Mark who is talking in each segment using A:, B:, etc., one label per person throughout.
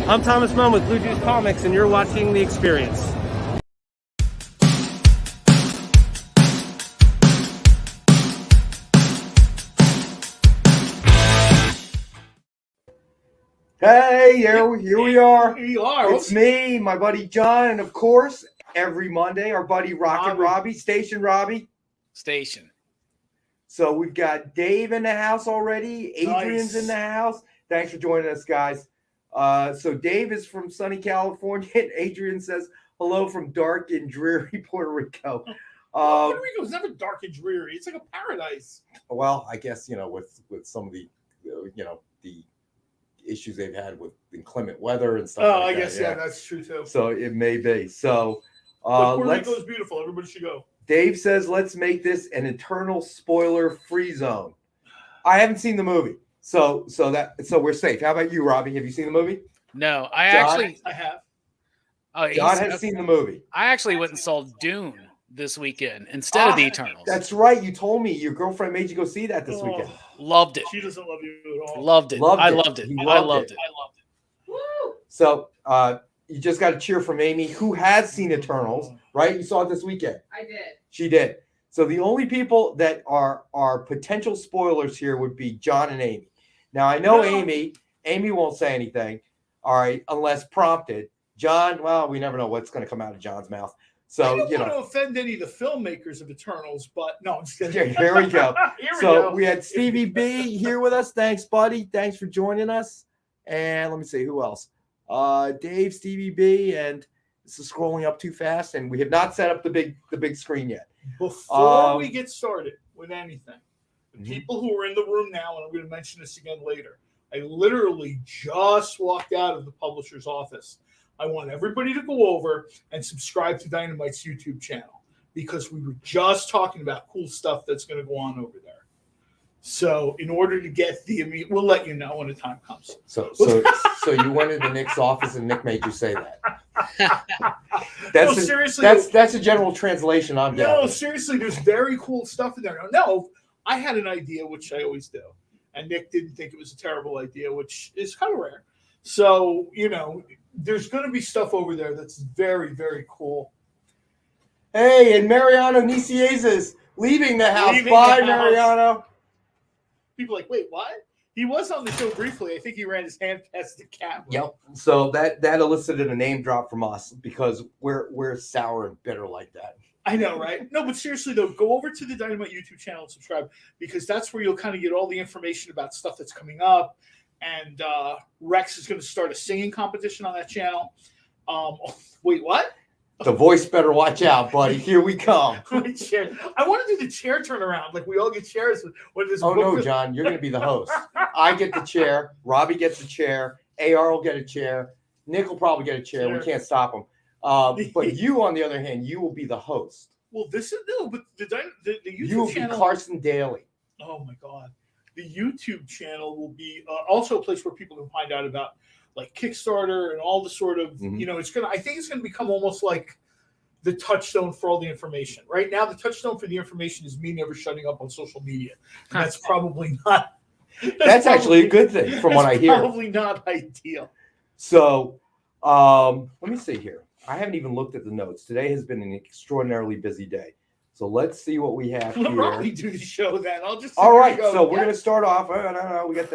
A: I'm Thomas Munn with Blue Juice Comics, and you're watching The Experience.
B: Hey, here we are.
C: Here you are.
B: It's me, my buddy John, and of course, every Monday, our buddy Rockin, Robbie, Station Robbie.
D: Station.
B: So we've got Dave in the house already. Adrian's
C: Nice.
B: in the house. Thanks for joining us, guys. So Dave is from sunny California, and Adrian says hello from dark and dreary Puerto Rico.
C: Puerto Rico is never dark and dreary. It's like a paradise.
B: Well, I guess, with some of the, the issues they've had with inclement weather and stuff like
C: I
B: that.
C: guess, yeah, that's true too.
B: So it may be. So
C: But Puerto Rico is beautiful. Everybody should go.
B: Dave says, let's make this an eternal spoiler-free zone. I haven't seen the movie, so we're safe. How about you, Robbie? Have you seen the movie?
D: No,
C: I have.
D: Oh,
B: John has seen the movie.
D: I actually went and saw Dune this weekend instead of the Eternals.
B: That's right. You told me your girlfriend made you go see that this weekend.
D: Loved it.
C: She doesn't love you at all.
D: Loved it. I loved it.
B: I loved it.
C: Woo!
B: So you just got to cheer from Amy, who has seen Eternals, right? You saw it this weekend.
E: I did.
B: She did. So the only people that are potential spoilers here would be John and Amy. Now, I know Amy won't say anything, all right, unless prompted. John, well, we never know what's going to come out of John's mouth. So,
C: I don't want to offend any of the filmmakers of Eternals, but no, I'm just kidding.
B: Here we go.
C: So
B: we had Stevie B here with us. Thanks, buddy. Thanks for joining us. And let me see who else. Dave, Stevie B, and this is scrolling up too fast, and we have not set up the big screen yet.
C: Before we get started with anything, the people who are in the room now, and I'm going to mention this again later, I literally just walked out of the publisher's office. I want everybody to go over and subscribe to Dynamite's YouTube channel because we were just talking about cool stuff that's going to go on over there. So in order to get we'll let you know when the time comes.
B: So you went into Nick's office and Nick made you say that.
C: Seriously,
B: that's a general translation.
C: No, seriously, there's very cool stuff in there. No, I had an idea, which I always do, and Nick didn't think it was a terrible idea, which is kind of rare. So there's going to be stuff over there that's very, very cool.
B: Hey, and Mariano Nicieza is leaving the house. Bye, Mariano.
C: People are like, wait, what? He was on the show briefly. I think he ran his hand past the camera.
B: Yep. So that elicited a name drop from us because we're sour and bitter like that.
C: I know, right? No, but seriously though, go over to the Dynamite YouTube channel and subscribe because that's where you'll kind of get all the information about stuff that's coming up. And Rex is going to start a singing competition on that channel. Wait, what?
B: The voice better watch out, buddy. Here we come.
C: I want to do the chair turnaround. Like we all get chairs.
B: No, John, you're going to be the host. I get the chair. Robbie gets the chair. AR will get a chair. Nick will probably get a chair. We can't stop him. But you, on the other hand, you will be the host.
C: Well, but the YouTube
B: you will
C: channel.
B: Be Carson Daly.
C: Oh my God. The YouTube channel will be also a place where people can find out about like Kickstarter and all the sort of, I think it's going to become almost like the touchstone for all the information. Right now, the touchstone for the information is me never shutting up on social media. And that's probably not.
B: That's actually a good thing from what I hear.
C: Probably not ideal.
B: So let me see here. I haven't even looked at the notes. Today has been an extraordinarily busy day. So let's see what we have here.
C: We'll probably do the show then. I'll just.
B: All right. So we're going to start off. I don't know. We get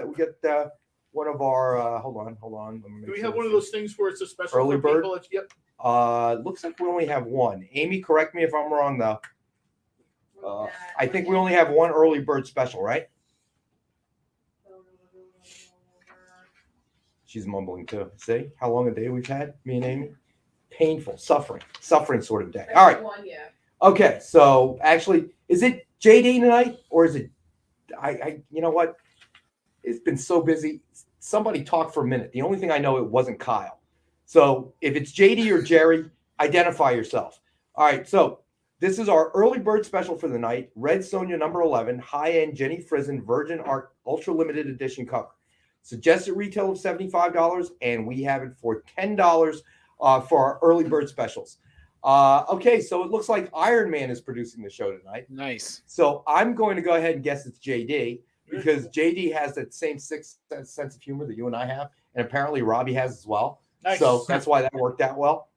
B: one of our. Hold on.
C: Do we have one of those things where it's a special
B: early bird?
C: People? Yep.
B: Looks like we only have one. Amy, correct me if I'm wrong though. I think we only have one early bird special, right? She's mumbling too. See how long a day we've had, me and Amy? Painful, suffering sort of day. All right. Okay, so actually, is it JD tonight or is it? I you know what? It's been so busy. Somebody talk for a minute. The only thing I know, it wasn't Kyle. So if it's JD or Jerry, identify yourself. All right, so this is our early bird special for the night. Red Sonja number 11, high-end Jenny Frizen Virgin Art Ultra Limited Edition cover. Suggested retail of $75, and we have it for $10 for our early bird specials. Okay, so it looks like Iron Man is producing the show tonight.
D: Nice.
B: So I'm going to go ahead and guess it's JD because JD has that same sixth sense of humor that you and I have, and apparently Robbie has as well.
C: Nice.
B: So that's why that worked out well.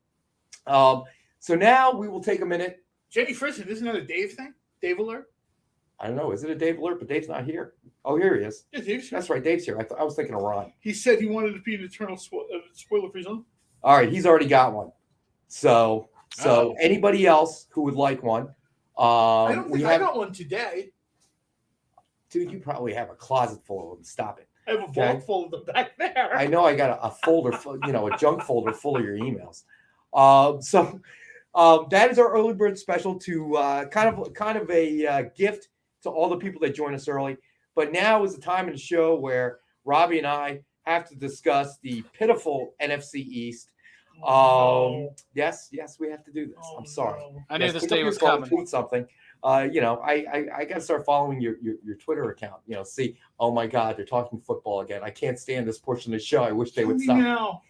B: So now we will take a minute.
C: Jenny Frison, isn't that a Dave thing? Dave alert?
B: I don't know. Is it a Dave alert? But Dave's not here. Oh, here he is.
C: Yeah, Dave's here.
B: That's right. Dave's here. I was thinking of Ron.
C: He said he wanted to be an eternal spoiler-free zone.
B: All right. He's already got one. So anybody else who would like one?
C: I don't think I got one today.
B: Dude, you probably have a closet full of them. Stop it.
C: I have a vault full of them back there.
B: I know I got a folder, a junk folder full of your emails. That is our early bird special to kind of a gift to all the people that join us early. But now is the time in the show where Robbie and I have to discuss the pitiful NFC East. Yes, we have to do this. I'm sorry.
C: No.
D: I knew
B: Yes,
D: this
B: pick up
D: day
B: your
D: was
B: phone,
D: coming.
B: Tweet something. I got to start following your Twitter account. See, oh my God, they're talking football again. I can't stand this portion of the show. I wish they would stop.
C: Now.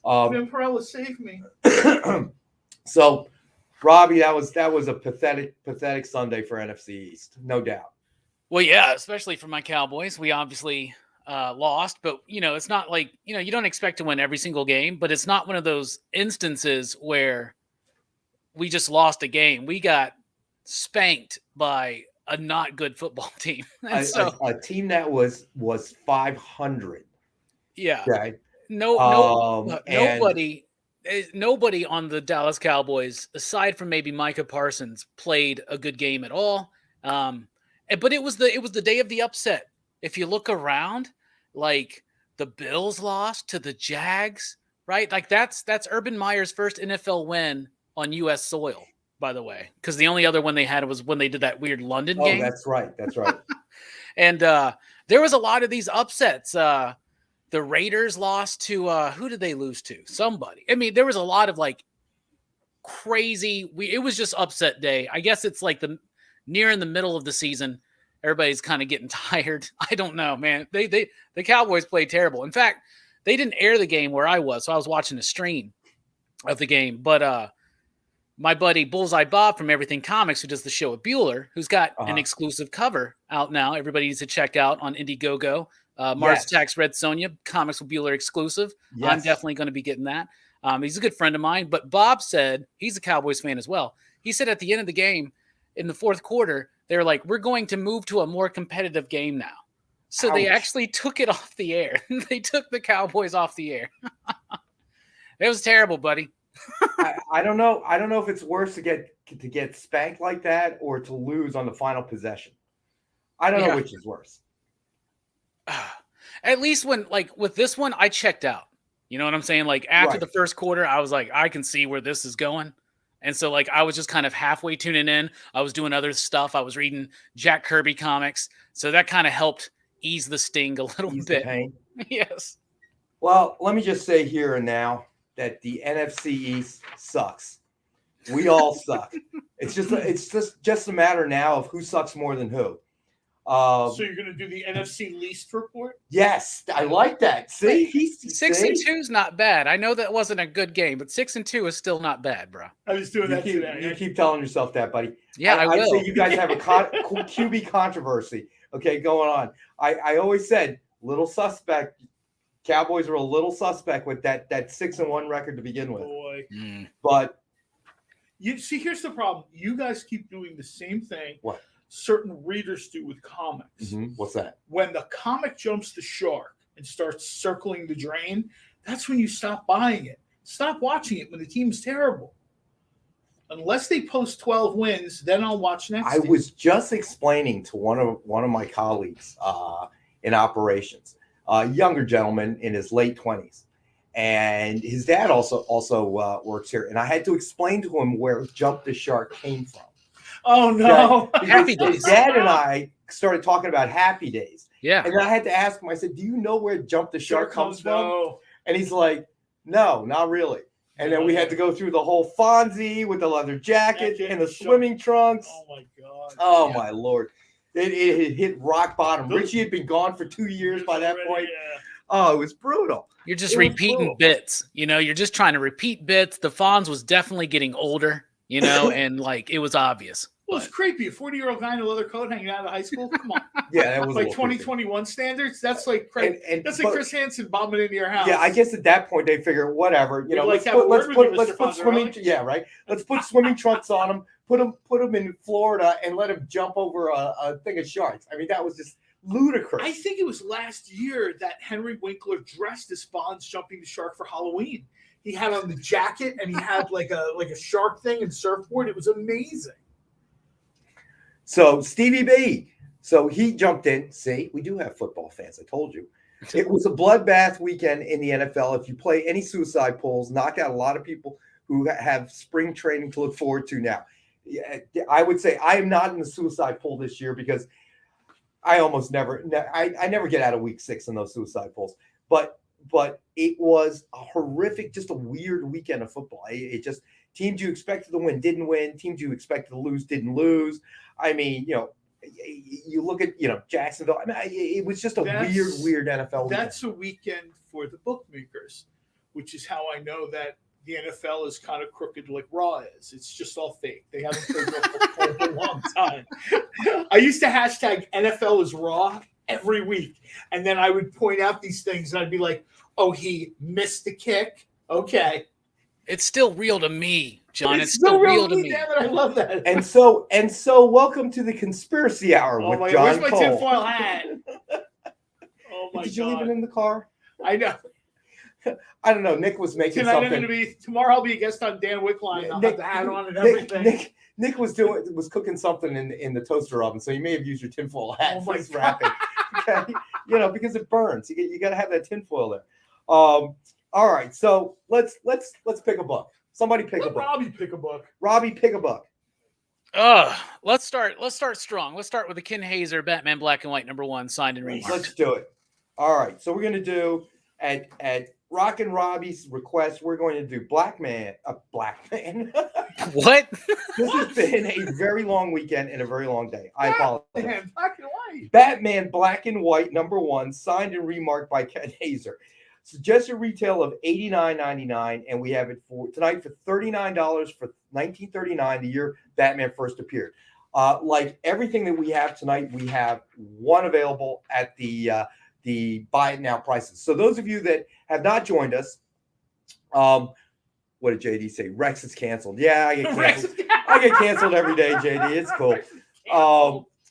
C: Vampirella, save me.
B: So, Robbie, that was a pathetic Sunday for NFC East, no doubt.
D: Well, yeah, especially for my Cowboys. We obviously lost, but it's not like you don't expect to win every single game, but it's not one of those instances where we just lost a game. We got spanked by a not good football team.
B: A team that was 500.
D: Yeah.
B: Okay.
D: Nobody on the Dallas Cowboys, aside from maybe Micah Parsons, played a good game at all. But it was the day of the upset. If you look around, like the Bills lost to the Jags, right? Like that's Urban Meyer's first NFL win on U.S. soil, by the way, because the only other one they had was when they did that weird London game.
B: Oh, that's right.
D: And there was a lot of these upsets. The Raiders lost to who did they lose to? Somebody. I mean, there was a lot of like crazy. It was just upset day. I guess it's like near in the middle of the season. Everybody's kind of getting tired. I don't know, man. The Cowboys played terrible. In fact, they didn't air the game where I was, so I was watching a stream of the game. But my buddy Bullseye Bob from Everything Comics, who does the show at Bueller, who's got an exclusive cover out now. Everybody needs to check out on Indiegogo. Mars Attacks Red Sonja, Comics with Bueller exclusive. Yes. I'm definitely going to be getting that. He's a good friend of mine. But Bob said, he's a Cowboys fan as well. He said at the end of the game, in the fourth quarter, they're like, we're going to move to a more competitive game now. So They actually took it off the air. They took the Cowboys off the air. It was terrible, buddy.
B: I don't know. I don't know if it's worse to get spanked like that or to lose on the final possession. I don't know which is worse.
D: At least with this one, I checked out. You know what I'm saying? Like after the first quarter, I was like, I can see where this is going. And so I was just kind of halfway tuning in. I was doing other stuff. I was reading Jack Kirby comics. So that kind of helped ease the sting a little bit.
B: The pain.
D: Yes.
B: Well, let me just say here and now that the NFC East sucks. We all suck. It's just a matter now of who sucks more than who.
C: So you're going to do the NFC least report?
B: Yes, I like that. See,
D: 6-2 is not bad. I know that wasn't a good game, but 6-2 is still not bad, bro.
C: I was doing that today.
B: You keep telling yourself that, buddy.
D: Yeah, I will.
B: I'd say you guys have a QB controversy, going on. I always said little suspect. Cowboys were a little suspect with that 6-1 record to begin with.
C: Boy.
B: But
C: you see, here's the problem. You guys keep doing the same thing.
B: What?
C: Certain readers do with comics.
B: Mm-hmm. What's that?
C: When the comic jumps the shark and starts circling the drain, that's when you stop buying it. Stop watching it when the team's terrible. Unless they post 12 wins, then I'll watch next.
B: I was just explaining to one of my colleagues in operations, a younger gentleman in his late 20s, and his dad also works here, and I had to explain to him where Jump the Shark came from.
C: Oh, no.
D: Happy Days.
B: His dad and I started talking about Happy Days.
D: Yeah.
B: And I had to ask him, I said, do you know where Jump the Shark comes from?
C: No.
B: And he's like, no, not really. And then we had to go through the whole Fonzie with the leather jacket and the swimming trunks.
C: Oh, my God.
B: Oh, my Lord. It hit rock bottom. Richie had been gone for 2 years by that point.
C: Yeah.
B: Oh, it was brutal.
D: You're just repeating bits. You're just trying to repeat bits. The Fonz was definitely getting older, and it was obvious.
C: Well, it's creepy. A 40-year-old guy in a leather coat hanging out of high school. Come on.
B: Yeah, that was
C: Like
B: a little creepy.
C: 2021 standards. That's like crazy. That's like Chris Hansen bombing into your house.
B: Yeah, I guess at that point they figure whatever. You know,
C: Like,
B: let's put
C: Fonzarelli.
B: swimming. Yeah, right. Let's put swimming trunks on him. Put him in Florida and let him jump over a thing of sharks. I mean, that was just ludicrous.
C: I think it was last year that Henry Winkler dressed as Fonz jumping the shark for Halloween. He had on the jacket and he had like a shark thing and surfboard. It was amazing.
B: So Stevie B, so he jumped in. See, we do have football fans. I told you. It was a bloodbath weekend in the NFL. If you play any suicide pools, knock out a lot of people who have spring training to look forward to now. I would say I am not in the suicide pool this year because I almost never get out of week 6 in those suicide pools. But it was a horrific, just a weird weekend of football. It just teams you expected to win didn't win. Teams you expected to lose didn't lose. I mean, you look at Jacksonville. I mean, it was just a weird NFL.
C: That's a weekend for the bookmakers, which is how I know that the NFL is kind of crooked like Raw is. It's just all fake. They haven't played football for a long time. I used to hashtag NFL is Raw every week. And then I would point out these things and I'd be like, oh, he missed the kick. Okay.
D: It's still real to me, John. It's
C: still
D: still real to me.
C: Damn it, I love that.
B: And so welcome to the Conspiracy Hour with John
C: Where's my
B: Cole.
C: tinfoil hat? Oh my
B: Did
C: God.
B: you leave it in the car?
C: I know.
B: I don't know. Nick was making something.
C: Tomorrow I'll be a guest on Dan Wickline. I'll have the hat on and everything.
B: Nick was cooking something in the toaster oven, so you may have used your tinfoil hat for his wrapping. Okay, because it burns. You got to have that tinfoil there. All right, so let's pick a book. Somebody pick a book.
C: Robbie pick a book.
B: Robbie pick a book.
D: Let's start strong. Let's start with the Ken Hazer Batman Black and White #1 signed and remarked.
B: Let's do it. All right, so we're gonna do at Rockin' Robbie's request, we're going to do Black Man.
D: What?
B: This has been a very long weekend and a very long day. I apologize.
C: Batman Black and White.
B: Batman Black and White #1 signed and remarked by Ken Hazer. Suggested retail of $89.99, and we have it for tonight for $39 for 1939, the year Batman first appeared. Like everything that we have tonight, we have one available at the buy it now prices. So those of you that have not joined us, what did JD say? Rex is canceled. Yeah, I get canceled. I get canceled every day, JD. It's cool.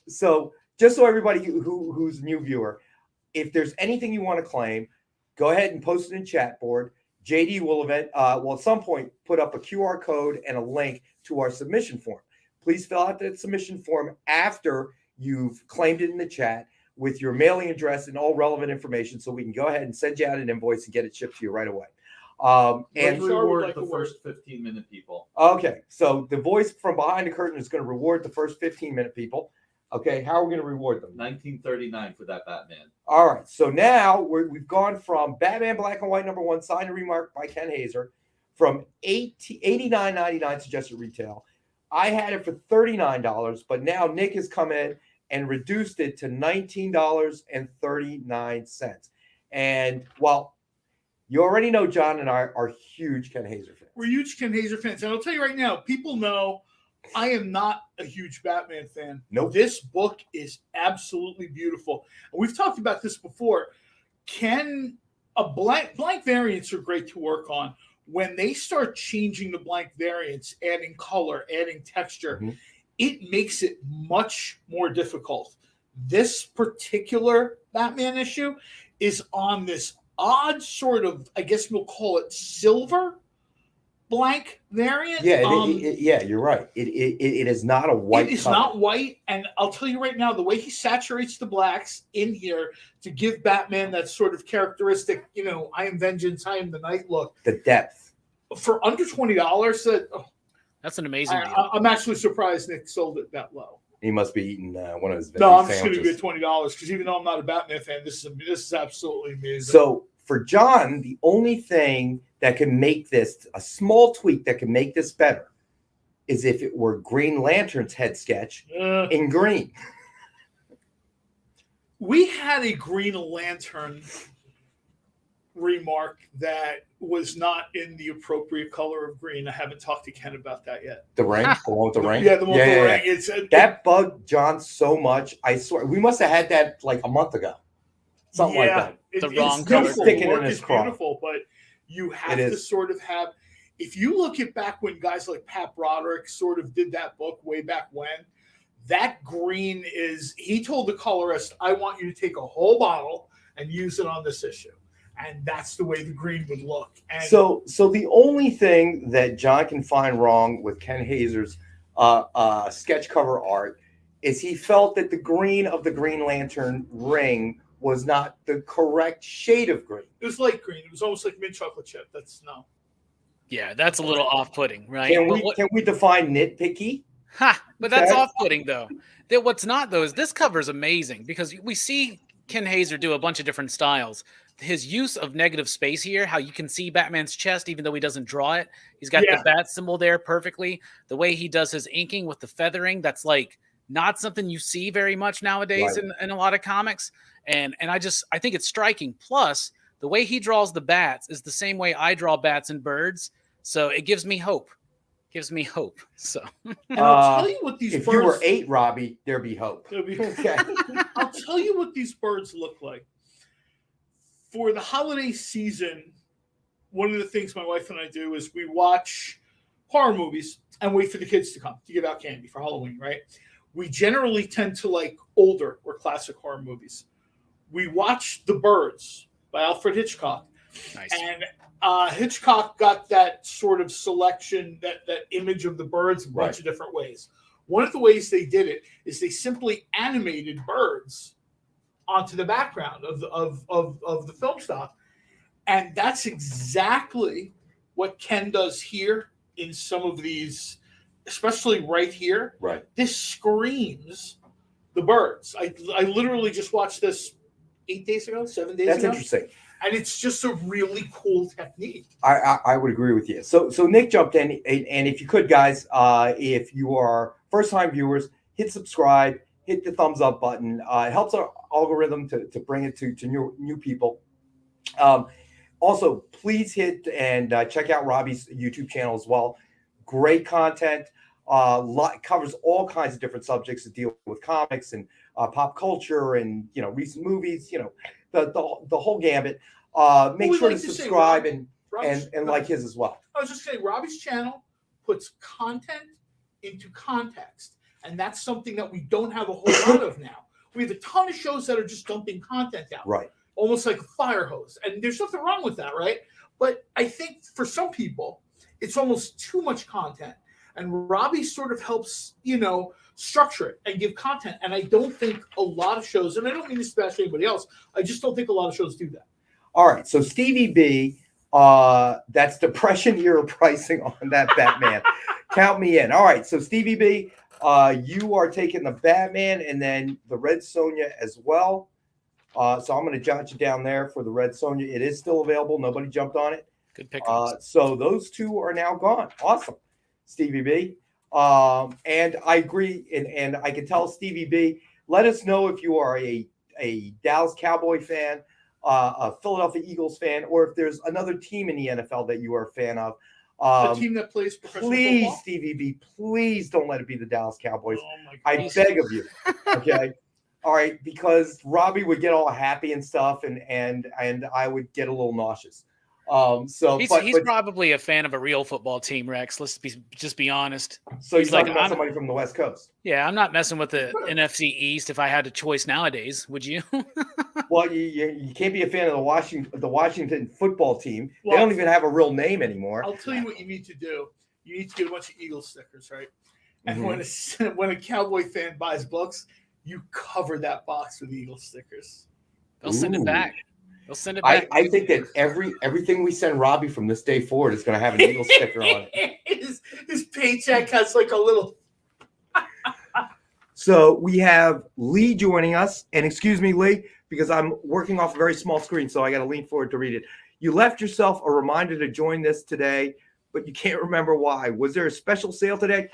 B: So just so everybody who's a new viewer, if there's anything you want to claim, go ahead and post it in chat board. JD will at some point put up a QR code and a link to our submission form. Please fill out that submission form after you've claimed it in the chat with your mailing address and all relevant information, so we can go ahead and send you out an invoice and get it shipped to you right away. And
E: reward the first 15-minute people.
B: Okay, so the voice from behind the curtain is going to reward the first 15-minute people. Okay, how are we going to reward them?
E: 1939 for that Batman.
B: All right, so now we've gone from Batman Black and White #1 signed and remarked by Ken Hazer from $89.99 suggested retail. I had it for $39, but now Nick has come in and reduced it to $19.39. And well, you already know John and I are huge Ken Hazer fans.
C: We're huge Ken Hazer fans. And I'll tell you right now, people know I am not a huge Batman fan.
B: Nope.
C: This book is absolutely beautiful. And we've talked about this before. Blank variants are great to work on. When they start changing the blank variants, adding color, adding texture, it makes it much more difficult. This particular Batman issue is on this odd sort of, I guess we'll call it silver blank variant.
B: Yeah, you're right. It is not a white.
C: It is not white, and I'll tell you right now, the way he saturates the blacks in here to give Batman that sort of characteristic, I am vengeance, I am the night look.
B: The depth.
C: For under $20,
D: that's an amazing deal.
C: I'm actually surprised Nick sold it that low.
B: He must be eating one of his.
C: No, I'm just going to give it $20 because even though I'm not a Batman fan, this is absolutely amazing.
B: So for John, the only thing that can make this a small tweak that can make this better is if it were Green Lantern's head sketch in green.
C: We had a Green Lantern remark that was not in the appropriate color of green. I haven't talked to Ken about that yet.
B: The ring, the one with the ring.
C: Yeah, the one with the ring. It's
B: that bugged John so much. I swear, we must have had that like a month ago, something like that.
D: The wrong
C: it's
D: color.
C: beautiful.
B: Sticking
C: The
B: in
C: work
B: his
C: is
B: craw.
C: beautiful, but you have to sort of have. If you look at back when guys like Pat Broderick sort of did that book way back when, that green is. He told the colorist, "I want you to take a whole bottle and use it on this issue." And that's the way the green would look. And
B: so the only thing that John can find wrong with Ken Hazer's sketch cover art is he felt that the green of the Green Lantern ring was not the correct shade of green.
C: it was light green. It was almost like mint chocolate chip. That's no.
D: Yeah, that's a little off-putting, right?
B: Can we define nitpicky?
D: But that's
B: Okay.
D: off-putting, though. What's not, though, is this cover is amazing because we see Ken Hazer do a bunch of different styles. His use of negative space here, how you can see Batman's chest even though he doesn't draw it. He's got the bat symbol there perfectly. The way he does his inking with the feathering, that's like not something you see very much nowadays in a lot of comics. And I think it's striking. Plus, the way he draws the bats is the same way I draw bats and birds. So it gives me hope. So
C: And I'll tell you what these
B: if
C: birds.
B: you were 8, Robbie, there'd be hope. Okay.
C: I'll tell you what these birds look like. For the holiday season, one of the things my wife and I do is we watch horror movies and wait for the kids to come to give out candy for Halloween, right? We generally tend to like older or classic horror movies. We watch The Birds by Alfred Hitchcock.
D: nice.
C: And Hitchcock got that sort of selection, that image of the birds a bunch of different ways. One of the ways they did it is they simply animated birds onto the background of the film stock. And that's exactly what Ken does here in some of these, especially right here.
B: Right.
C: This screams the birds. I literally just watched this 7 days ago.
B: That's interesting.
C: And it's just a really cool technique.
B: I would agree with you. So Nick jumped in, and if you could, guys, if you are first-time viewers, hit subscribe, hit the thumbs up button. It helps our algorithm to bring it to new people. Also, please hit and check out Robbie's YouTube channel as well. Great content. Covers all kinds of different subjects that deal with comics and pop culture and recent movies. The whole gambit. Make sure to subscribe and like his as well.
C: I was just saying, Robbie's channel puts content into context, and that's something that we don't have a whole lot of now. We have a ton of shows that are just dumping content out,
B: right?
C: Almost like a fire hose, and there's nothing wrong with that, right? But I think for some people, it's almost too much content, and Robbie sort of helps, structure it and give content. And I don't think a lot of shows, and I don't mean this to bash anybody else, I just don't think a lot of shows do that.
B: All right, so Stevie B, that's depression era pricing on that Batman. Count me in. All right, so Stevie B, you are taking the Batman and then the Red Sonja as well. So I'm going to jot you down there for the Red Sonja. It is still available. Nobody jumped on it.
D: Good pick.
B: So those two are now gone. Awesome, Stevie B. And I agree, and I can tell Stevie B, let us know if you are a Dallas Cowboy fan, a Philadelphia Eagles fan, or if there's another team in the NFL that you are a fan of.
C: A team that plays professional football?
B: Stevie B, please don't let it be the Dallas Cowboys.
C: Oh my
B: I
C: goodness.
B: beg of you. Okay. All right, because Robbie would get all happy and stuff, and I would get a little nauseous. So
D: he's probably a fan of a real football team, Rex. Let's just be honest.
B: So he's
D: like,
B: talking about somebody from the West Coast.
D: Yeah, I'm not messing with the NFC East if I had a choice nowadays. Would you?
B: Well, you can't be a fan of the Washington football team.
C: Well,
B: they don't even have a real name anymore.
C: I'll tell you what you need to do. You need to get a bunch of Eagles stickers, right? And when a Cowboy fan buys books, you cover that box with Eagles stickers.
D: They'll send it back. They'll send it back.
B: I think that everything we send Robbie from this day forward is going to have an Eagle sticker on it.
C: His paycheck has like a little.
B: So we have Lee joining us, and excuse me, Lee, because I'm working off a very small screen, so I got to lean forward to read it. You left yourself a reminder to join this today, but you can't remember why. Was there a special sale today?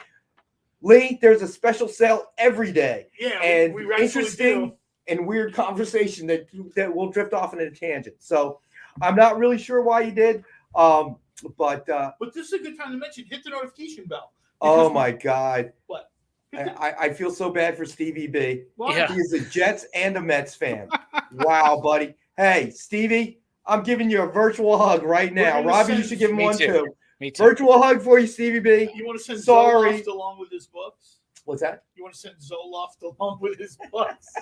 B: Lee, there's a special sale every day.
C: Yeah,
B: and
C: we actually
B: interesting
C: do.
B: And weird conversation that will drift off in a tangent. So I'm not really sure why you did. But
C: But this is a good time to mention, hit the notification bell.
B: oh my God.
C: What?
B: I feel so bad for Stevie B.
C: Why?
D: Yeah.
B: He is a Jets and a Mets fan. Wow, buddy. Hey, Stevie, I'm giving you a virtual hug right
C: We're
B: now.
C: gonna
B: Robbie, you
C: send-
B: should give him
D: Me
B: one
D: too.
B: too.
D: Me too.
B: Virtual hug for you, Stevie B.
C: You want to send
B: Sorry.
C: Zoloft along with his books?
B: What's that?
C: You want to send Zoloft along with his books?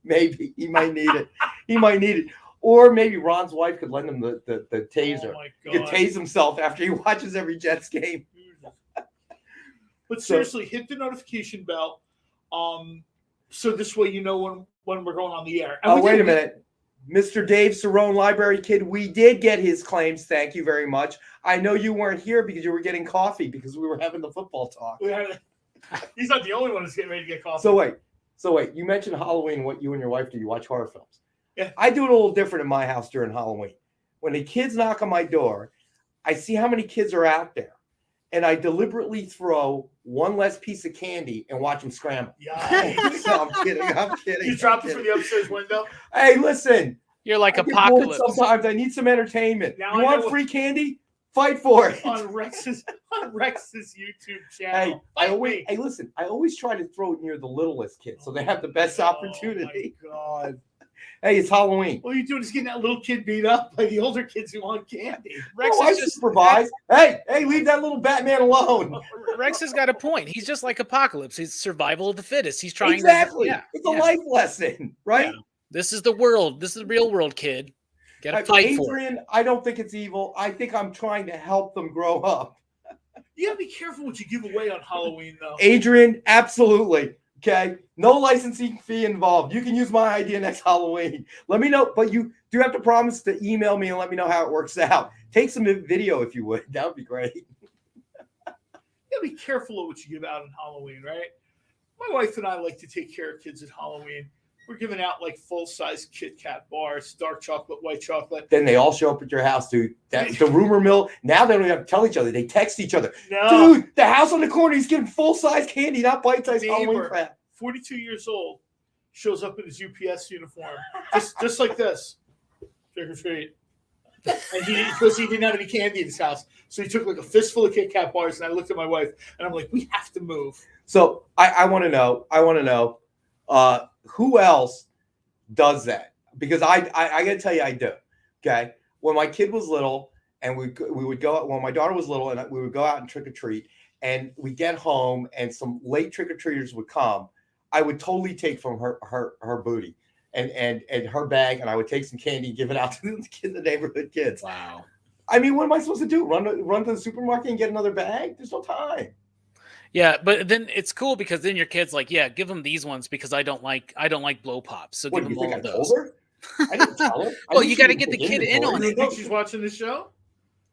B: Maybe he might need it. He might need it. Or maybe Ron's wife could lend him the taser.
C: Oh my
B: He could
C: God.
B: tase himself after he watches every Jets game.
C: But seriously, hit the notification bell. So this way you know when we're going on the air. And
B: Oh,
C: we
B: wait
C: did-
B: a minute. Mr. Dave Cerrone, Library Kid, we did get his claims. Thank you very much. I know you weren't here because you were getting coffee because we were having the football talk.
C: He's not the only one who's getting ready to get coffee.
B: So wait. You mentioned Halloween. What you and your wife do? You watch horror films.
C: Yeah.
B: I do it a little different in my house during Halloween. When the kids knock on my door, I see how many kids are out there, and I deliberately throw one less piece of candy and watch them scramble.
C: Yeah.
B: No, I'm kidding. I'm kidding.
C: You
B: I'm
C: dropped it
B: kidding.
C: from the upstairs window.
B: Hey, listen.
D: You're like
B: I get bored
D: Apocalypse.
B: sometimes. I need some entertainment.
C: Now
B: You
C: I
B: want
C: know
B: free candy? Fight for it.
C: on Rex's YouTube channel.
B: Hey, listen. I always try to throw it near the littlest kids so they have the best opportunity.
C: Oh my God.
B: Hey, it's Halloween.
C: All you're doing is getting that little kid beat up by the older kids who want candy.
D: Rex
B: No, I
D: is just
B: supervise. Hey, leave that little Batman alone.
D: Rex has got a point. He's just like Apocalypse. He's survival of the fittest. He's trying
B: Exactly.
D: to. Yeah,
B: It's a
D: yeah.
B: life lesson, right?
D: Yeah. This is the world. This is the real world, kid. Got to fight for it.
B: Adrian, I don't think it's evil. I think I'm trying to help them grow up.
C: You gotta be careful what you give away on Halloween, though.
B: Adrian, absolutely. Okay. No licensing fee involved. You can use my idea next Halloween. Let me know, but you do have to promise to email me and let me know how it works out. Take some video if you would. That would be great.
C: You gotta be careful of what you give out on Halloween, right? My wife and I like to take care of kids at Halloween. We're giving out like full-size Kit Kat bars, dark chocolate, white chocolate.
B: Then they all show up at your house, dude. That's the rumor mill. Now they don't even have to tell each other. They text each other.
C: No,
B: Dude, the house on the corner, he's giving full-size candy, not bite-sized Halloween
C: Neighbor.
B: crap.
C: 42 years old, shows up in his UPS uniform, just like this, trick or treat. And because he didn't have any candy in his house, so he took like a fistful of Kit Kat bars. And I looked at my wife, and I'm like, "We have to move."
B: So I want to know. Who else does that? Because I got to tell you, I do. Okay, when my kid was little, and we would go out when my daughter was little, and we would go out and trick or treat, and we get home, and some late trick or treaters would come. I would totally take from her booty and her bag, and I would take some candy and give it out to the neighborhood kids.
D: Wow.
B: I mean, what am I supposed to do? Run to the supermarket and get another bag? There's no time.
D: Yeah, but then it's cool because then your kid's like, yeah, give them these ones because I don't like blow pops. So
B: What
D: give
B: do
D: them
B: you think?
D: all
B: I
D: of
B: told
D: those.
B: her? I didn't tell her. I
D: Well,
B: knew
D: you
B: she
D: gotta
B: would
D: get the
B: take
D: kid in
B: inventory.
D: on
C: You
D: it.
C: think she's watching this show?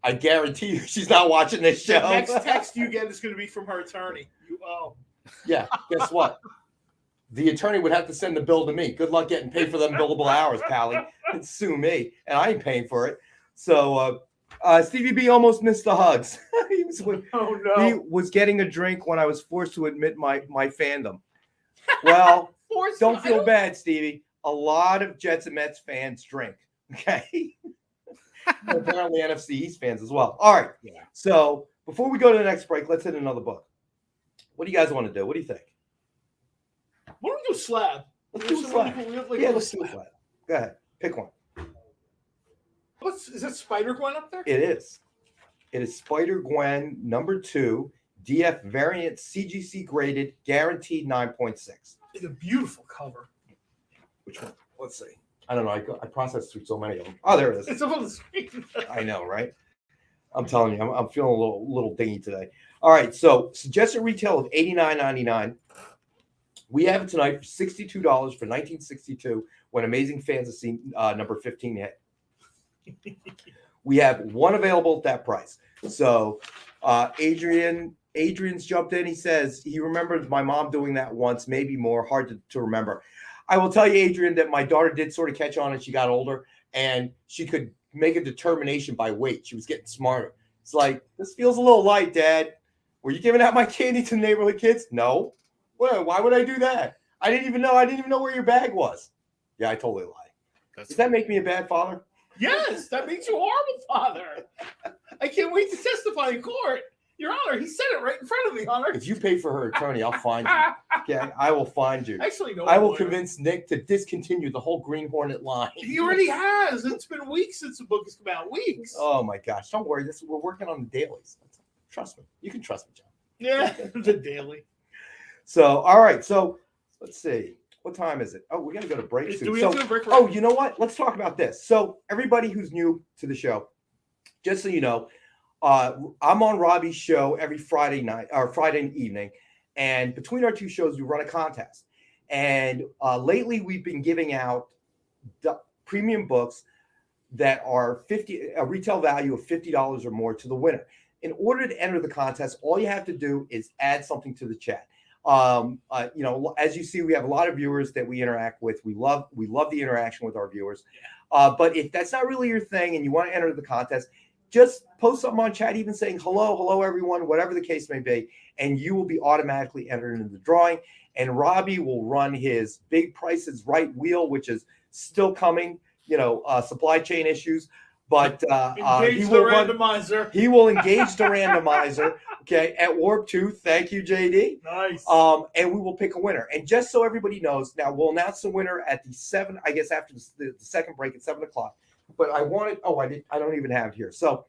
B: I guarantee you, she's not watching this show.
C: The next text you get is going to be from her attorney.
B: Yeah, guess what? The attorney would have to send the bill to me. Good luck getting paid for them billable hours, Pally. And sue me, and I ain't paying for it. So Stevie B almost missed the hugs. he was getting a drink when I was forced to admit my fandom. Well, don't feel bad, Stevie. A lot of Jets and Mets fans drink. Okay. And apparently NFC East fans as well. All right.
D: Yeah.
B: So before we go to the next break, let's hit another book. What do you guys want to do? What do you think?
C: What do we do, Slab?
B: Let's do a slab. Yeah, let's do a slab. Go ahead. Pick one.
C: Is that Spider-Gwen up there?
B: It is. It is Spider-Gwen #2, DF variant, CGC graded, guaranteed 9.6.
C: It's a beautiful cover.
B: Which one? Let's see. I don't know. I processed through so many of them. Oh, there it is.
C: It's up on the screen.
B: I know, right? I'm telling you, I'm feeling a little dingy today. All right, so suggested retail of $89.99. We have it tonight for $62 for 1962 when Amazing Fantasy number 15 hit. We have one available at that price. So Adrian's jumped in. He says he remembers my mom doing that once, maybe more. Hard to remember. I will tell you, Adrian, that my daughter did sort of catch on as she got older, and she could make a determination by weight. She was getting smarter. It's like, this feels a little light, Dad. Were you giving out my candy to the neighborhood kids? No. Well, why would I do that? I didn't even know where your bag was. Yeah, I totally lied. Does that make me a bad father?
C: Yes, that makes you a horrible father. I can't wait to testify in court. Your Honor, he said it right in front of me, Your Honor.
B: If you pay for her attorney, I'll find you. Okay, I will find you.
C: Actually, no.
B: I will convince Nick to discontinue the whole Green Hornet line.
C: He already has. It's been weeks since the book has come out. Weeks.
B: Oh my gosh! Don't worry. We're working on the dailies. Trust me. You can trust me, John.
C: Yeah, the daily.
B: So, all right. So, let's see. What time is it? Oh, we got to go to break soon.
C: Do we have to go to break?
B: Oh, you know what? Let's talk about this. So, everybody who's new to the show, just so you know, I'm on Robbie's show every Friday night or Friday evening, and between our two shows, we run a contest. And lately, we've been giving out premium books that are a retail value of $50 or more to the winner. In order to enter the contest, all you have to do is add something to the chat. As you see, we have a lot of viewers that we interact with. We love the interaction with our viewers. But if that's not really your thing and you want to enter the contest, just post something on chat, even saying hello, everyone, whatever the case may be, and you will be automatically entered into the drawing. And Robbie will run his Big Prices Right wheel, which is still coming. Supply chain issues. But he will
C: randomizer.
B: He will engage the randomizer. Okay, at Warp 2. Thank you, JD.
C: Nice.
B: And we will pick a winner. And just so everybody knows, now we'll announce the winner at the 7. I guess after the second break at 7:00. But I wanted. Oh, I don't even have it here. So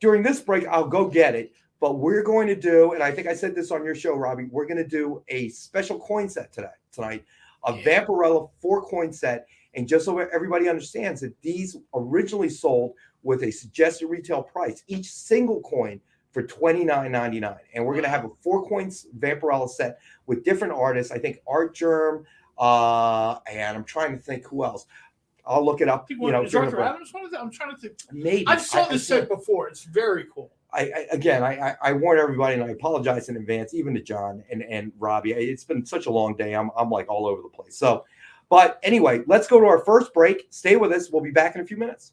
B: during this break, I'll go get it. But we're going to do, and I think I said this on your show, Robbie. We're going to do a special coin set tonight, a Vampirella 4-coin set. And just so everybody understands that these originally sold with a suggested retail price, each single coin for $29.99. And we're going to have a 4-coin Vampirella set with different artists. I think Art Germ, and I'm trying to think who else. I'll look it up.
C: Dr. Adams, I'm trying to think.
B: Maybe.
C: I saw this set before. It's very cool.
B: I warn everybody, and I apologize in advance, even to John and Robbie. It's been such a long day. I'm like all over the place. So, but anyway, let's go to our first break. Stay with us. We'll be back in a few minutes.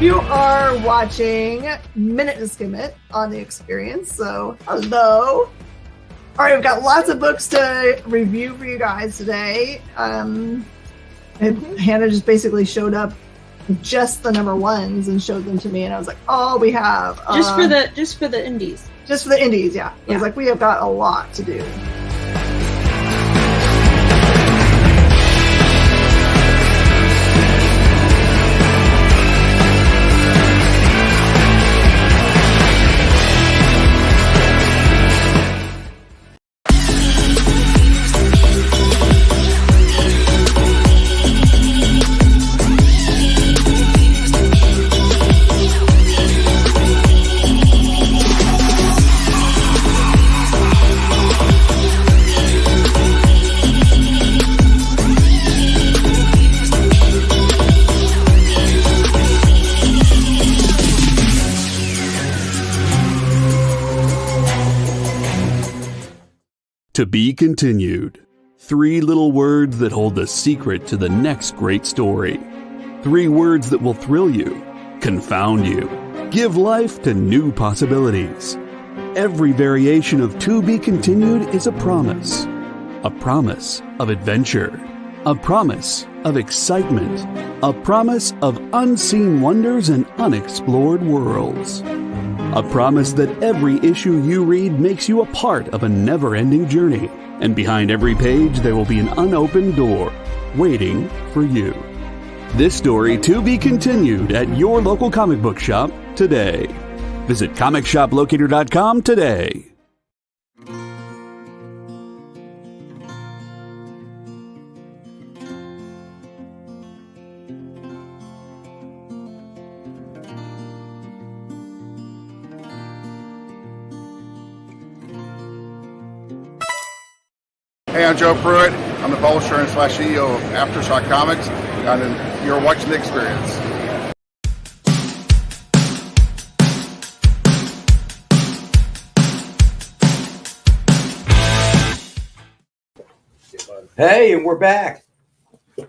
F: You are watching Minute to Skim It on the Experience, so hello. All right, I've got lots of books to review for you guys today. And Hannah just basically showed up just the number ones and showed them to me, and I was like, oh, we have
G: just for the indies.
F: Just for the indies, yeah. I was like, we have got a lot to do.
H: To be continued. 3 little words that hold the secret to the next great story. 3 words that will thrill you, confound you, give life to new possibilities. Every variation of To Be Continued is a promise of adventure, a promise of excitement, a promise of unseen wonders and unexplored worlds. A promise that every issue you read makes you a part of a never-ending journey, and behind every page there will be an unopened door waiting for you. This story to be continued at your local comic book shop today. Visit comicshoplocator.com today.
I: Hey, I'm Joe Pruitt. I'm the publisher and /CEO of Aftershock Comics, and you're watching The Experience.
B: Hey, and we're back.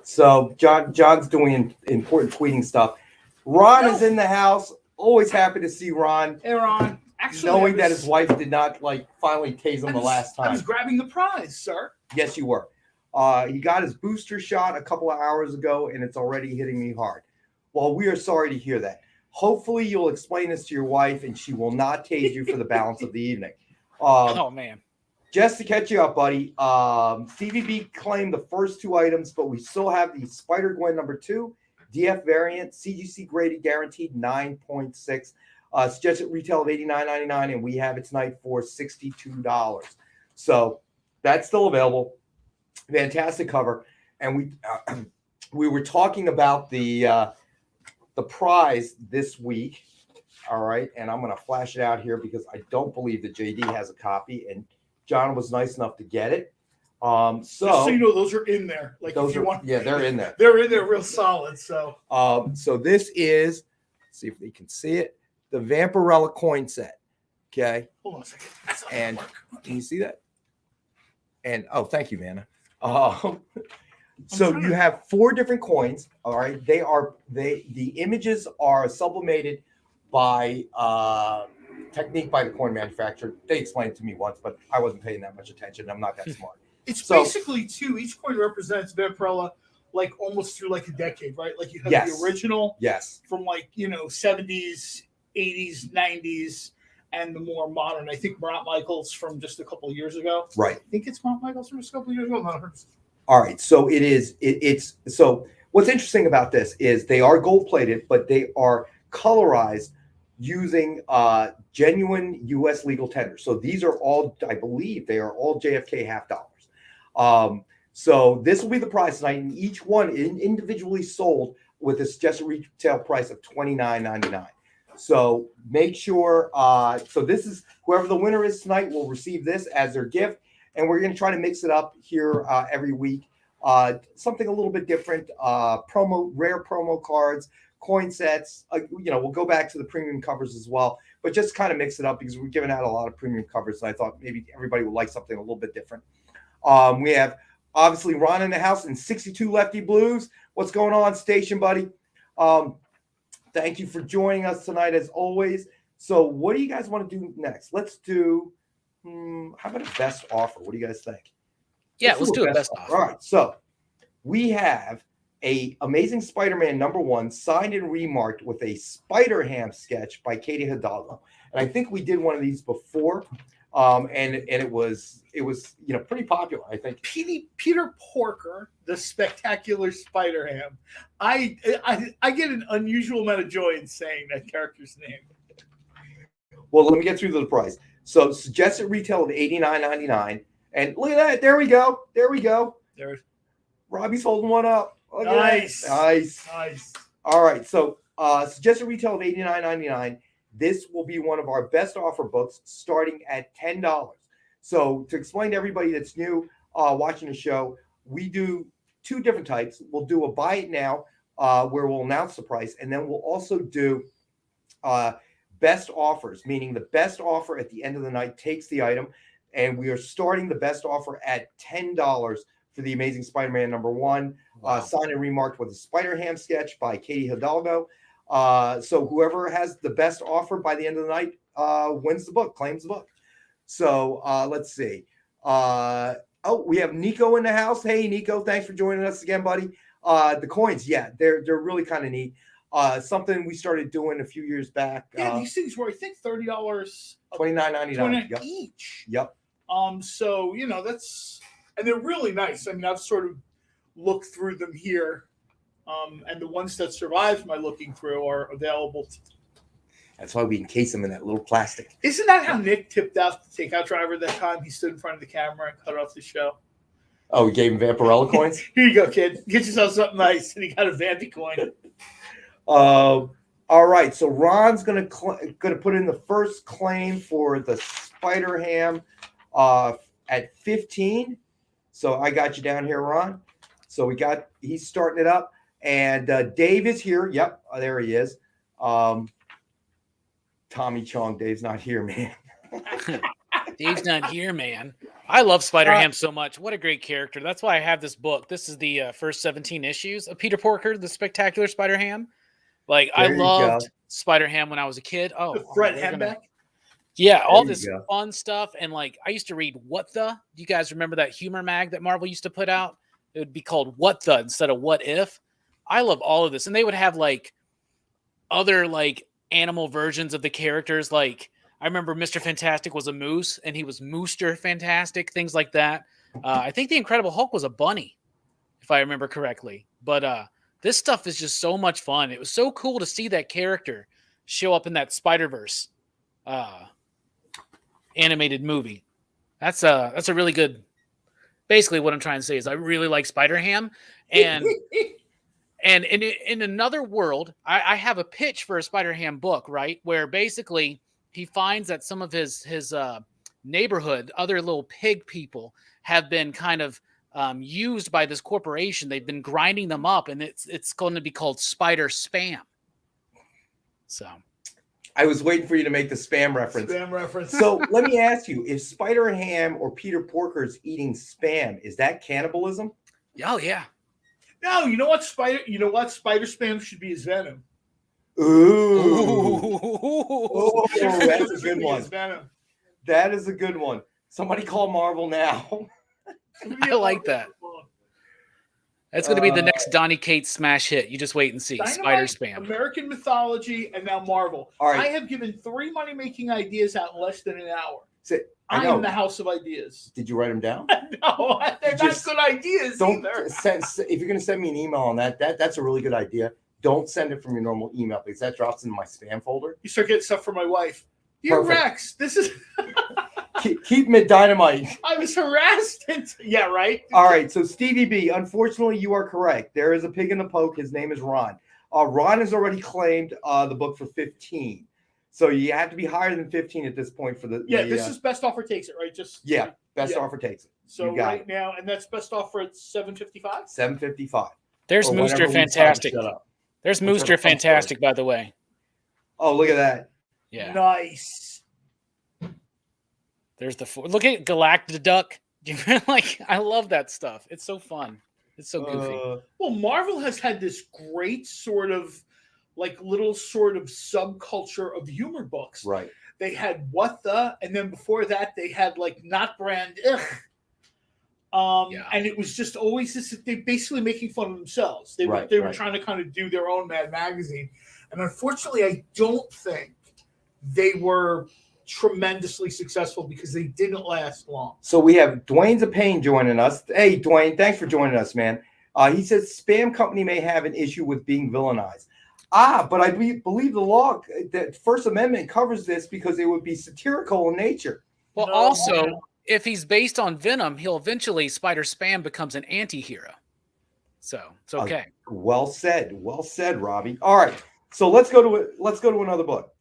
B: So John's doing important tweeting stuff. Ron is in the house. Always happy to see Ron.
C: Hey, Ron. Actually,
B: knowing that his wife did not finally tase him the last time.
C: I was grabbing the prize, sir.
B: Yes, you were. He got his booster shot a couple of hours ago, and it's already hitting me hard. Well, we are sorry to hear that. Hopefully, you'll explain this to your wife, and she will not tase you for the balance of the evening.
D: Oh, man.
B: Just to catch you up, buddy, CVB claimed the first two items, but we still have the Spider-Gwen #2, DF variant, CGC graded, guaranteed 9.6. Suggested retail of $89.99, and we have it tonight for $62. So that's still available. Fantastic cover. And we were talking about the prize this week. All right, and I'm going to flash it out here because I don't believe that JD has a copy, and John was nice enough to get it.
C: Just so you know, those are in there. Like
B: those
C: if you want,
B: yeah, they're in there.
C: They're in there real solid. So
B: so this is, let's see if they can see it, the Vampirella coin set. Okay.
C: Hold on a second.
B: And can you see that? And thank you, Vanna. So you have 4 different coins. All right. The images are sublimated by technique by the coin manufacturer. They explained it to me once, but I wasn't paying that much attention. I'm not that smart.
C: It's basically each coin represents Vampirella like almost through like a decade, right? Like you have the original from like, 70s, 80s, 90s, and the more modern. I think Mont Michaels from just a couple of years ago.
B: Right.
C: I think it's Mont Michaels from just a couple of years ago.
B: All right. So so what's interesting about this is they are gold plated, but they are colorized using genuine U.S. legal tenders. So these are all, I believe, they are all JFK $half. So this will be the price tonight, and each one individually sold with a suggested retail price of $29.99. So make sure. So this is whoever the winner is tonight will receive this as their gift, and we're going to try to mix it up here every week. Something a little bit different. Rare promo cards, coin sets. We'll go back to the premium covers as well, but just kind of mix it up because we're giving out a lot of premium covers, and I thought maybe everybody would like something a little bit different. We have obviously Ron in the house and 62 Lefty Blues. What's going on, station buddy? Thank you for joining us tonight, as always. So what do you guys want to do next? Let's do, how about a best offer? What do you guys think?
D: Yeah, let's do a best offer.
B: All right, so we have a Amazing Spider-Man #1 signed and remarked with a Spider-Ham sketch by Katie Hidalgo. And I think we did one of these before, and it was pretty popular, I think.
C: Peter Porker, the spectacular Spider-Ham. I get an unusual amount of joy in saying that character's name.
B: Well, let me get through the price. So suggested retail of $89.99. And look at that. There we go.
C: There's
B: Robbie's holding one up.
C: Nice.
B: All right. So suggested retail of $89.99. This will be one of our best offer books starting at $10. So to explain to everybody that's new watching the show, we do 2 different types. We'll do a buy it now where we'll announce the price. And then we'll also do best offers, meaning the best offer at the end of the night takes the item. And we are starting the best offer at $10 for the Amazing Spider-Man #1, signed and remarked with a Spider-Ham sketch by Katie Hidalgo. So whoever has the best offer by the end of the night wins the book, claims the book. So let's see. We have Nico in the house. Hey, Nico, thanks for joining us again, buddy. The coins, they're really kind of neat. Something we started doing a few years back.
C: Yeah, these things were, I think, $30,
B: $29.99
C: each.
B: Yep.
C: So that's, and they're really nice. I mean, I've sort of looked through them here, and the ones that survived my looking through are available.
B: That's why we encase them in that little plastic.
C: Isn't that how Nick tipped out the takeout driver that time? He stood in front of the camera and cut off the show.
B: Oh, we gave him Vampirella coins?
C: Here you go, kid. Get yourself something nice. And he got a Vampy coin.
B: All right. So Ron's gonna put in the first claim for the Spider-Ham at 15. So I got you down here, Ron. So he's starting it up. And Dave is here. Yep, there he is. Tommy Chong, Dave's not here, man.
D: Dave's not here, man. I love Spider-Ham so much. What a great character. That's why I have this book. This is the first 17 issues of Peter Porker, the Spectacular Spider-Ham. Like, I loved Spider-Ham when I was a kid. Oh,
C: the Fred Hembeck.
D: Yeah, all this fun stuff. And, like, I used to read What The? Do you guys remember that humor mag that Marvel used to put out? It would be called What The instead of What If. I love all of this. And they would have, like, other, like, animal versions of the characters. Like, I remember Mr. Fantastic was a moose, and he was Mooster Fantastic, things like that. I think the Incredible Hulk was a bunny, if I remember correctly. But this stuff is just so much fun. It was so cool to see that character show up in that Spider-Verse animated movie. That's a really good. Basically, what I'm trying to say is I really like Spider-Ham, and and in another world, I have a pitch for a Spider-Ham book, right? Where basically he finds that some of his neighborhood, other little pig people, have been kind of used by this corporation. They've been grinding them up, and it's going to be called Spider Spam. So,
B: I was waiting for you to make the spam reference.
C: Spam reference.
B: So let me ask you: if Spider-Ham or Peter Porker's eating spam, is that cannibalism?
D: Oh yeah.
C: No, you know what? Spider Spam should be his venom.
B: Ooh. Oh, that's a good one.
C: Venom.
B: That is a good one. Somebody call Marvel now.
D: I like that. That's going to be the next Donny Cates smash hit. You just wait and see.
C: Dynamite,
D: Spider Spam.
C: American Mythology, and now Marvel.
B: All right.
C: I have given 3 money-making ideas out in less than an hour.
B: I
C: am the house of ideas.
B: Did you write them down?
C: No, they're not good ideas either.
B: If you're going to send me an email on that's a really good idea. Don't send it from your normal email because that drops into my spam folder.
C: You start getting stuff from my wife. Dear
B: Perfect.
C: Rex, this is...
B: keep them at Dynamite.
C: I was harassed. Yeah, right?
B: All right, so Stevie B, unfortunately, you are correct. There is a pig in the poke. His name is Ron. Ron has already claimed the book for 15. So you have to be higher than 15 at this point for the...
C: Yeah, this is best offer takes it, right?
B: Best offer takes it.
C: So right now, and that's best offer at $7.55?
B: $7.55.
D: There's Mooster Fantastic. There's Mooster Fantastic, by the way.
B: Oh, look at that.
D: Yeah.
C: Nice.
D: There's look at Galactic Duck. Like, I love that stuff. It's so fun. It's so goofy.
C: Well, Marvel has had this great sort of little sort of subculture of humor books.
B: Right.
C: They had What The, and then before that they had Not Brand and it was just always this, they basically making fun of themselves. They were trying to kind of do their own Mad Magazine. And unfortunately, I don't think they were tremendously successful because they didn't last long.
B: So we have Dwayne's a Pain joining us. Hey, Dwayne, thanks for joining us, man. He says Spam Company may have an issue with being villainized. But I believe the law, that First Amendment covers this because it would be satirical in nature.
D: Well, if he's based on Venom, he'll eventually Spider Spam becomes an anti-hero. So it's okay.
B: Well said, Robbie. All right, so let's go to another book.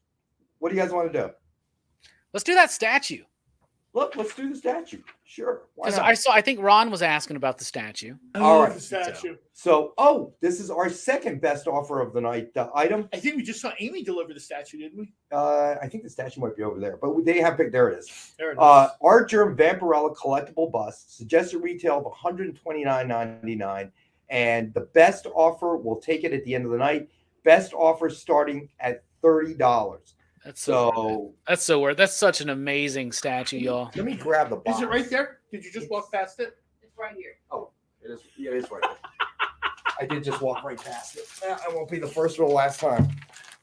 B: What do you guys want to do?
D: Let's do that statue.
B: Let's do the statue. Sure. Why not?
D: I think Ron was asking about the statue.
B: All right.
C: The statue.
B: So, this is our second best offer of the night item.
C: I think we just saw Amy deliver the statue, didn't we?
B: I think the statue might be over there, but they have picked. There it is.
C: There it is.
B: Art Germ Vampirella collectible bust, suggested retail of $129.99, and the best offer, we'll take it at the end of the night. Best offer starting at $30.
D: That's so worth. That's such an amazing statue, y'all.
B: Let me grab the box.
C: Is it right there? Did you just walk past it?
F: It's right here.
B: Oh, it is. Yeah, it is right there. I did just walk right past it. I won't be the first or the last time.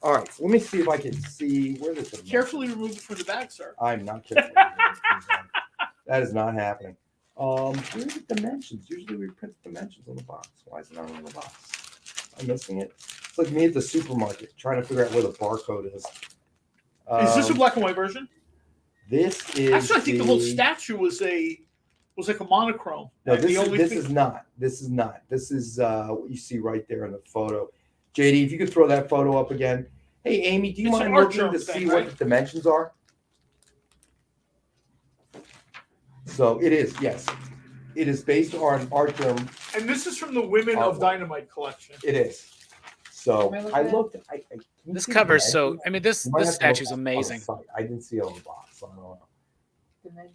B: All right, so let me see if I can see where this is.
C: Carefully remove it from the bag, sir.
B: I'm not careful. That is not happening. Where's the dimensions? Usually we print the dimensions on the box. Why is it not on the box? I'm missing it. It's like me at the supermarket trying to figure out where the barcode is.
C: Is this a black and white version?
B: This is
C: actually, I think the whole statue was like a monochrome.
B: No, this is not. This is what you see right there in the photo. JD, if you could throw that photo up again. Hey, Amy, do you mind looking to see what the dimensions are? So it is, yes. It is based on art term.
C: And this is from the Women of Dynamite collection.
B: It is. So I looked.
D: This cover is so. I mean, this statue's amazing.
B: I didn't see it on the box. So I don't know.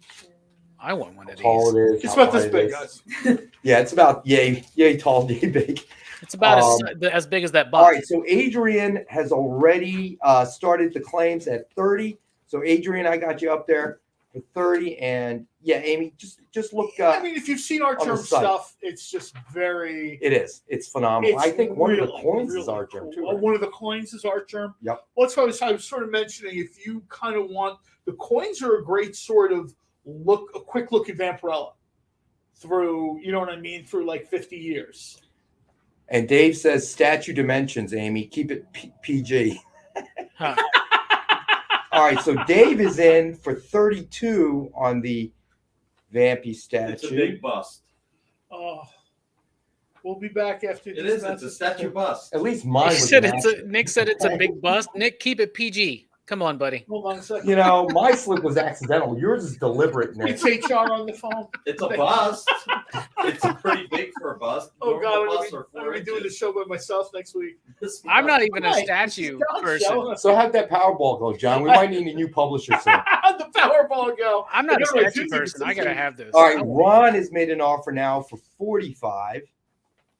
D: I want one of
B: How tall
D: these.
B: it is.
C: It's
B: how
C: about this
B: wide
C: big,
B: it
C: guys.
B: is. Yeah, it's about yay tall, yay big.
D: It's about as big as that box.
B: All right, so Adrian has already started the claims at 30. So Adrian, I got you up there for 30, and yeah, Amy, just look.
C: I mean, if you've seen art
B: on the
C: term
B: site.
C: stuff, it's just very.
B: It is. It's phenomenal.
C: It's
B: I think one of the
C: really,
B: coins is
C: really
B: art term
C: cool.
B: too.
C: Oh,
B: Right?
C: one of the coins is art term.
B: Yep.
C: Well, that's what I was sort of mentioning. If you kind of want, the coins are a great sort of a quick look at Vampirella through, you know what I mean, through like 50 years.
B: And Dave says statue dimensions, Amy. Keep it PG.
D: Huh.
B: All right, so Dave is in for 32 on the Vampy statue.
E: It's a big bust.
C: Oh, we'll be back after
E: It is. It's a statue bust.
B: At least mine was
D: Nick said it's a big bust. Nick, keep it PG. Come on, buddy.
C: Hold on a second.
B: You know, my slip was accidental. Yours is deliberate, Nick.
C: It's HR on the phone.
E: It's a bust. It's pretty big for a bust.
C: Oh God,
E: Normal
C: I'm
E: busts are
C: gonna
E: 4
C: be doing the
E: inches.
C: show by myself next week.
D: I'm not even a
C: Right.
D: statue
C: Don't
D: person.
C: show us.
B: So how'd that Powerball go, John? We might need a new publisher soon.
C: How'd the Powerball go?
D: I'm not a
C: I know,
D: statue person. I gotta have this.
B: All right, Ron has made an offer now for 45.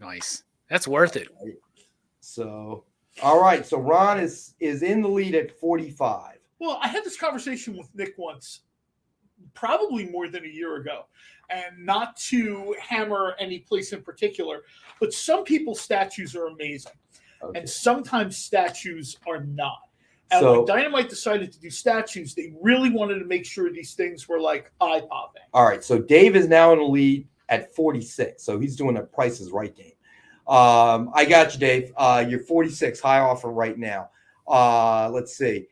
D: Nice. That's worth it.
B: So, all right, so Ron is in the lead at 45.
C: Well, I had this conversation with Nick once, probably more than a year ago, and not to hammer any place in particular, but some people's statues are amazing,
B: Okay.
C: and sometimes statues are not. And
B: So-
C: when Dynamite decided to do statues, they really wanted to make sure these things were like eye-popping.
B: All right, so Dave is now in the lead at 46. So he's doing a Price is Right game. I got you, Dave. You're 46, high offer right now. Let's see.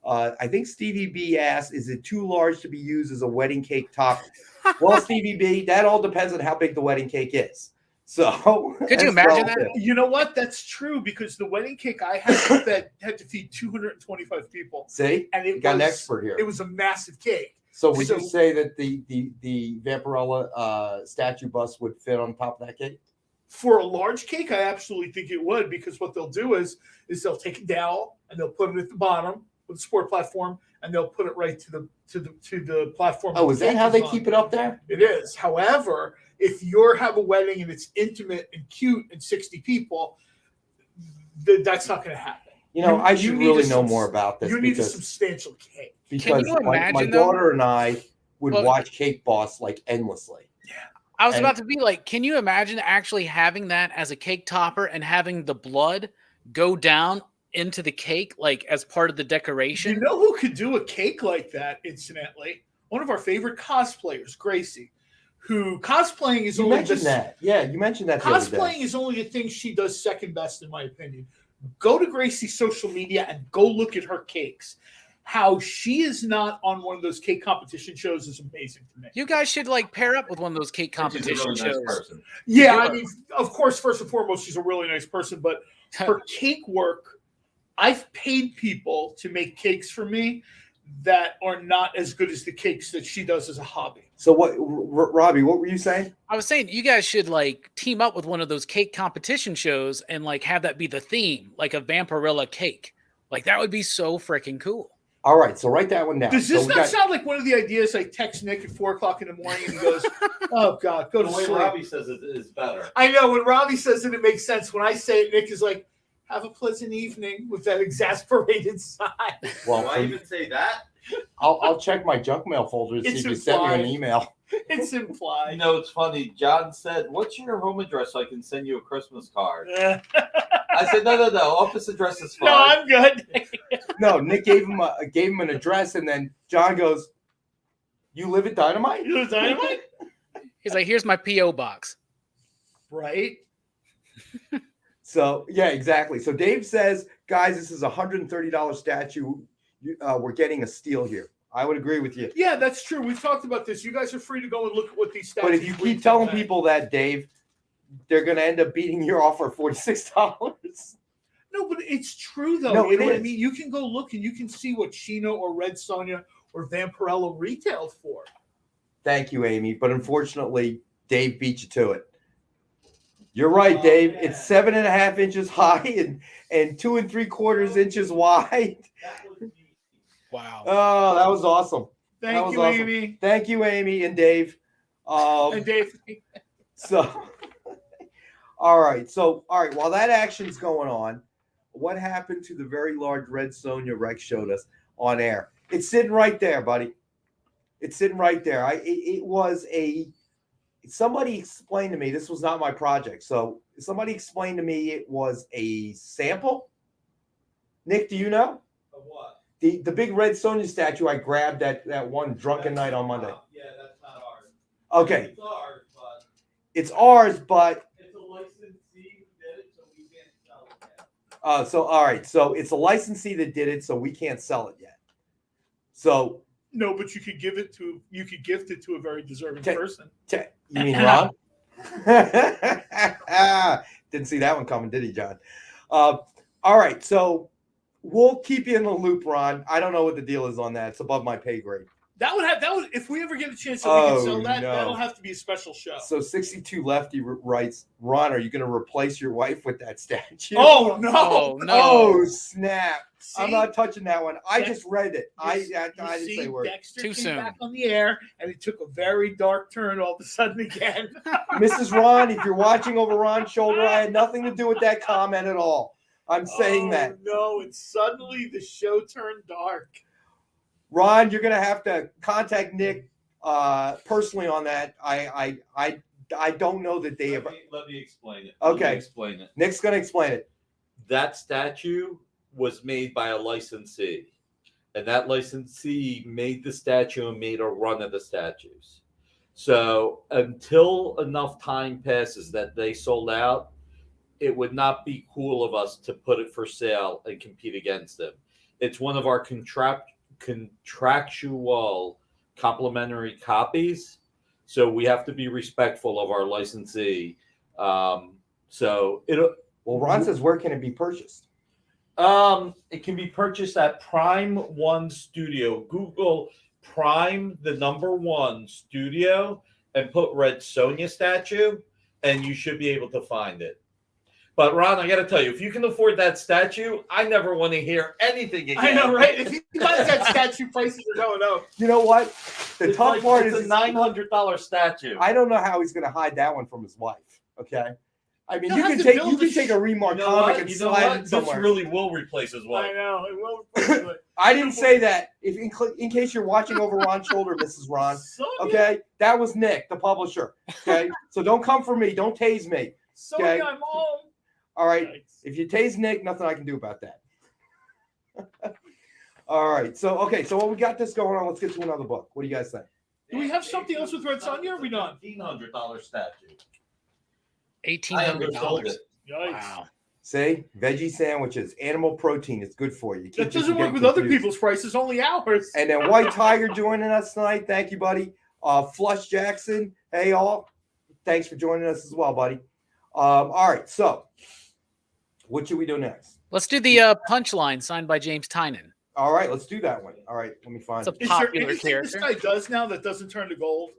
B: I think Stevie B asked, is it too large to be used as a wedding cake top? Well, Stevie B, that all depends on how big the wedding cake is. So
D: Could you imagine that?
C: You know what? That's true, because the wedding cake I had that had to feed 225 people,
B: See,
C: and
B: you got an expert here.
C: It was a massive cake.
B: So would you say that the Vampirella statue bust would fit on top of that cake?
C: For a large cake, I absolutely think it would, because what they'll do is they'll take a dowel and they'll put it at the bottom with the support platform, and they'll put it right to the platform.
B: Oh, is that how they
C: on.
B: keep it up there?
C: It is. However, if you have a wedding and it's intimate and cute and 60 people, that's not going to happen.
B: You know, I
C: You
B: should
C: need
B: really
C: a
B: know
C: subs-
B: more about this
C: You need a
B: because
C: substantial cake.
B: because
D: you
B: my
D: imagine, though?
B: daughter and I would
D: Well-
B: watch Cake Boss like endlessly.
D: I was
B: And-
D: about to be like, can you imagine actually having that as a cake topper and having the blood go down into the cake, like as part of the decoration?
C: You know who could do a cake like that, incidentally? One of our favorite cosplayers, Gracie, who cosplaying is
B: You
C: only
B: mentioned that. Yeah, you mentioned that the other day.
C: Cosplaying is only the thing she does second best, in my opinion. Go to Gracie's social media and go look at her cakes. How she is not on one of those cake competition shows is amazing to me.
D: You guys should like pair up with one of those cake
E: She's a
D: competition
E: really nice
D: shows.
E: person.
C: Yeah, I mean, of course, first and foremost, she's a really nice person, but her cake work, I've paid people to make cakes for me that are not as good as the cakes that she does as a hobby.
B: So what, Robbie? What were you saying?
D: I was saying you guys should like team up with one of those cake competition shows and like have that be the theme, like a Vampirella cake. Like that would be so freaking cool.
B: All right, so write that one down.
C: Does this
B: So we
C: not
B: got-
C: sound like one of the ideas I text Nick at 4:00 in the morning and he goes, "Oh God, go to
E: The way
C: sleep."
E: Robbie says it is better.
C: I know when Robbie says it, it makes sense. When I say it, Nick is like, "Have a pleasant evening," with that exasperated sigh.
B: Well,
E: Why even say that?
B: I'll check my junk mail folder to see
C: It's
B: if you sent me an
C: implied.
B: email.
C: It's
E: I
C: implied.
E: know it's funny. John said, "What's your home address so I can send you a Christmas card?"
C: Eh.
E: I said, "No. Office address is fine."
C: No, I'm good.
B: No, Nick gave him an address, and then John goes, "You live at Dynamite?"
C: You know Dynamite?
D: He's like, here's my PO box.
C: Right?
B: So yeah, exactly. So Dave says, guys, this is a $130 statue. We're getting a steal here. I would agree with you.
C: Yeah, that's true. We've talked about this. You guys are free to go and look at what these stats.
B: But if you keep telling people that, Dave, they're going to end up beating your offer $46.
C: No, but it's true though.
B: No,
C: You
B: it
C: know what I
B: is.
C: mean? You can go look and you can see what Chino or Red Sonja or Vampirella retailed for.
B: Thank you, Amy. But unfortunately, Dave beat you to it. You're right, Dave.
E: man.
B: It's 7.5 inches high and 2 3/4 inches wide.
D: Wow.
B: Oh, that was awesome. That
C: Thank
B: was
C: you,
B: awesome.
C: Amy.
B: Thank you, Amy and Dave.
C: And Dave.
B: So, all right. So, all right. While that action's going on, what happened to the very large red Sonia Rex showed us on air? It's sitting right there, buddy. It's sitting right there. It was a. Somebody explained to me this was not my project. So somebody explained to me it was a sample. Nick, do you know?
E: Of what?
B: The big red Sonia statue I grabbed that one drunken night on Monday.
E: Yeah, that's not ours.
B: Okay.
E: It's ours, but
B: It's ours, but
E: it's a licensee who did it, so we can't sell it yet.
B: so all right. So it's a licensee that did it, so we can't sell it yet. So
C: No, but you could gift it to a very deserving person.
B: you mean Ron? Didn't see that one coming, did he, John? All right. So we'll keep you in the loop, Ron. I don't know what the deal is on that. It's above my pay grade.
C: That would if we ever get a chance that we can sell that,
B: no.
C: that'll have to be a special show.
B: So 62 Lefty writes, Ron, are you going to replace your wife with that statue?
C: Oh no!
D: Oh, no.
B: Oh, snap.
C: See?
B: I'm not touching that one. I
C: That-
B: just read it. I
C: You
B: didn't
C: see,
B: say a word.
C: Dexter
D: Too
C: came
D: soon.
C: back on the air, and it took a very dark turn all of a sudden again.
B: Mrs. Ron, if you're watching over Ron's shoulder, I had nothing to do with that comment at all. I'm saying that.
C: No, and suddenly the show turned dark.
B: Ron, you're going to have to contact Nick personally on that. I don't know that they have.
E: Let me explain it.
B: Okay.
E: Let me explain it.
B: Nick's going to explain it.
E: That statue was made by a licensee, and that licensee made the statue and made a run of the statues. So until enough time passes that they sold out, it would not be cool of us to put it for sale and compete against them. It's one of our contractual complimentary copies, so we have to be respectful of our licensee. So it'll.
B: Well, Ron says, where can it be purchased?
E: It can be purchased at Prime One Studio. Google Prime the number 1 studio and put Red Sonia statue, and you should be able to find it. But Ron, I got to tell you, if you can afford that statue, I never want to hear anything again.
C: I know, right? If he buys that statue, prices are going up.
B: You know what? The
E: It's
B: tough part
E: it's
B: is
E: a $900 statue.
B: I don't know how he's going to hide that one from his wife. Okay. I mean,
C: You'll
B: you
C: have
B: can
C: to
B: take
C: build
B: you can
C: a
B: take a Remark
E: You know
B: comic
E: what?
B: and
E: You know
B: slide
E: what?
B: it
E: This
B: somewhere.
E: really will replace his
C: I
E: wife.
C: know. It will.
B: I didn't say that. If in case you're watching over Ron's shoulder, Mrs. Ron.
C: Sonia,
B: Okay, that was Nick, the publisher. Okay, so don't come for me. Don't tase me.
C: Sonia,
B: okay.
C: I'm home.
B: All right.
C: Yikes.
B: If you tase Nick, nothing I can do about that. All right. So so we got this going on. Let's get to another book. What do you guys think?
C: Do we have something else with Red Sonia? Or are we done?
E: $1,800 statue.
D: $1,800.
E: it.
C: Yikes.
D: Wow.
B: Say veggie sandwiches, animal protein. It's good for you.
C: That doesn't work with other people's prices, only ours.
B: And then White Tiger joining us tonight. Thank you, buddy. Flush Jackson. Hey, all. Thanks for joining us as well, buddy. All right. So, what should we do next?
D: Let's do the punchline signed by James Tynan.
B: All right. Let's do that one. All right. Let me find
D: It's
B: it.
C: Is there
D: popular
C: anything this
D: character.
C: guy does now that doesn't turn to gold?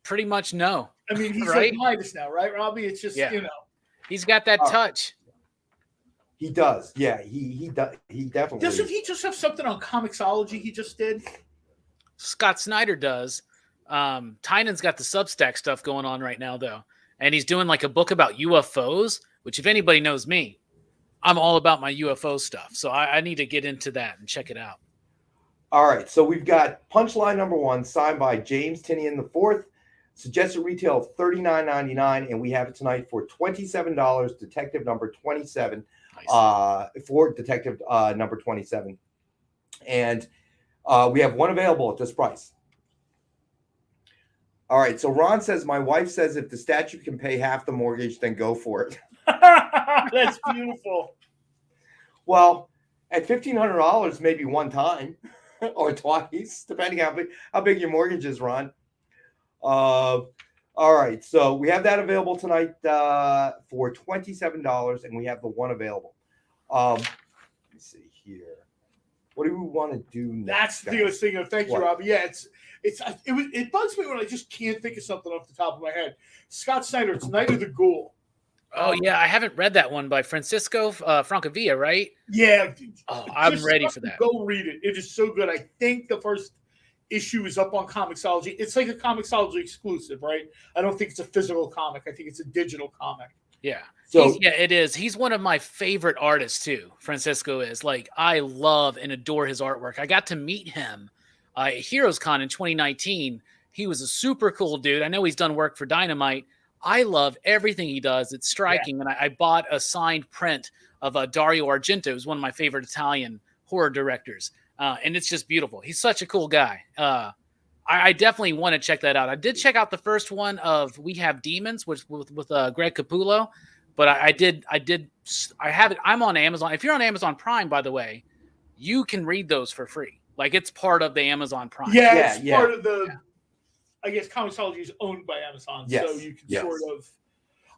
D: Pretty much no.
C: I mean, he's
D: Right?
C: like Midas now, right, Robbie? It's just,
D: Yeah.
C: you know.
D: He's got that
B: Oh.
D: touch.
B: He does. Yeah, he does. He definitely.
C: Doesn't he just have something on Comixology he just did?
D: Scott Snyder does. Tynan's got the Substack stuff going on right now, though. And he's doing like a book about UFOs, which if anybody knows me, I'm all about my UFO stuff. So I need to get into that and check it out.
B: All right. So we've got punchline number 1 signed by James Tinian IV. Suggested retail of $39.99, and we have it tonight for $27. Detective number 27.
D: Nice.
B: For detective number 27, and we have one available at this price. All right, so Ron says, my wife says if the statue can pay half the mortgage, then go for it.
C: That's beautiful.
B: Well, at $1,500, maybe one time or twice, depending how big your mortgage is, Ron. All right, so we have that available tonight for $27, and we have the one available. Let me see here. What do we want to do next?
C: That's the thing I was thinking of. Thank you, Robbie. Yeah, it bugs me when I just can't think of something off the top of my head. Scott Snyder, it's Night of the Ghoul.
D: Oh yeah, I haven't read that one by Francisco Francavilla, right?
C: Yeah.
D: Oh, I'm ready for that.
C: Go read it. It is so good. I think the first issue is up on Comixology. It's like a Comixology exclusive, right? I don't think it's a physical comic. I think it's a digital comic.
D: Yeah.
B: So
D: yeah, it is. He's one of my favorite artists too. Francisco is. Like, I love and adore his artwork. I got to meet him at Heroes Con in 2019. He was a super cool dude. I know he's done work for Dynamite. I love everything he does. It's striking. And I bought a signed print of Dario Argento, who's one of my favorite Italian horror directors. And it's just beautiful. He's such a cool guy. I definitely want to check that out. I did check out the first one of We Have Demons, with Greg Capullo, but I have it. I'm on Amazon. If you're on Amazon Prime, by the way, you can read those for free. Like, it's part of the Amazon Prime.
C: Yeah, it's part of the. I guess Comixology is owned by Amazon, so you can sort of.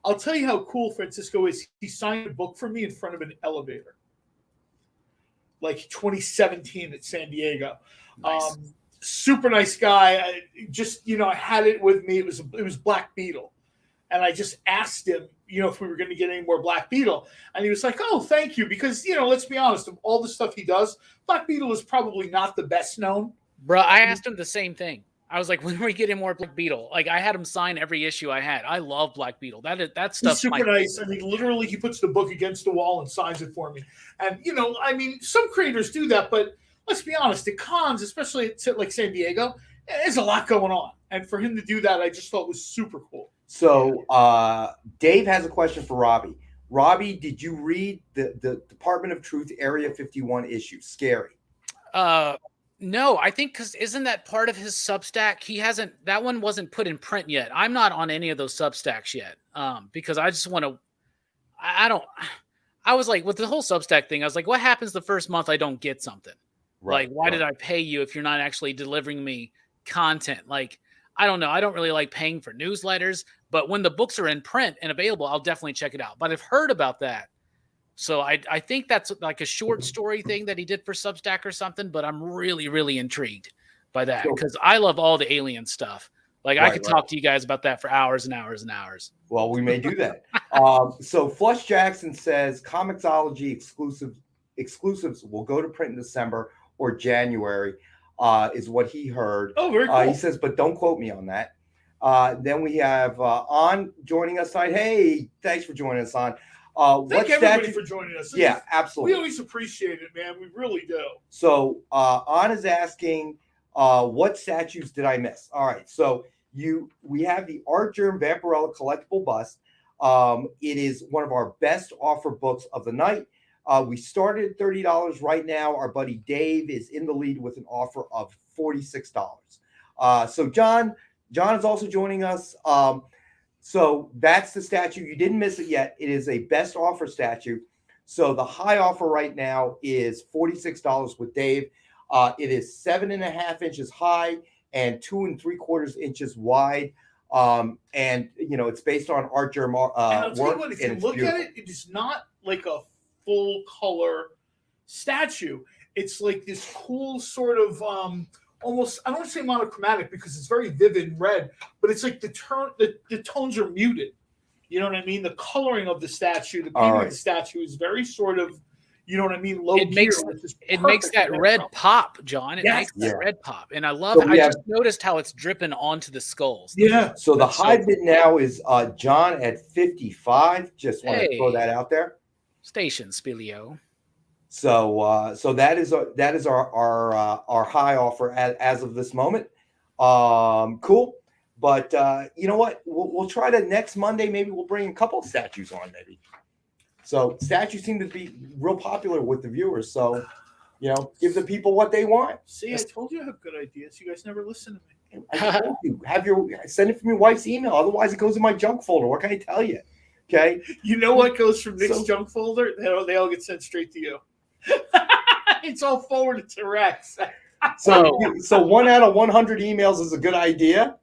C: I'll tell you how cool Francisco is. He signed a book for me in front of an elevator, like 2017 at San Diego.
D: Nice.
C: Super nice guy. I had it with me. It was Black Beetle, and I just asked him, if we were going to get any more Black Beetle, and he was like, "Oh, thank you," because let's be honest, of all the stuff he does, Black Beetle is probably not the best known.
D: Bro, I asked him the same thing. I was like, when are we getting more Black Beetle? Like, I had him sign every issue I had. I love Black Beetle. That stuff's
C: super nice. I mean, literally, he puts the book against the wall and signs it for me. And, some creators do that, but let's be honest, at cons, especially at like San Diego, there's a lot going on. And for him to do that, I just thought was super cool.
B: So Dave has a question for Robbie. Robbie, did you read the Department of Truth Area 51 issue? Scary.
D: No, I think because isn't that part of his Substack? That one wasn't put in print yet. I'm not on any of those Substacks yet because I just want to, I was like, with the whole Substack thing, I was like, what happens the first month I don't get something? Right, like, why did I pay you if you're not actually delivering me content? Like, I don't know. I don't really like paying for newsletters, but when the books are in print and available, I'll definitely check it out. But I've heard about that. So I think that's like a short story thing that he did for Substack or something, but I'm really, really intrigued by that because I love all the alien stuff. Like, I could talk to you guys about that for hours and hours and hours.
B: Well, we may do that. So Flush Jackson says Comixology exclusives will go to print in December or January, is what he heard.
C: Oh, very cool.
B: He says, but don't quote me on that. Then we have On joining us tonight. Hey, thanks for joining us, On.
C: Thank everybody for joining us.
B: Absolutely.
C: We always appreciate it, man. We really do.
B: So On is asking, what statues did I miss? All right. So we have the Art Germ Vampirella collectible bust. It is one of our best offer books of the night. We started at $30 right now. Our buddy Dave is in the lead with an offer of $46. So John is also joining us. So that's the statue. You didn't miss it yet. It is a best offer statue. So the high offer right now is $46 with Dave. It is 7.5 inches high and 2 3/4 inches wide. And it's based on Art Germ
C: and I'll tell
B: work.
C: You what, if you look at it, it is not like a full color statue. It's like this cool sort of almost, I don't want to say monochromatic because it's very vivid red, but it's like the tones are muted. You know what I mean? The coloring of the statue, the painting of the statue is very sort of, you know what I mean? Low
D: it makes that red pop, John. It makes that red pop. And I love it. I just noticed how it's dripping onto the skulls.
B: Yeah. So the high bid now is John at 55. Just want to throw that out there.
D: Station Spilio.
B: So that is our high offer as of this moment. Cool. But you know what? We'll try to next Monday. Maybe we'll bring a couple of statues on. Maybe. So statues seem to be real popular with the viewers. So give the people what they want.
C: See, I told you I have good ideas. You guys never listen to me.
B: I told you send it from your wife's email. Otherwise, it goes in my junk folder. What can I tell you? Okay.
C: You know what goes from Nick's junk folder? They all get sent straight to you. It's all forwarded to Rex.
B: So 1 out of 100 emails is a good idea.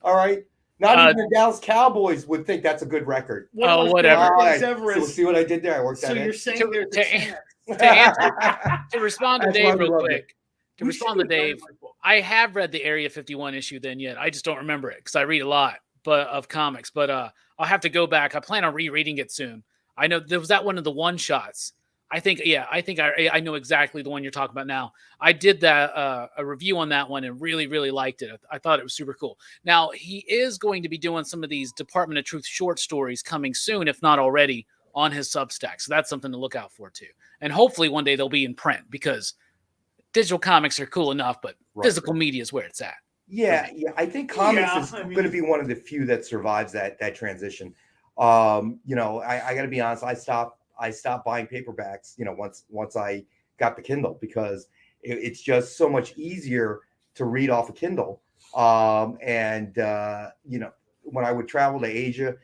B: All right. Not even the Dallas Cowboys would think that's a good record.
D: Whatever.
B: All right. So see what I did there? I worked that in.
C: So you're saying there's a chance.
D: To respond to
B: That's why
D: Dave
B: we
D: real
B: love
D: quick.
B: it.
D: To
C: We
D: respond to
C: should do a
D: Dave,
C: Dynamite book.
D: I have read the Area 51 issue then yet. I just don't remember it because I read a lot of comics. But I'll have to go back. I plan on rereading it soon. I know there was that one of the one shots. I think I know exactly the one you're talking about now. I did that a review on that one and really, really liked it. I thought it was super cool. Now he is going to be doing some of these Department of Truth short stories coming soon, if not already, on his Substack. So that's something to look out for too. And hopefully one day they'll be in print because digital comics are cool enough, but physical media is where it's at.
B: Yeah. I think comics is going to be one of the few that survives that transition. I got to be honest. I stopped buying paperbacks. Once I got the Kindle because it's just so much easier to read off a Kindle. When I would travel to Asia,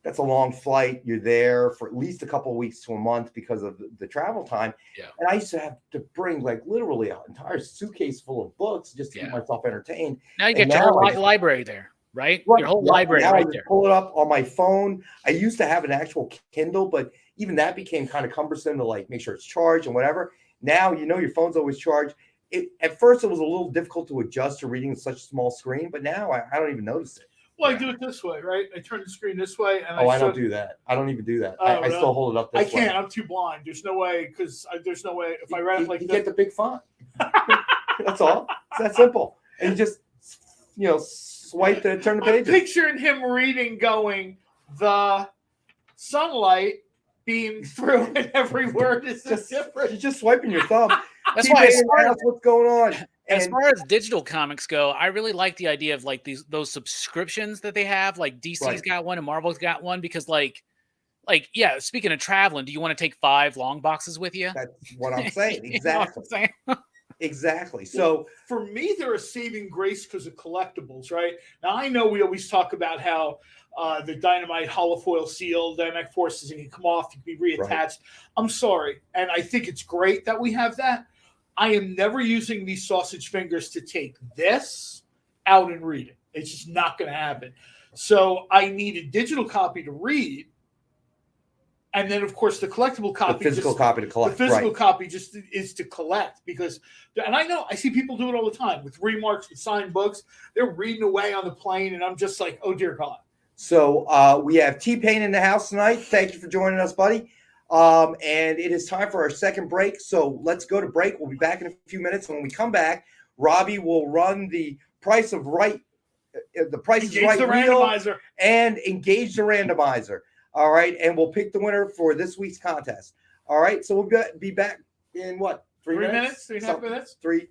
B: that's a long flight. You're there for at least a couple of weeks to a month because of the travel time.
D: Yeah.
B: And I used to have to bring like literally an entire suitcase full of books just to keep myself entertained.
D: Now you get your whole library there, right? Your whole library
B: now
D: right
B: I
D: there.
B: Pull it up on my phone. I used to have an actual Kindle, but even that became kind of cumbersome to like make sure it's charged and whatever. Now, your phone's always charged. At first, it was a little difficult to adjust to reading such a small screen, but now I don't even notice it.
C: Well, I do it this way, right? I turn the screen this way, and
B: I don't do that. I don't even do that. I still hold it up this way.
C: I can't. I'm too blind. There's no way there's no way if I read it like
B: you
C: this.
B: get the big font. That's all. It's that simple. And you just swipe to turn the pages.
C: I'm picturing him reading, going, the sunlight beam through, and every word is just different.
B: You're just swiping your thumb.
D: That's why
B: what's going on.
D: As far as digital comics go, I really like the idea of like those subscriptions that they have. Like DC's got one and Marvel's got one because speaking of traveling, do you want to take 5 long boxes with you?
B: That's what I'm saying. Exactly. Exactly. So
C: for me, they're a saving grace because of collectibles, right? Now I know we always talk about how the Dynamite holofoil seal, Dynamite forces, and can come off to be reattached. Right. I'm sorry, and I think it's great that we have that. I am never using these sausage fingers to take this out and read it. It's just not going to happen. So I need a digital copy to read. And then, of course, the collectible copy.
B: The physical copy to collect.
C: The physical copy just is to collect because, and I know, I see people do it all the time with remarks, with signed books. They're reading away on the plane, and I'm just like, oh, dear God.
B: So we have T-Pain in the house tonight. Thank you for joining us, buddy. And it is time for our second break. So let's go to break. We'll be back in a few minutes. And when we come back, Robbie will run the Price is Right
C: randomizer
B: and engage the randomizer. All right. And we'll pick the winner for this week's contest. All right. So we'll be back in what? 3 minutes?
C: 3.5 minutes?
B: Three.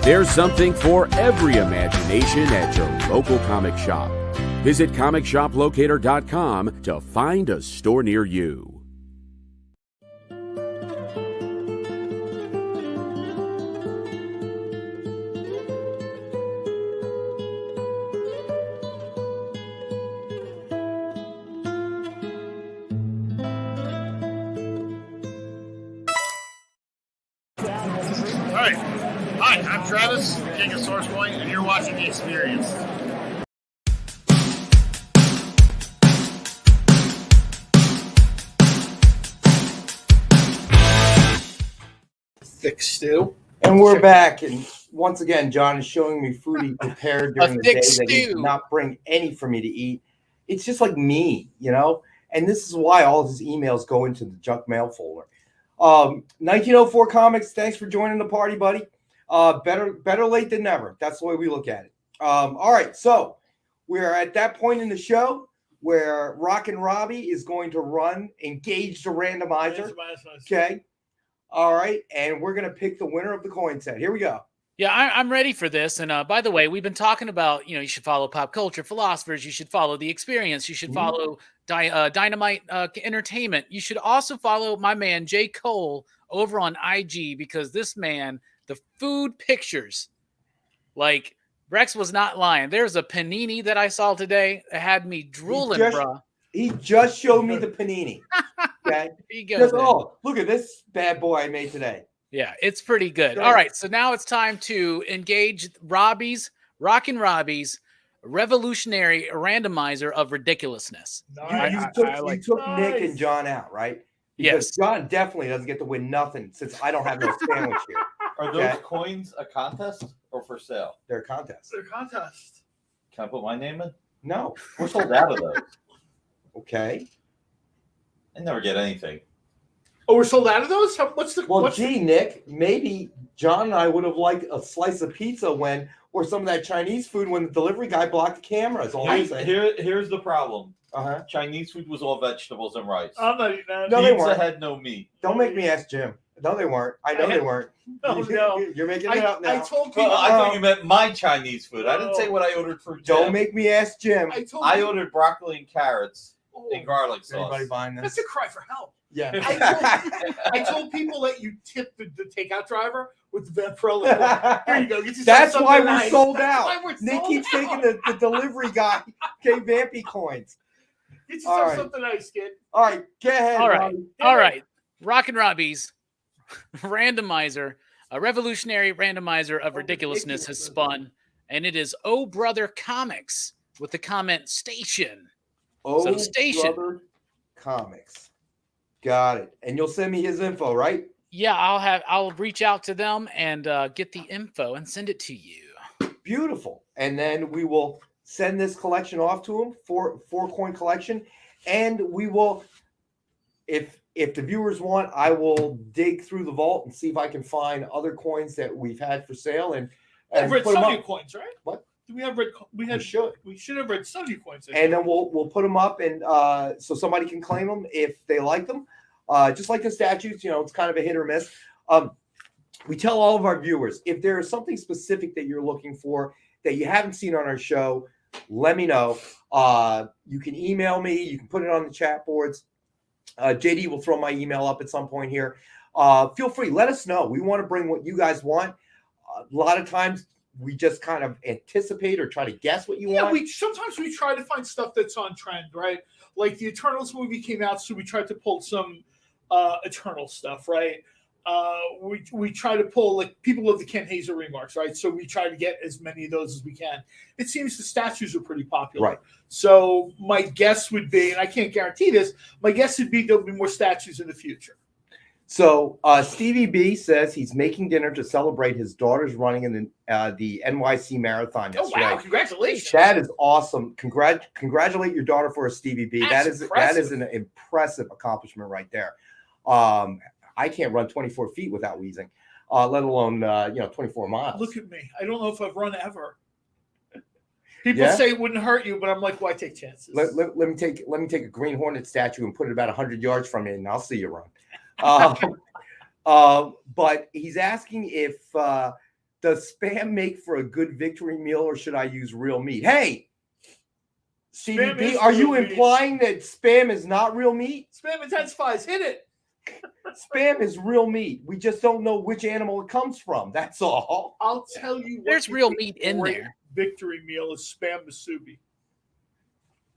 J: There's something for every imagination at your local comic shop. Visit comicshoplocator.com to find a store near you.
K: Alright. Hi, I'm Travis, King of Source Point, and you're watching The Experience.
C: Thick stew.
B: And we're back, and once again, John is showing me food he prepared during the day that he did not bring any for me to eat. It's just like me, you know? And this is why all of his emails go into the junk mail folder. 1904 Comics, thanks for joining the party, buddy. Better late than never. That's the way we look at it. All right, so we're at that point in the show where Rockin' Robbie is going to run Engage the Randomizer. Okay. All right, and we're going to pick the winner of the coin set. Here we go.
D: Yeah, I'm ready for this. And by the way, we've been talking about, you should follow Pop Culture Philosophers. You should follow The Experience. You should follow Dynamite Entertainment. You should also follow my man, J. Cole, over on IG, because this man, the food pictures, like Rex was not lying. There's a panini that I saw today that had me drooling, bro.
B: He just showed me the panini. Okay.
D: He goes,
B: oh, look at this bad boy I made today.
D: Yeah, it's pretty good. All right, so now it's time to engage Rockin' Robbie's revolutionary randomizer of ridiculousness.
B: You took Nick and John out, right? Because
D: yes.
B: John definitely doesn't get to win nothing since I don't have no sandwich here.
E: Are those coins a contest or for sale?
B: They're a contest.
C: They're a contest.
E: Can I put my name in?
B: No.
E: We're sold out of those.
B: Okay.
E: I never get anything.
C: Oh, we're sold out of those?
B: Nick, maybe John and I would have liked a slice of pizza or some of that Chinese food when the delivery guy blocked the cameras.
E: Here's the problem.
B: Uh-huh.
E: Chinese food was all vegetables and rice.
C: I'm not eating that.
B: No, they weren't.
E: Had no meat.
B: Don't make me ask Jim. No, they weren't. I know they weren't.
C: No.
B: You're making it up now.
C: I told people.
E: I thought you meant my Chinese food. I didn't say what I ordered for Jim.
B: Don't make me ask Jim.
E: I ordered broccoli and carrots and garlic sauce.
B: Anybody buying this?
C: That's a cry for help.
B: Yeah.
C: I told people that you tip the takeout driver with the Vampirella. Here you go. Get yourself
B: That's
C: something
B: why we're
C: nice.
B: sold
C: That's
B: out.
C: why we're
B: Nick
C: sold
B: keeps
C: out.
B: taking the delivery guy. Okay, Vampy coins.
C: Get yourself something nice, kid.
B: All right, go ahead.
D: All right.
B: Robbie.
D: All right. Rockin' Robbie's randomizer, a revolutionary randomizer of ridiculousness has spun, and it is Oh Brother Comics with the comment Station.
B: Oh,
D: Station.
B: Brother Comics. Got it. And you'll send me his info, right?
D: Yeah, I'll reach out to them and get the info and send it to you.
B: Beautiful. And then we will send this collection off to him, four coin collection, and we will, if the viewers want, I will dig through the vault and see if I can find other coins that we've had for sale and
C: Red
B: put them
C: Sunday
B: up.
C: Coins, right?
B: What?
C: Do we have red? We should have Red Sunday Coins.
B: And then we'll put them up, and so somebody can claim them if they like them. Just like the statues, it's kind of a hit or miss. We tell all of our viewers, if there is something specific that you're looking for that you haven't seen on our show, let me know. You can email me. You can put it on the chat boards. JD will throw my email up at some point here. Feel free. Let us know. We want to bring what you guys want. A lot of times we just kind of anticipate or try to guess what you want.
C: Sometimes we try to find stuff that's on trend, right? Like the Eternals movie came out, so we tried to pull some Eternal stuff, right? We try to pull, like, people love the Ken Hazer remarks, right? So we try to get as many of those as we can. It seems the statues are pretty popular.
B: Right.
C: So my guess would be, and I can't guarantee this, my guess would be there'll be more statues in the future.
B: So Stevie B says he's making dinner to celebrate his daughter's running in the NYC Marathon yesterday.
C: Oh, wow. Congratulations.
B: That is awesome. Congratulate your daughter for a Stevie B. That is an impressive accomplishment right there. I can't run 24 feet without wheezing, let alone 24 miles.
C: Look at me. I don't know if I've run ever. People say it wouldn't hurt you, but I'm like, why take chances?
B: Let me take a Green Hornet statue and put it about 100 yards from you, and I'll see you run. But he's asking if Does Spam make for a good victory meal, or should I use real meat? Hey,
C: Spam
B: CBB,
C: is
B: are you
C: real meat.
B: implying that Spam is not real meat?
C: Spam intensifies. Hit it.
B: Spam is real meat. We just don't know which animal it comes from. That's all.
C: I'll tell you what.
D: There's real meat in
C: great
D: there.
C: Victory meal is Spam musubi.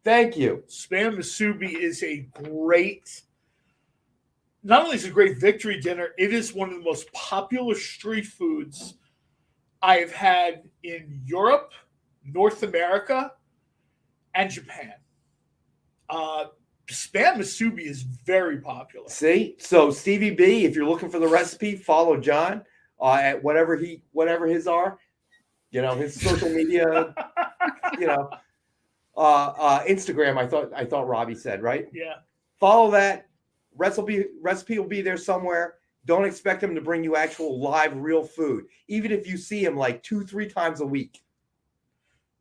B: Thank you.
C: Spam musubi is a great. Not only is it a great victory dinner, it is one of the most popular street foods I've had in Europe, North America, and Japan. Spam musubi is very popular.
B: See, so Stevie B, if you're looking for the recipe, follow John at whatever his are, his social media, Instagram. I thought Robbie said, right?
C: Yeah.
B: Follow that recipe will be there somewhere. Don't expect him to bring you actual live real food, even if you see him like 2-3 times a week.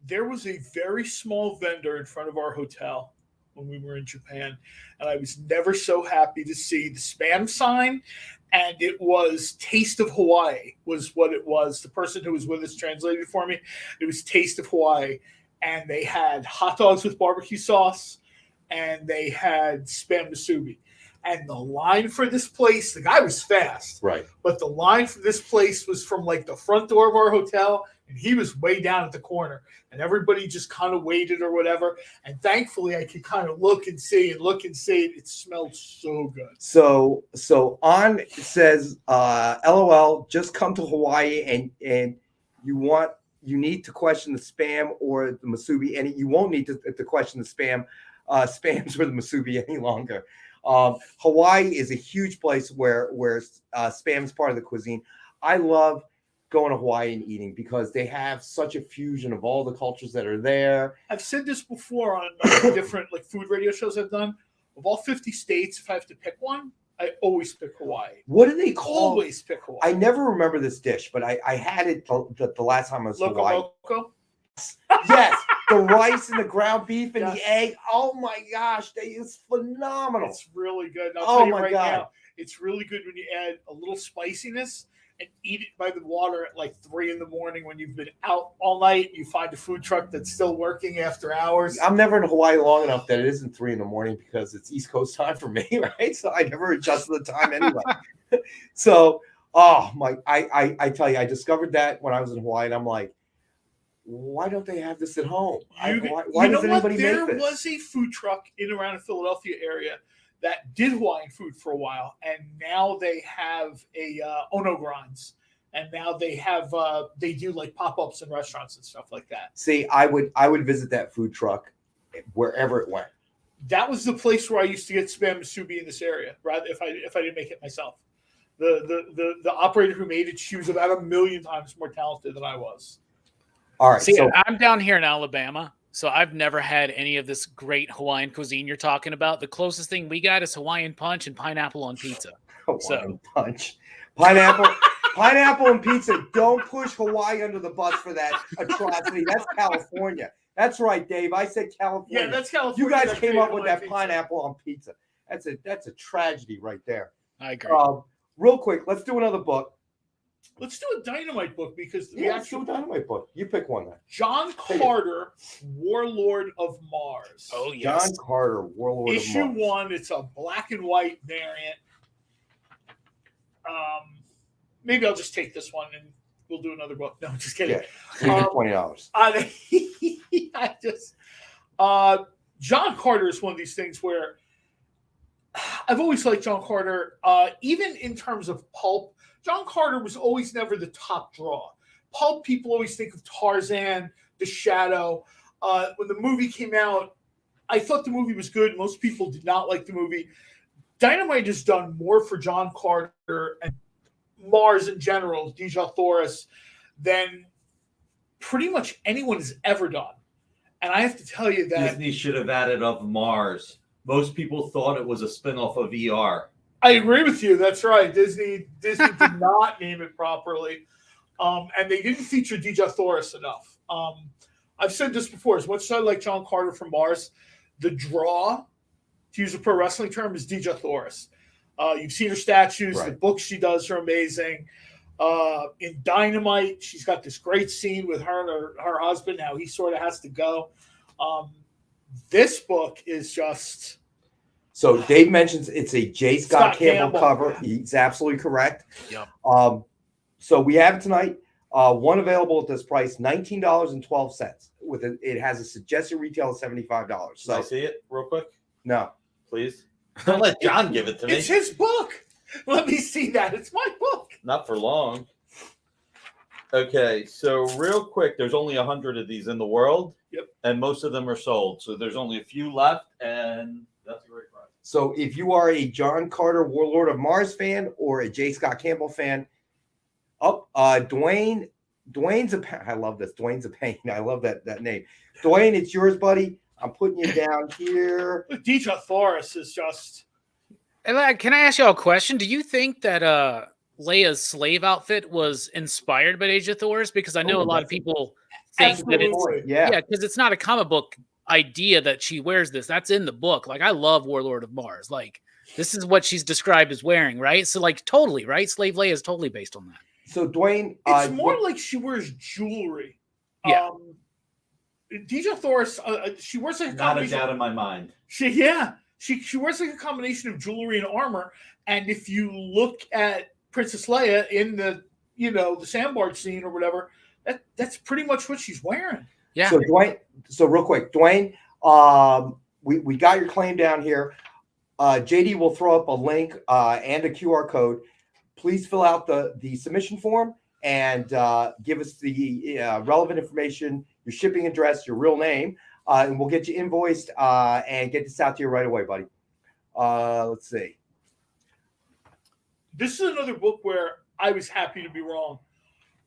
C: There was a very small vendor in front of our hotel when we were in Japan, and I was never so happy to see the Spam sign, and it was Taste of Hawaii was what it was. The person who was with us translated for me. It was Taste of Hawaii, and they had hot dogs with barbecue sauce, and they had Spam musubi. And the line for this place, the guy was fast.
B: Right.
C: But the line for this place was from like the front door of our hotel, and he was way down at the corner. And everybody just kind of waited or whatever. And thankfully, I could kind of look and see. It smelled so good.
B: So On says, LOL, just come to Hawaii and you need to question the Spam or the musubi, and you won't need to question the Spams or the musubi any longer. Hawaii is a huge place where Spam is part of the cuisine. I love going to Hawaii and eating because they have such a fusion of all the cultures that are there.
C: I've said this before on different like food radio shows I've done. Of all 50 states, if I have to pick one, I always pick Hawaii.
B: What do they call?
C: Always pick Hawaii.
B: I never remember this dish, but I had it the last time I was in Hawaii.
C: Loco?
B: Yes, the rice and the ground beef and
C: Yes.
B: the egg. Oh my gosh, it's phenomenal.
C: It's really good. And I'll
B: Oh
C: tell you
B: my
C: right
B: God.
C: now, it's really good when you add a little spiciness and eat it by the water at like 3 a.m. when you've been out all night. You find a food truck that's still working after hours.
B: I'm never in Hawaii long enough that it isn't 3 a.m. because it's East Coast time for me, right? So I never adjust to the time anyway. So, I tell you, I discovered that when I was in Hawaii, and I'm like, why don't they have this at home? Why doesn't anybody make this?
C: There was a food truck in around the Philadelphia area that did Hawaiian food for a while, and now they have a Ono grinds, and now they have they do like pop-ups in restaurants and stuff like that.
B: See, I would visit that food truck wherever it went.
C: That was the place where I used to get Spam musubi in this area. Rather, if I didn't make it myself, the operator who made it, she was about 1 million times more talented than I was.
B: All right.
D: See,
B: So
D: I'm down here in Alabama, so I've never had any of this great Hawaiian cuisine you're talking about. The closest thing we got is Hawaiian punch and pineapple on pizza.
B: Hawaiian punch, pineapple and pizza. Don't push Hawaii under the bus for that atrocity. That's California. That's right, Dave. I said California.
C: Yeah, that's California.
B: You guys
C: that
B: came up
C: created
B: with that
C: Hawaiian
B: pineapple on pizza. That's a tragedy right there.
D: I agree.
B: Real quick, let's do another book.
C: Let's do a Dynamite book because the
B: Let's
C: actual
B: do a Dynamite book. You pick one then.
C: John Carter, Warlord of Mars.
D: Oh, yes.
B: John Carter, Warlord
C: Issue
B: of Mars.
C: 1. It's a black and white variant. Maybe I'll just take this one and we'll do another book. No, just kidding.
B: Yeah, $20.
C: I just John Carter is one of these things where I've always liked John Carter, even in terms of pulp. John Carter was always never the top draw. Pulp people always think of Tarzan, The Shadow. When the movie came out, I thought the movie was good. Most people did not like the movie. Dynamite has done more for John Carter and Mars in general, Dejah Thoris, than pretty much anyone has ever done. And I have to tell you that
E: Disney should have added of Mars. Most people thought it was a spinoff of ER.
C: I agree with you. That's right. Disney did not name it properly. And they didn't feature Dejah Thoris enough. I've said this before. As much as I like John Carter from Mars, the draw, to use a pro wrestling term, is Dejah Thoris. You've seen her statues.
B: Right.
C: The books she does are amazing. In Dynamite, she's got this great scene with her and her husband, how he sort of has to go. This book is just...
B: So Dave mentions it's a J. Scott Campbell cover.
C: Yeah.
B: He's absolutely correct.
D: Yep.
B: So we have it tonight. One available at this price, $19.12. It has a suggested retail of $75. So
E: Can I see it real quick,
B: no,
E: please? Don't let John give it to me.
C: It's his book. Let me see that. It's my book.
E: Not for long. Okay, so real quick, there's only 100 of these in the world.
C: Yep.
E: And most of them are sold. So there's only a few left, and that's a great price.
B: So if you are a John Carter Warlord of Mars fan or a J. Scott Campbell fan, Dwayne's I love this. Dwayne's a pain. I love that name. Dwayne, it's yours, buddy. I'm putting you down here.
C: Deja Thoris is just...
D: And can I ask you a question? Do you think that Leia's slave outfit was inspired by Deja Thoris? Because I know a lot of people think that it's because it's not a comic book idea that she wears this. That's in the book. Like, I love Warlord of Mars. Like, this is what she's described as wearing, right? So, like, totally, right? Slave Leia is totally based on that.
B: So Dwayne,
C: it's more like she wears jewelry.
D: Yeah.
C: Deja Thoris, she wears like a
E: Not a
C: combination.
E: doubt in my mind.
C: She wears like a combination of jewelry and armor. And if you look at Princess Leia in the the sandbar scene or whatever, that's pretty much what she's wearing.
D: Yeah.
B: So Dwayne, real quick, Dwayne, we got your claim down here. JD will throw up a link and a QR code. Please fill out the submission form and give us the relevant information, your shipping address, your real name, and we'll get you invoiced and get this out to you right away, buddy. Let's see.
C: This is another book where I was happy to be wrong.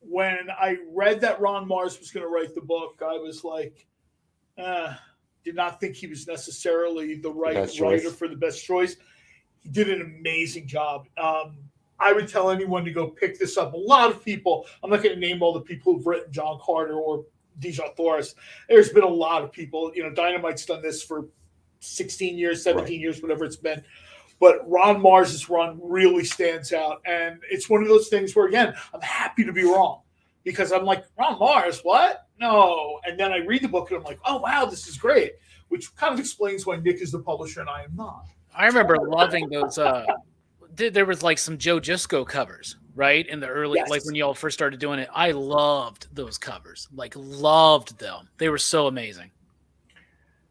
C: When I read that Ron Mars was going to write the book, I was like, did not think he was necessarily the right writer for the best choice. He did an amazing job. I would tell anyone to go pick this up. A lot of people, I'm not going to name all the people who've written John Carter or Deja Thoris. There's been a lot of people. Dynamite's done this for 16 years, 17 years, whatever it's been. But Ron Mars's run really stands out. And it's one of those things where, again, I'm happy to be wrong. Because I'm like, Ron Mars, what? No. And then I read the book and I'm like, oh, wow, this is great. Which kind of explains why Nick is the publisher and I am not.
D: I remember loving those. There was like some Joe Gisco covers, right? In the early, like when y'all first started doing it. I loved those covers. Like, loved them. They were so amazing.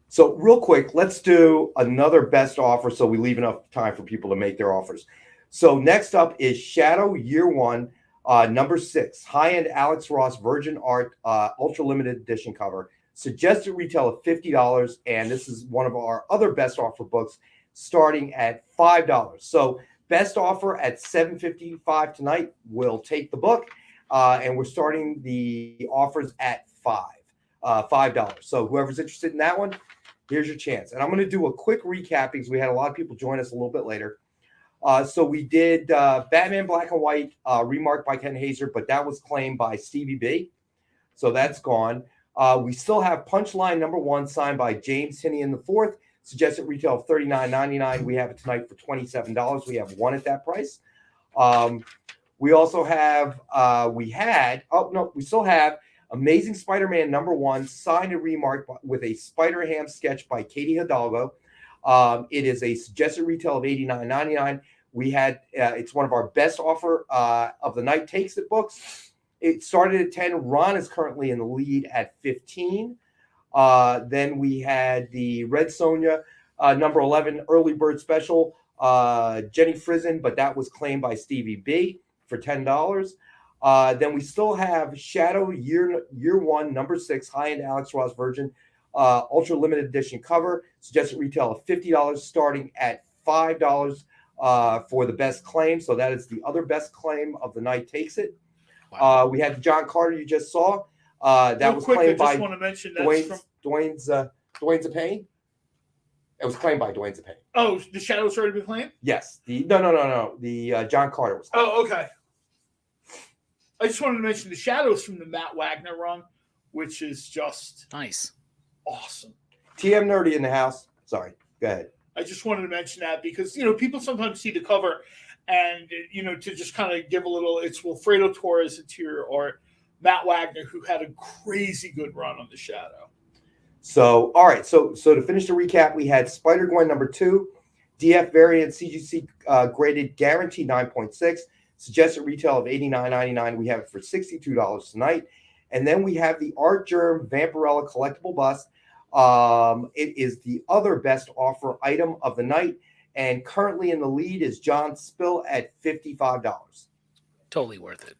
B: So real quick, let's do another best offer so we leave enough time for people to make their offers. So next up is Shadow Year One, number 6, high-end Alex Ross Virgin Art Ultra Limited Edition cover. Suggested retail of $50, and this is one of our other best offer books starting at $5. So best offer at $7.55 tonight. We'll take the book, and we're starting the offers at $5. So whoever's interested in that one, here's your chance. And I'm going to do a quick recap because we had a lot of people join us a little bit later. So we did Batman Black and White, remarked by Ken Hazer, but that was claimed by Stevie B. So that's gone. We still have Punchline number 1 signed by James Tinian IV. Suggested retail of $39.99. We have it tonight for $27. We have one at that price. We also have, we still have Amazing Spider-Man number 1 signed and remarked with a Spider-Ham sketch by Katie Hidalgo. It is a suggested retail of $89.99. We had, it's one of our best offer of the night takes it books. It started at 10. Ron is currently in the lead at 15. Then we had the Red Sonja, number 11, early bird special, Jenny Frizen, but that was claimed by Stevie B for $10. Then we still have Shadow Year One, number 6, high-end Alex Ross Virgin, ultra limited edition cover, suggested retail of $50, starting at $5 for the best claim. So that is the other best claim of the night takes it. Wow. We had John Carter you just saw. That was claimed by Dwayne's a Pain. It was claimed by Dwayne's a Pain.
C: Oh, the Shadow's already been claimed?
B: Yes. No. The John Carter was claimed.
C: Oh, okay. I just wanted to mention the Shadows from the Matt Wagner run, which is just
D: nice.
C: Awesome.
B: TM Nerdy in the house. Sorry. Go ahead.
C: I just wanted to mention that because, people sometimes see the cover And, to just kind of give a little, it's Wilfredo Torres interior art, Matt Wagner, who had a crazy good run on the Shadow.
B: So, all right. So to finish the recap, we had Spider-Gwen number 2, DF variant, CGC graded, guaranteed 9.6, suggested retail of $89.99. We have it for $62 tonight. And then we have the Art Germ Vampirella collectible bust. It is the other best offer item of the night. And currently in the lead is John Spill at $55.
D: Totally worth it.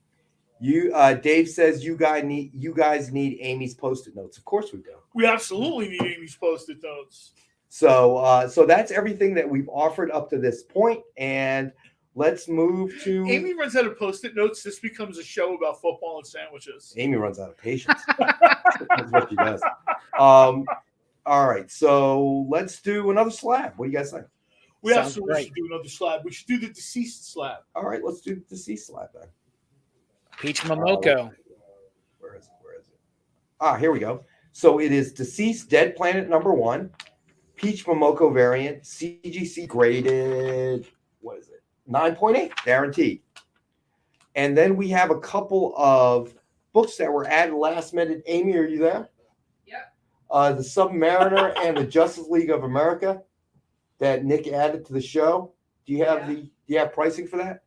B: Dave says you guys need Amy's Post-it notes. Of course we do.
C: We absolutely need Amy's Post-it notes.
B: So that's everything that we've offered up to this point, and let's move to.
C: Amy runs out of Post-it notes. This becomes a show about football and sandwiches.
B: Amy runs out of patience. That's what she does. All right, so let's do another slab. What do you guys think?
C: We absolutely should do another slab. We should do the deceased slab.
B: All right, let's do the deceased slab then.
D: Peach Momoko.
B: Where is it? Here we go. So it is Deceased Dead Planet number 1, Peach Momoko variant, CGC graded, 9.8, guaranteed. And then we have a couple of books that were added last minute. Amy, are you there?
F: Yep.
B: The Submariner and the Justice League of America that Nick added to the show. Do you have pricing for that?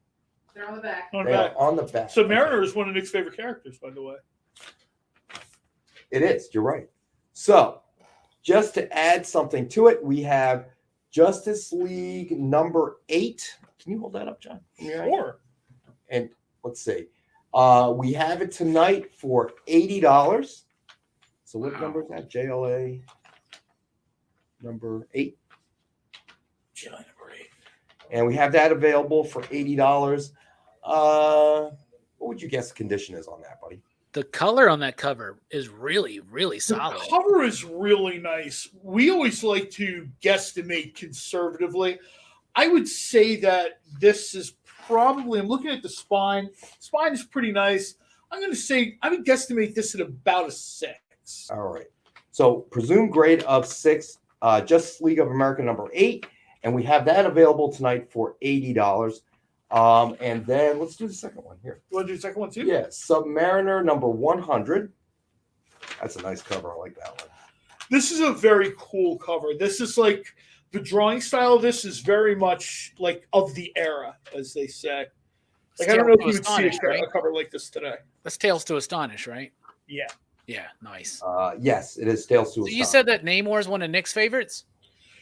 F: They're on the back.
B: On the back.
C: Submariner is one of Nick's favorite characters, by the way.
B: It is. You're right. So, just to add something to it, we have Justice League number 8. Can you hold that up, John?
C: Sure.
B: And let's see. We have it tonight for $80. So what number is that? JLA number 8.
C: JLA number 8.
B: And we have that available for $80. What would you guess the condition is on that, buddy?
D: The color on that cover is really, really solid.
C: The cover is really nice. We always like to guesstimate conservatively. I would say that this is probably, I'm looking at the spine. Spine is pretty nice. I'm going to say, I would guesstimate this at about a 6.
B: All right. So presumed grade of 6, Justice League of America number 8. And we have that available tonight for $80. And then let's do the second one here.
C: You want to do the second one too?
B: Yeah, Submariner number 100. That's a nice cover. I like that one.
C: This is a very cool cover. This is like the drawing style of this is very much like of the era, as they say. Like I don't know if you would see a cover like this today.
D: That's Tales to Astonish, right?
C: Yeah.
D: Yeah, nice.
B: Yes, it is Tales to Astonish.
D: So you said that Neymar is one of Nick's favorites?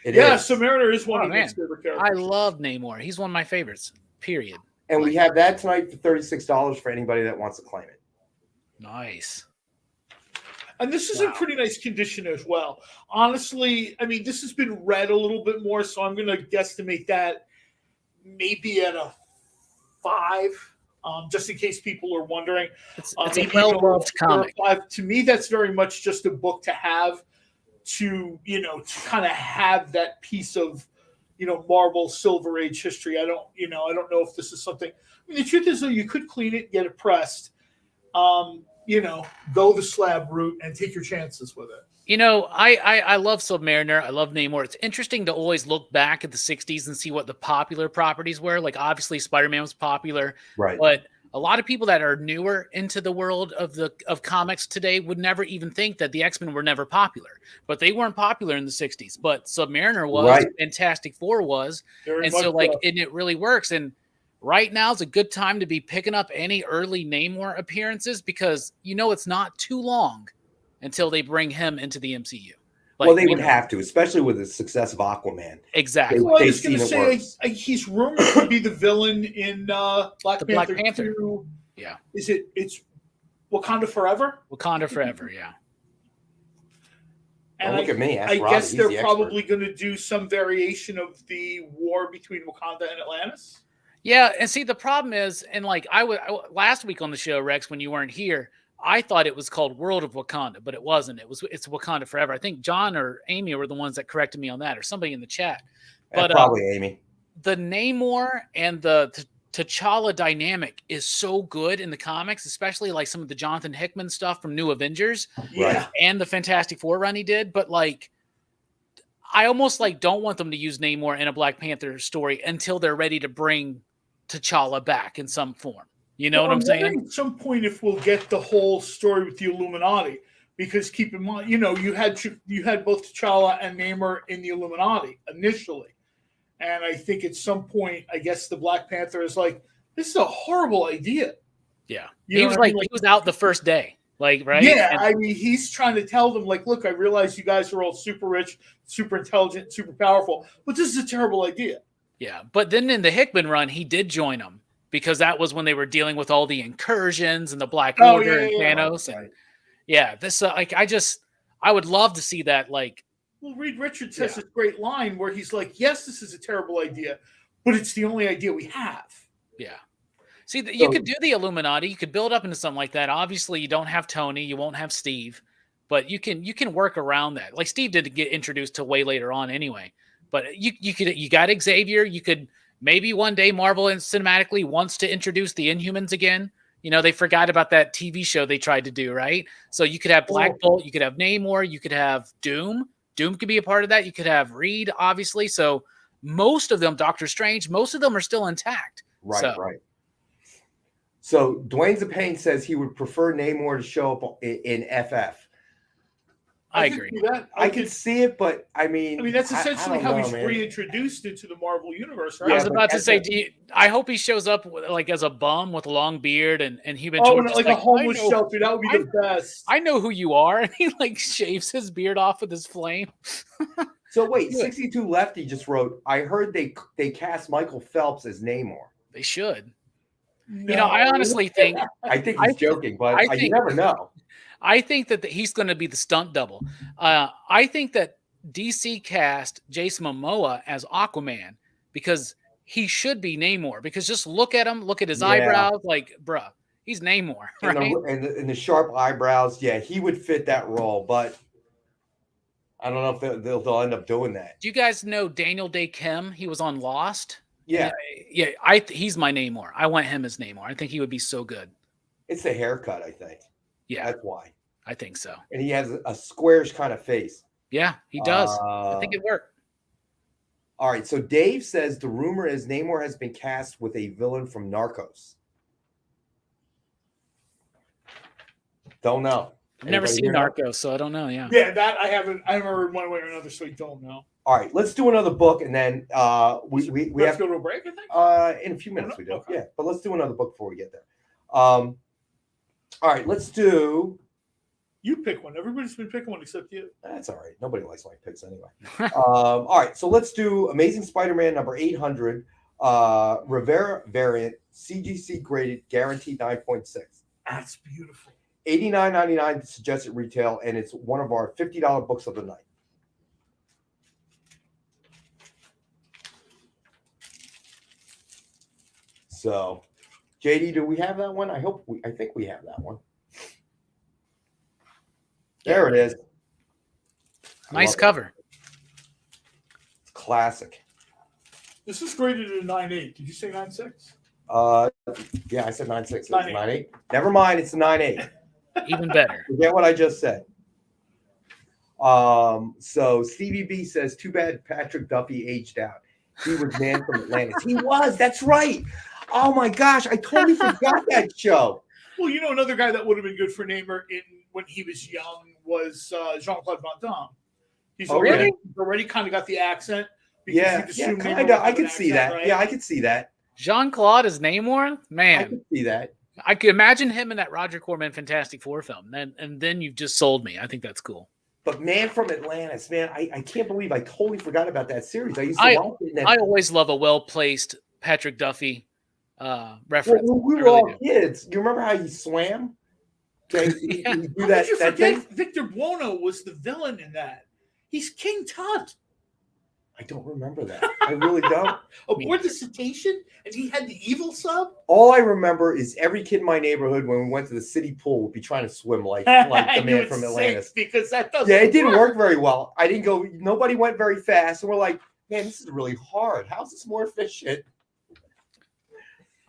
C: Submariner is one of Nick's favorite characters.
D: I love Neymar. He's one of my favorites. Period.
B: And we have that tonight for $36 for anybody that wants to claim it.
D: Nice.
C: And this is in pretty nice condition as well. Honestly, I mean, this has been read a little bit more, so I'm going to guesstimate that maybe at a 5, just in case people are wondering.
D: It's a well-loved comic.
C: 5. To me, that's very much just a book to have to kind of have that piece of Marvel Silver Age history. I don't know if this is something. I mean, the truth is, though, you could clean it, get it pressed, go the slab route, and take your chances with it.
D: I love Submariner. I love Neymar. It's interesting to always look back at the 60s and see what the popular properties were. Like, obviously, Spider-Man was popular.
B: Right.
D: But a lot of people that are newer into the world of comics today would never even think that the X-Men were never popular. But they weren't popular in the 60s. But Submariner was,
B: right.
D: Fantastic Four was.
C: Very
D: and so,
C: much
D: and it really works. And right now is a good time to be picking up any early Namor appearances because it's not too long until they bring him into the MCU.
B: They would have to, especially with the success of Aquaman.
D: Exactly.
C: Well, I was going to say he's rumored to be the villain in Black Panther 2.
D: Yeah.
C: It's Wakanda Forever?
D: Wakanda Forever, yeah.
C: And
B: look at me.
C: I guess they're probably going to do some variation of the war between Wakanda and Atlantis.
D: Yeah, and see, the problem is, and last week on the show, Rex, when you weren't here, I thought it was called World of Wakanda, but it wasn't. It's Wakanda Forever. I think John or Amy were the ones that corrected me on that, or somebody in the chat. But
B: probably Amy.
D: The Namor and the T'Challa dynamic is so good in the comics, especially like some of the Jonathan Hickman stuff from New Avengers, and the Fantastic Four run he did. But I almost don't want them to use Namor in a Black Panther story until they're ready to bring T'Challa back in some form. You know
C: Well,
D: what I'm
C: wondering
D: saying?
C: At some point, if we'll get the whole story with the Illuminati, because keep in mind, you had both T'Challa and Neymar in the Illuminati initially, and I think at some point, I guess the Black Panther is like, this is a horrible idea.
D: Yeah,
C: You know what I mean?
D: he was out the first day, like right.
C: Yeah,
D: And,
C: I mean, he's trying to tell them, like, look, I realize you guys are all super rich, super intelligent, super powerful, but this is a terrible idea.
D: yeah, but then in the Hickman run, he did join them because that was when they were dealing with all the incursions and the Black Order and Thanos.
B: Right.
D: And yeah, this I would love to see that. Like,
C: Well, Reed Richards has this great line where he's like, yes, this is a terrible idea, but it's the only idea we have.
D: yeah. See, you could do the Illuminati. You could build up into something like that. Obviously, you don't have Tony. You won't have Steve. But you can work around that. Like Steve did get introduced to way later on anyway. But you got Xavier. You could maybe one day Marvel and cinematically wants to introduce the Inhumans again. They forgot about that TV show they tried to do, right? So you could have Black Bolt, you could have Namor, you could have Doom. Doom could be a part of that. You could have Reed, obviously. So most of them, Doctor Strange, most of them are still intact.
B: Right, right. So Dwayne Zapane says he would prefer Namor to show up in FF.
D: I agree.
B: I could see it, but I mean,
C: that's essentially how he's
B: man.
C: reintroduced into the Marvel universe, right?
D: I was about to say, I hope he shows up like as a bum with a long beard and Human
C: Oh,
D: Torch.
C: like a homeless shelter. That would be the best.
D: I know who you are. And he like shaves his beard off with his flame.
B: So wait, 62 Lefty just wrote, I heard they cast Michael Phelps as Namor.
D: They should.
C: No.
D: I honestly think.
B: I think he's joking, but you never know.
D: I think that he's going to be the stunt double. I think that DC cast Jason Momoa as Aquaman because he should be Namor. Because just look at him, look at his eyebrows, like, bruh, he's Namor, right?
B: And the sharp eyebrows, he would fit that role. But I don't know if they'll end up doing that.
D: Do you guys know Daniel Day Kim? He was on Lost.
B: Yeah.
D: He's my Namor. I want him as Namor. I think he would be so good.
B: It's the haircut, I think.
D: Yeah.
B: That's why.
D: I think so.
B: And he has a squarish kind of face.
D: Yeah, he does. I think it worked.
B: All right. So Dave says the rumor is Namor has been cast with a villain from Narcos. Don't know.
D: I've never seen Narcos, so I don't know. Yeah.
C: Yeah, that I haven't heard one way or another, so I don't know.
B: All right, let's do another book, and then we have
C: to go to a break. I think
B: in a few minutes we do.
C: Okay.
B: Yeah, but let's do another book before we get there. All right, let's do.
C: You pick one. Everybody's been picking one except you.
B: That's all right. Nobody likes my picks anyway. All right, so let's do Amazing Spider-Man number 800, Rivera variant, CGC graded, guaranteed 9.6.
C: That's beautiful.
B: $89.99 suggested retail, and it's one of our $50 books of the night. So, JD, do we have that one? I think we have that one. There it is.
D: Nice cover.
B: It's classic.
C: This is graded at a 9.8. Did you say 9.6?
B: Yeah, I said 9.6. It's
C: 9.8.
B: 9.8. Never mind, it's 9.8.
D: Even better.
B: Forget what I just said. So Stevie B says, too bad Patrick Duffy aged out. He was Man from Atlantis. He was, that's right. Oh my gosh, I totally forgot that show.
C: Well, another guy that would have been good for Neymar when he was young was Jean-Claude Van Damme. He's already kind of got the accent.
B: Yeah, kind of. I could see that. Right? Yeah, I could see that.
D: Jean-Claude is Namor? Man.
B: I could see that.
D: I could imagine him in that Roger Corman Fantastic Four film. And then you've just sold me. I think that's cool.
B: But Man from Atlantis, man, I can't believe I totally forgot about that series. I used to watch it.
D: I always love a well-placed Patrick Duffy reference.
B: Well, we were all kids. You remember how he swam? Okay,
C: How did you forget Victor Buono was the villain in that? He's King Tut.
B: I don't remember that. I really don't.
C: Aboard the Cetacean, and he had the evil sub.
B: All I remember is every kid in my neighborhood when we went to the city pool would be trying to swim like the Man from Atlantis.
C: Because that doesn't.
B: Yeah, it didn't work very well. I didn't go. Nobody went very fast, and we're like, man, this is really hard. How's this more efficient?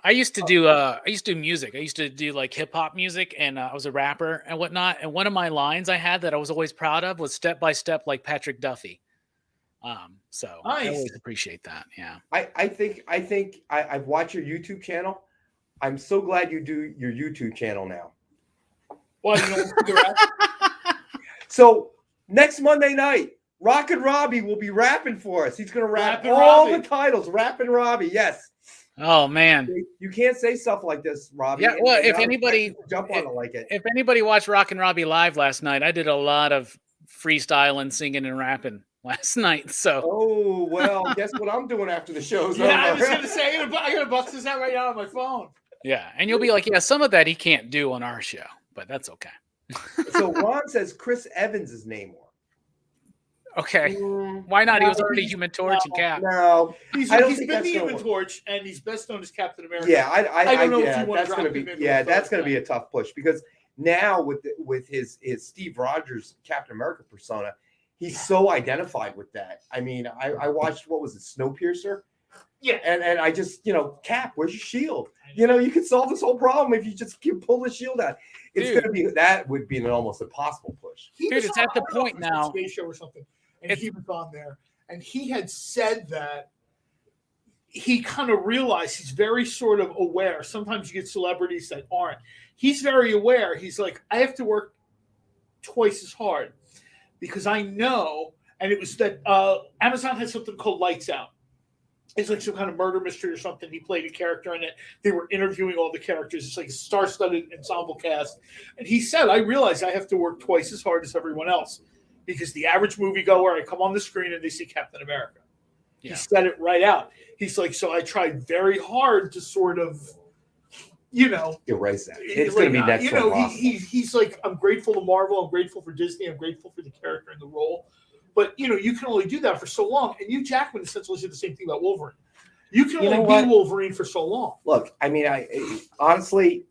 D: I used to do music. I used to do like hip hop music, and I was a rapper and whatnot. And one of my lines I had that I was always proud of was "Step by step like Patrick Duffy." So
C: Nice.
D: I always appreciate that. Yeah.
B: I think I've watched your YouTube channel. I'm so glad you do your YouTube channel now.
C: Well, you know,
B: So next Monday night, Rockin' Robbie will be rapping for us. He's going to rap
C: Rappin'
B: all
C: Robbie.
B: the titles. Rapping Robbie, yes.
D: Oh man.
B: You can't say stuff like this, Robbie.
D: Yeah. Well,
B: And
D: if
B: I would
D: anybody
B: like to jump on it like it.
D: if anybody watched Rockin' Robbie live last night, I did a lot of freestyling, singing, and rapping last night. So
B: Oh well, guess what I'm doing after the show's
C: yeah, I
B: over.
C: was gonna say I gotta bust this out right now on my phone.
D: yeah, and you'll be like, yeah, some of that he can't do on our show, but that's okay.
B: So Ron says Chris Evans is Neymar.
D: Okay. Why not? He was already Human Torch and Cap.
B: No,
C: He's
B: I don't
C: been
B: think
C: the
B: that's gonna
C: Human
B: work.
C: Torch, and he's best known as Captain America.
B: Yeah, I
C: don't know if
B: yeah,
C: you wanna
B: that's
C: drop
B: gonna
C: him
B: be
C: into
B: yeah,
C: the
B: that's
C: first
B: gonna be
C: thing.
B: a tough push because now with his Steve Rogers Captain America persona, he's so identified with that. I mean, I watched what was it, Snowpiercer?
C: Yeah.
B: And I just, Cap, where's your shield? You could solve this whole problem if you just pull the shield out. It's
D: Dude.
B: gonna be that would be an almost impossible push.
C: He
D: Dude,
C: was
D: it's
C: on-
D: at the
C: I don't know
D: point
C: if it was a
D: now-
C: Space show or something, and
D: It's-
C: he was on there, and he had said that he kind of realized he's very sort of aware. Sometimes you get celebrities that aren't. He's very aware. He's like, I have to work twice as hard because I know. And it was that Amazon had something called Lights Out. It's like some kind of murder mystery or something. He played a character in it. They were interviewing all the characters. It's like a star-studded ensemble cast. And he said, I realize I have to work twice as hard as everyone else because the average moviegoer, I come on the screen and they see Captain America.
D: Yeah.
C: He said it right out. He's like, so I tried very hard to sort of,
B: Erase that. It's gonna be next to impossible.
C: He's like, I'm grateful to Marvel. I'm grateful for Disney. I'm grateful for the character and the role. But, you can only do that for so long. And Hugh Jackman essentially said the same thing about Wolverine. You can only be Wolverine for so long.
B: Look, I mean, honestly,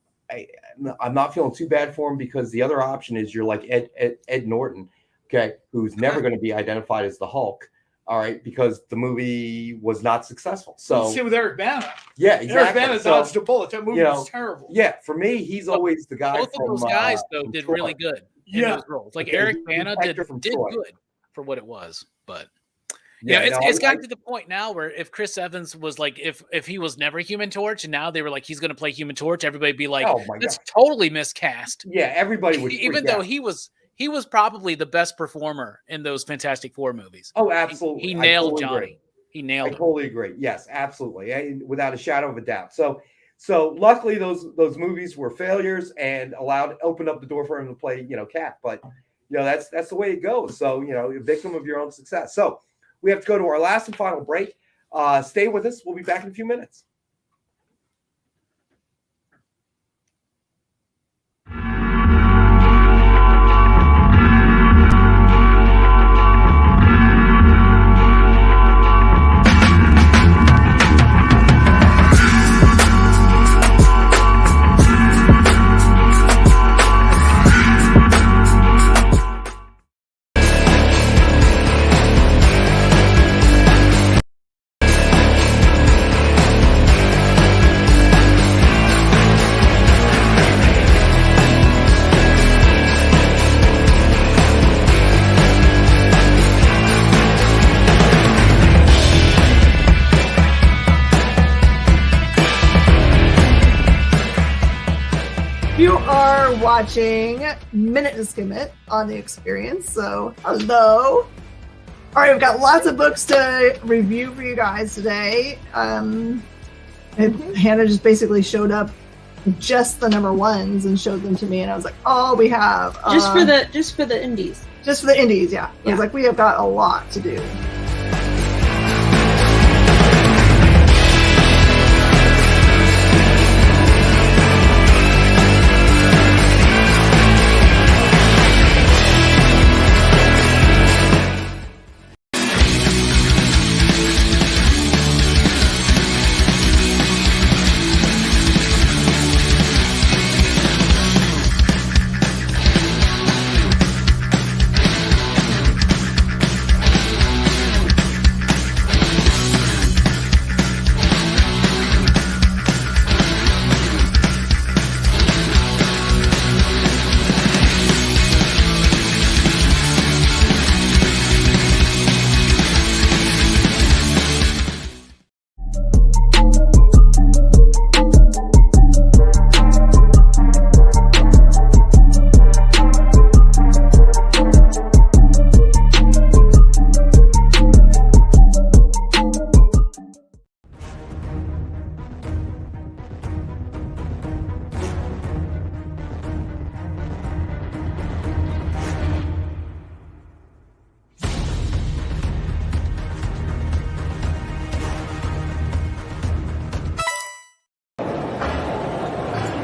B: I'm not feeling too bad for him because the other option is you're like Ed Norton, okay, who's never going to be identified as the Hulk, all right, because the movie was not successful. So
C: Same with Eric Bana.
B: yeah, exactly.
C: Eric Bana dodged a bullet. That movie was terrible.
B: Yeah, for me, he's always the guy.
D: Both of those guys though did
B: Troy.
D: really good in
C: Yeah.
D: those roles. Like
B: Okay,
D: Eric
B: he's
D: Bana
B: the
D: did
B: actor from
D: good
B: Troy.
D: for what it was, but
B: Yeah,
D: it's gotten to the point now where if Chris Evans was like, if he was never Human Torch and now they were like, he's going to play Human Torch, everybody'd be like,
B: Oh my
D: that's
B: God.
D: totally miscast.
B: Yeah, everybody would.
D: Even
B: freak
D: though
B: out.
D: he was probably the best performer in those Fantastic Four movies.
B: Oh, absolutely.
D: He
B: I
D: nailed
B: totally
D: Johnny.
B: agree.
D: He
B: I
D: nailed him.
B: totally agree. Yes, absolutely, without a shadow of a doubt. So luckily those movies were failures and opened up the door for him to play, Cap. But that's the way it goes. So a victim of your own success. So we have to go to our last and final break. Stay with us. We'll be back in a few minutes.
F: You are watching Minute to Skim It on the Experience. So, hello. All right, we've got lots of books to review for you guys today. And Hannah just basically showed up with just the number ones and showed them to me, and I was like, "Oh, we have
G: Just for the indies.
F: just for the indies." Yeah, I was like, "We have got a lot to do."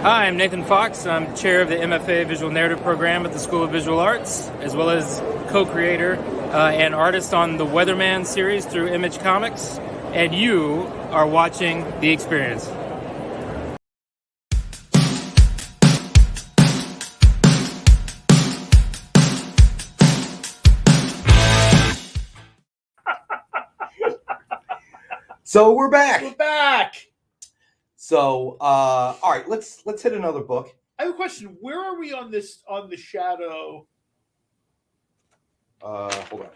A: Hi, I'm Nathan Fox. I'm chair of the MFA Visual Narrative Program at the School of Visual Arts, as well as co-creator and artist on the Weatherman series through Image Comics. And you are watching The Experience.
B: So we're back.
C: We're back.
B: So, all right, let's hit another book.
C: I have a question. Where are we on this, on the Shadow?
B: Hold on.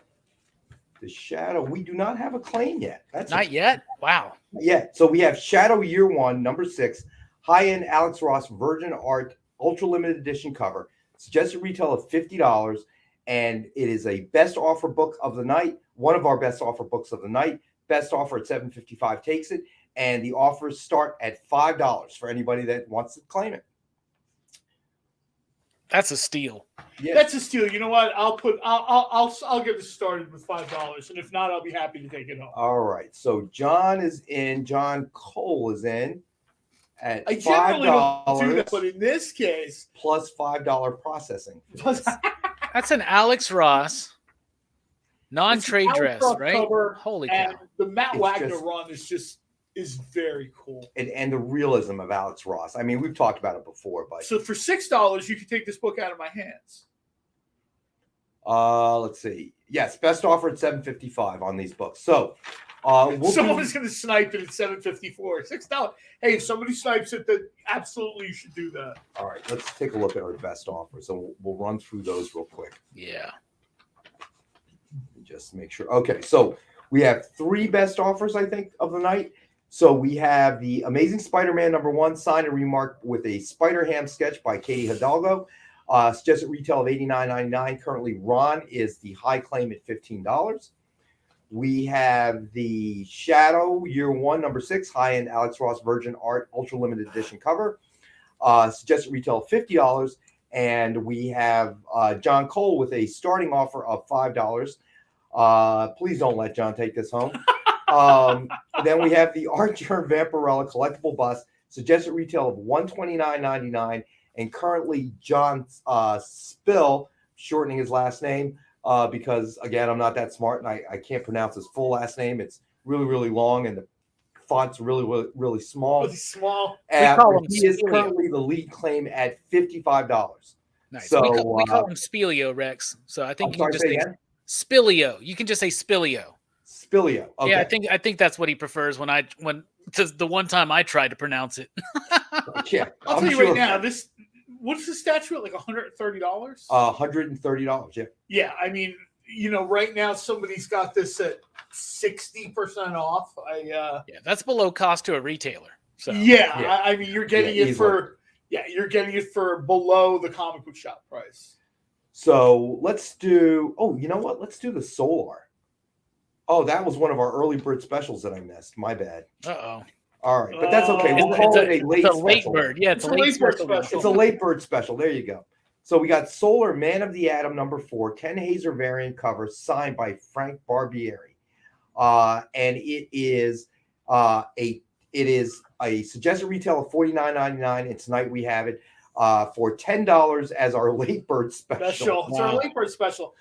B: The Shadow, we do not have a claim yet. That's
D: Not yet? Wow.
B: Yeah. So we have Shadow Year One, number 6, high-end Alex Ross Virgin Art Ultra Limited Edition cover. Suggested retail of $50, and it is a best offer book of the night. One of our best offer books of the night. Best offer at $7.55 takes it, and the offers start at $5 for anybody that wants to claim it.
D: That's a steal.
B: Yeah.
C: That's a steal. You know what? I'll get this started with $5, and if not, I'll be happy to take it home.
B: All right. So John is in. John Cole is in at
C: I generally don't do
B: $5
C: that, but in this case,
B: plus $5 processing.
D: That's an Alex Ross non-trade
C: It's an
D: dress,
C: Alex Ross
D: right?
C: cover,
D: Holy
C: and
D: cow.
C: the Matt
B: It's
C: Wagner
B: just-
C: run is very cool.
B: And the realism of Alex Ross. I mean, we've talked about it before, but
C: So for $6, you can take this book out of my hands.
B: let's see. Yes, best offer at $7.55 on these books. So
C: Someone's going to snipe it at $7.54. $6. Hey, if somebody snipes it, then absolutely you should do that.
B: all right, let's take a look at our best offers. So we'll run through those real quick.
D: Yeah.
B: Just make sure. Okay, so we have 3 best offers, I think, of the night. So we have the Amazing Spider-Man number 1, signed and remarked with a Spider-Ham sketch by Katie Hidalgo. Suggested retail of $89.99. Currently, Ron is the high claim at $15. We have the Shadow Year One number 6, high-end Alex Ross Virgin Art Ultra Limited Edition cover. Suggested retail of $50. And we have John Cole with a starting offer of $5. Please don't let John take this home. Then we have the Archer Vampirella collectible bust, suggested retail of $129.99, and currently John Spill, shortening his last name because, again, I'm not that smart and I can't pronounce his full last name. It's really, really long and the font's really, really, really small.
C: Really small.
B: He is currently the lead claim at $55.
D: Nice.
B: So,
D: we call him Spilio, Rex. So I think
B: I'm
D: you can
B: sorry,
D: just
B: say
D: say
B: again?
D: Spilio. You can just say Spilio.
B: Spilio. Okay.
D: Yeah, I think that's what he prefers when the one time I tried to pronounce it.
B: Yeah,
C: I'll tell you right now, what's the statue at, like $130?
B: $130, yeah.
C: Yeah, I mean, right now somebody's got this at 60% off.
D: Yeah, that's below cost to a retailer. So
C: Yeah. I mean, you're getting it
B: easily.
C: you're getting it for below the comic book shop price.
B: So let's do, you know what? Let's do the Solar. Oh, that was one of our early bird specials that I missed. My bad.
D: Uh-oh.
B: All right, but that's okay. We'll call it a late special.
D: bird. Yeah, it's a late
C: bird
D: special.
B: It's a late bird special. There you go. So we got Solar Man of the Atom number 4, Ken Hazer variant cover signed by Frank Barbieri. And it is a suggested retail of $49.99, and tonight we have it for $10 as our late bird special.
C: It's our late bird special.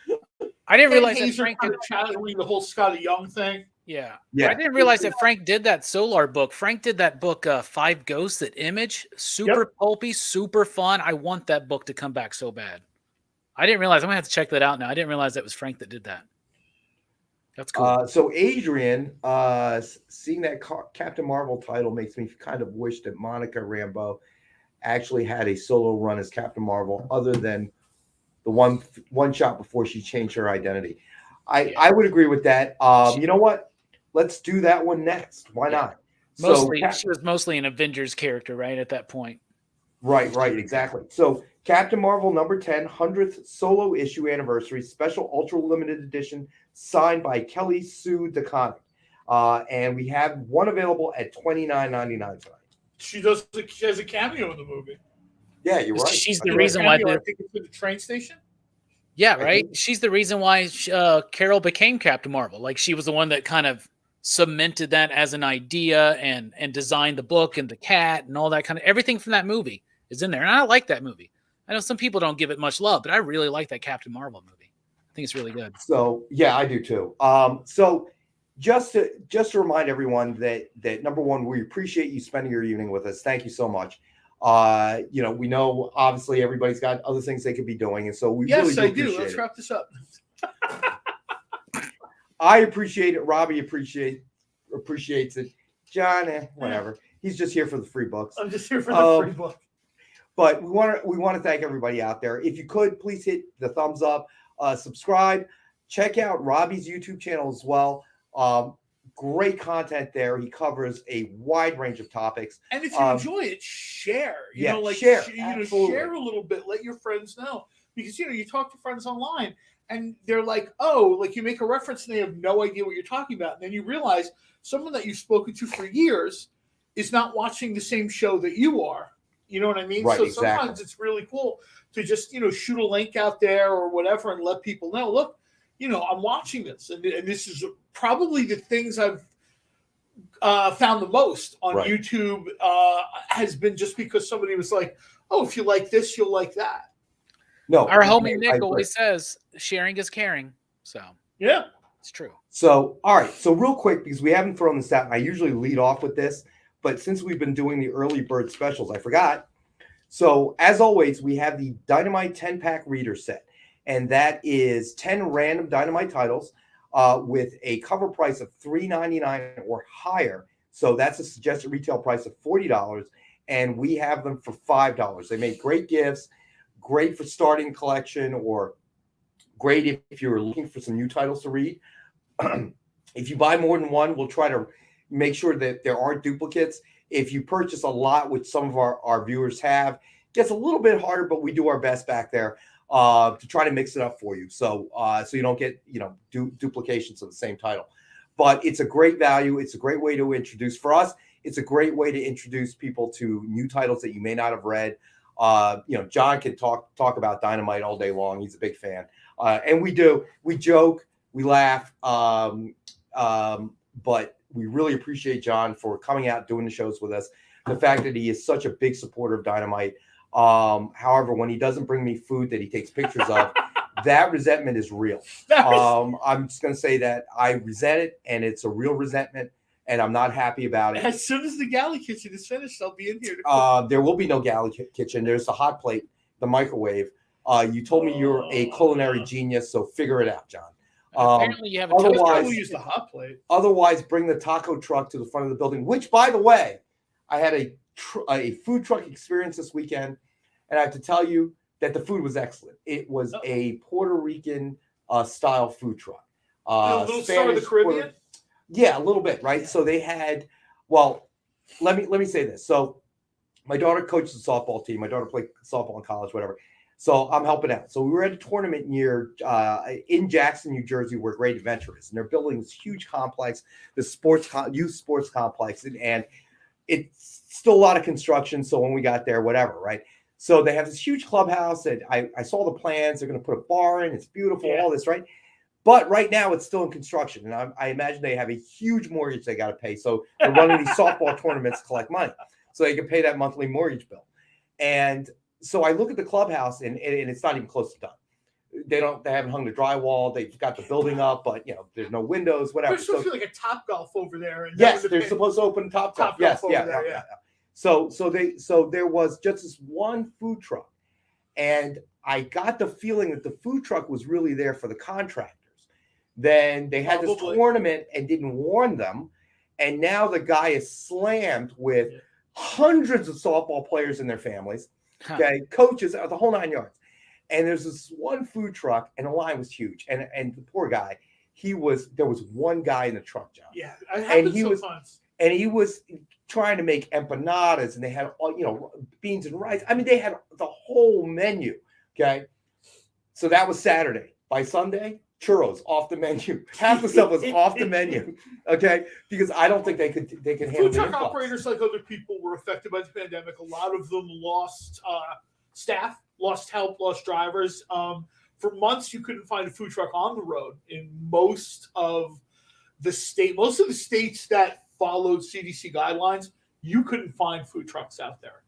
D: I didn't realize
C: Ken
D: that
C: Hazer
D: Frank
C: kind of channeling the whole Scotty Young thing.
D: Yeah.
B: Yeah.
D: I didn't realize that Frank did that Solar book. Frank did that book, 5 Ghosts at Image. Super pulpy, super fun. I want that book to come back so bad. I didn't realize. I'm going to have to check that out now. I didn't realize that was Frank that did that. That's cool.
B: So Adrian, seeing that Captain Marvel title makes me kind of wish that Monica Rambeau actually had a solo run as Captain Marvel other than the one shot before she changed her identity. I would agree with that. You know what? Let's do that one next. Why not?
D: Mostly, she was mostly an Avengers character, right, at that point.
B: Right, exactly. So Captain Marvel number 10, 100th solo issue anniversary, special ultra limited edition, signed by Kelly Sue DeConnick. And we have one available at $29.99 tonight.
C: She has a cameo in the movie.
B: Yeah, you're right.
D: She's the reason why
C: I think it's at the train station.
D: Yeah, right. She's the reason why Carol became Captain Marvel. Like, she was the one that kind of cemented that as an idea and designed the book and the cat and all that kind of everything from that movie is in there. And I like that movie. I know some people don't give it much love, but I really like that Captain Marvel movie. I think it's really good.
B: So yeah, I do too. So just to remind everyone that number one, we appreciate you spending your evening with us. Thank you so much. We know obviously everybody's got other things they could be doing, and so we really do appreciate
C: Let's
B: it.
C: wrap this up.
B: I appreciate it. Robbie appreciates it. John, whatever. He's just here for the free books.
C: I'm just here for the free book.
B: But we want to thank everybody out there. If you could, please hit the thumbs up, subscribe, check out Robbie's YouTube channel as well. Great content there. He covers a wide range of topics.
C: And if you enjoy it, share.
B: Share.
C: Share a little bit. Let your friends know, because you talk to friends online and they're like, oh, like you make a reference and they have no idea what you're talking about, and then you realize someone that you've spoken to for years is not watching the same show that you are. You know what I mean?
B: Right,
C: so
B: exactly.
C: sometimes it's really cool to just shoot a link out there or whatever and let people know, look, I'm watching this, and this is probably the things I've found the most on YouTube has been just because somebody was like, oh, if you like this, you'll like that.
B: No,
D: our homie Nick always says sharing is caring. So
C: yeah,
D: it's true.
B: So all right, so real quick, because we haven't thrown this out, and I usually lead off with this, but since we've been doing the early bird specials, I forgot. So as always, we have the Dynamite 10-pack reader set, and that is 10 random Dynamite titles with a cover price of $3.99 or higher. So that's a suggested retail price of $40, and we have them for $5. They make great gifts, great for starting a collection, or great if you're looking for some new titles to read. If you buy more than one, we'll try to make sure that there aren't duplicates. If you purchase a lot, which some of our viewers have, it gets a little bit harder, but we do our best back there to try to mix it up for you. So you don't get, duplications of the same title. But it's a great value. It's a great way to introduce, for us, it's a great way to introduce people to new titles that you may not have read. John can talk about Dynamite all day long. He's a big fan. And we do. We joke, we laugh. But we really appreciate John for coming out, doing the shows with us. The fact that he is such a big supporter of Dynamite. However, when he doesn't bring me food that he takes pictures of, that resentment is real. I'm just going to say that I resent it, and it's a real resentment, and I'm not happy about it.
C: As soon as the galley kitchen is finished, I'll be in here to cook.
B: There will be no galley kitchen. There's the hot plate, the microwave. You told me you're a culinary genius, so figure it out, John.
D: Apparently you have a
C: toaster. We'll use the hot plate.
B: Otherwise, bring the taco truck to the front of the building, which, by the way, I had a food truck experience this weekend, and I have to tell you that the food was excellent. It was a Puerto Rican style food truck.
C: A little Star of the Caribbean?
B: Yeah, a little bit, right? Yeah. So they had, well, let me say this. So my daughter coaches the softball team. My daughter played softball in college, whatever. So I'm helping out. So we were at a tournament in Jackson, New Jersey, where Great Adventure is, and they're building this huge complex, the youth sports complex, and it's still a lot of construction. So when we got there, whatever, right? So they have this huge clubhouse, and I saw the plans. They're going to put a bar in. It's beautiful, all this, right? But right now it's still in construction, and I imagine they have a huge mortgage they got to pay. So they're running these softball tournaments to collect money, so they can pay that monthly mortgage bill. And so I look at the clubhouse, and it's not even close to done. They haven't hung the drywall. They've got the building up, but there's no windows, whatever.
C: There's supposed to be like a Top Golf over there. And
B: yes, they're supposed to open Top Golf. Yes, yeah. So there was just this one food truck, and I got the feeling that the food truck was really there for the contractors. Then they had this tournament and didn't warn them, and now the guy is slammed with hundreds of softball players and their families. Okay, coaches, the whole 9 yards. And there's this one food truck, and the line was huge. And the poor guy, there was one guy in the truck, John.
C: Yeah, he
B: was trying to make empanadas, and they had beans and rice. I mean, they had the whole menu. Okay, so that was Saturday. By Sunday, churros off the menu. Half the stuff was off the menu. Okay, because I don't think they could handle
C: food truck operators, like other people, were affected by the pandemic. A lot of them lost staff, lost help, lost drivers. For months, you couldn't find a food truck on the road in most of the states that followed CDC guidelines. You couldn't find food trucks out there.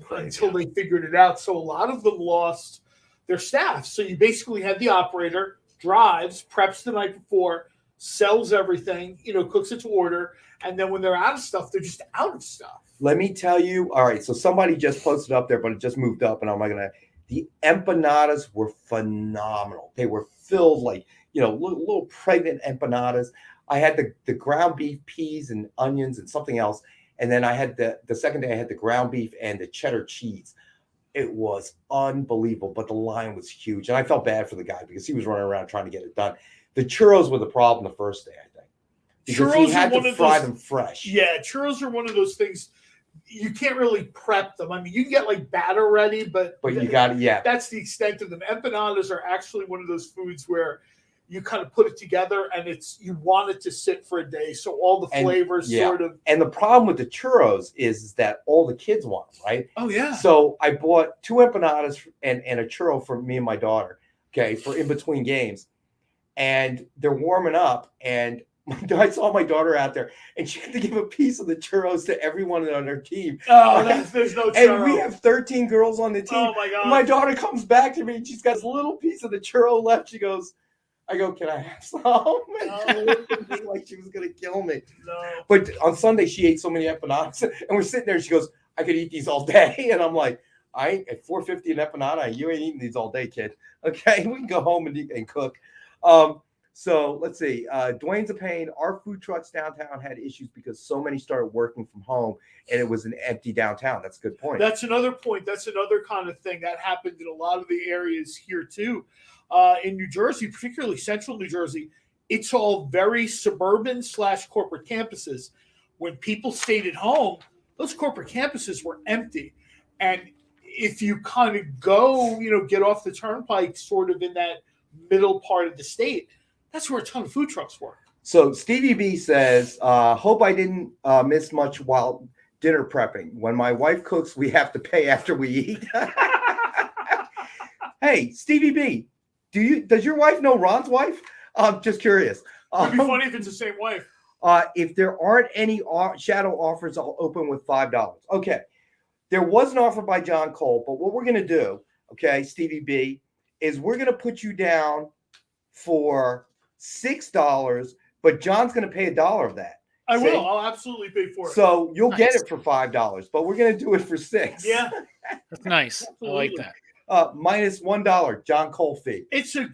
C: until they figured it out. So a lot of them lost their staff. So you basically had the operator drives, preps the night before, sells everything, cooks it to order, and then when they're out of stuff, they're just out of stuff.
B: Let me tell you. All right, so somebody just posted up there, but it just moved up, and I'm not gonna. The empanadas were phenomenal. They were filled like little pregnant empanadas. I had the ground beef, peas, and onions, and something else, and then I had the second day I had the ground beef and the cheddar cheese. It was unbelievable, but the line was huge, and I felt bad for the guy because he was running around trying to get it done. The churros were the problem the first day, I think, because he had to fry them fresh.
C: Yeah, churros are one of those things you can't really prep them. I mean, you can get like batter ready, but
B: you got it. Yeah,
C: that's the extent of them. Empanadas are actually one of those foods where you kind of put it together and you want it to sit for a day, so all the flavors sort of.
B: And the problem with the churros is that all the kids want them, right?
C: Oh yeah.
B: So I bought 2 empanadas and a churro for me and my daughter. Okay, for in between games, and they're warming up, and I saw my daughter out there, and she had to give a piece of the churros to everyone on her team.
C: Oh, there's no churro.
B: And we have 13 girls on the team.
C: Oh my god!
B: My daughter comes back to me, and she's got this little piece of the churro left. She goes, I go, can I have some? Like she was gonna kill me.
C: No.
B: But on Sunday she ate so many empanadas, and we're sitting there. She goes, I could eat these all day, and I'm like, I ain't at $4.50 an empanada. You ain't eating these all day, kid. Okay, we can go home and cook. So let's see. Dwayne's a pain. Our food trucks downtown had issues because so many started working from home, and it was an empty downtown. That's a good point.
C: That's another point. That's another kind of thing that happened in a lot of the areas here too. In New Jersey, particularly central New Jersey, it's all very suburban / corporate campuses. When people stayed at home, those corporate campuses were empty. And if you kind of go, get off the turnpike sort of in that middle part of the state, that's where a ton of food trucks were.
B: So Stevie B says, hope I didn't miss much while dinner prepping. When my wife cooks, we have to pay after we eat. Hey, Stevie B, does your wife know Ron's wife? I'm just curious.
C: It'd be funny if it's the same wife.
B: If there aren't any shadow offers, I'll open with $5. Okay. There was an offer by John Cole, but what we're going to do, okay, Stevie B, is we're going to put you down for $6, but John's going to pay $1 of that.
C: I will. I'll absolutely pay for it.
B: So you'll get it for $5, but we're going to do it for $6.
C: Yeah.
D: That's nice. I like that.
B: Minus $1 John Cole fee.
C: It's a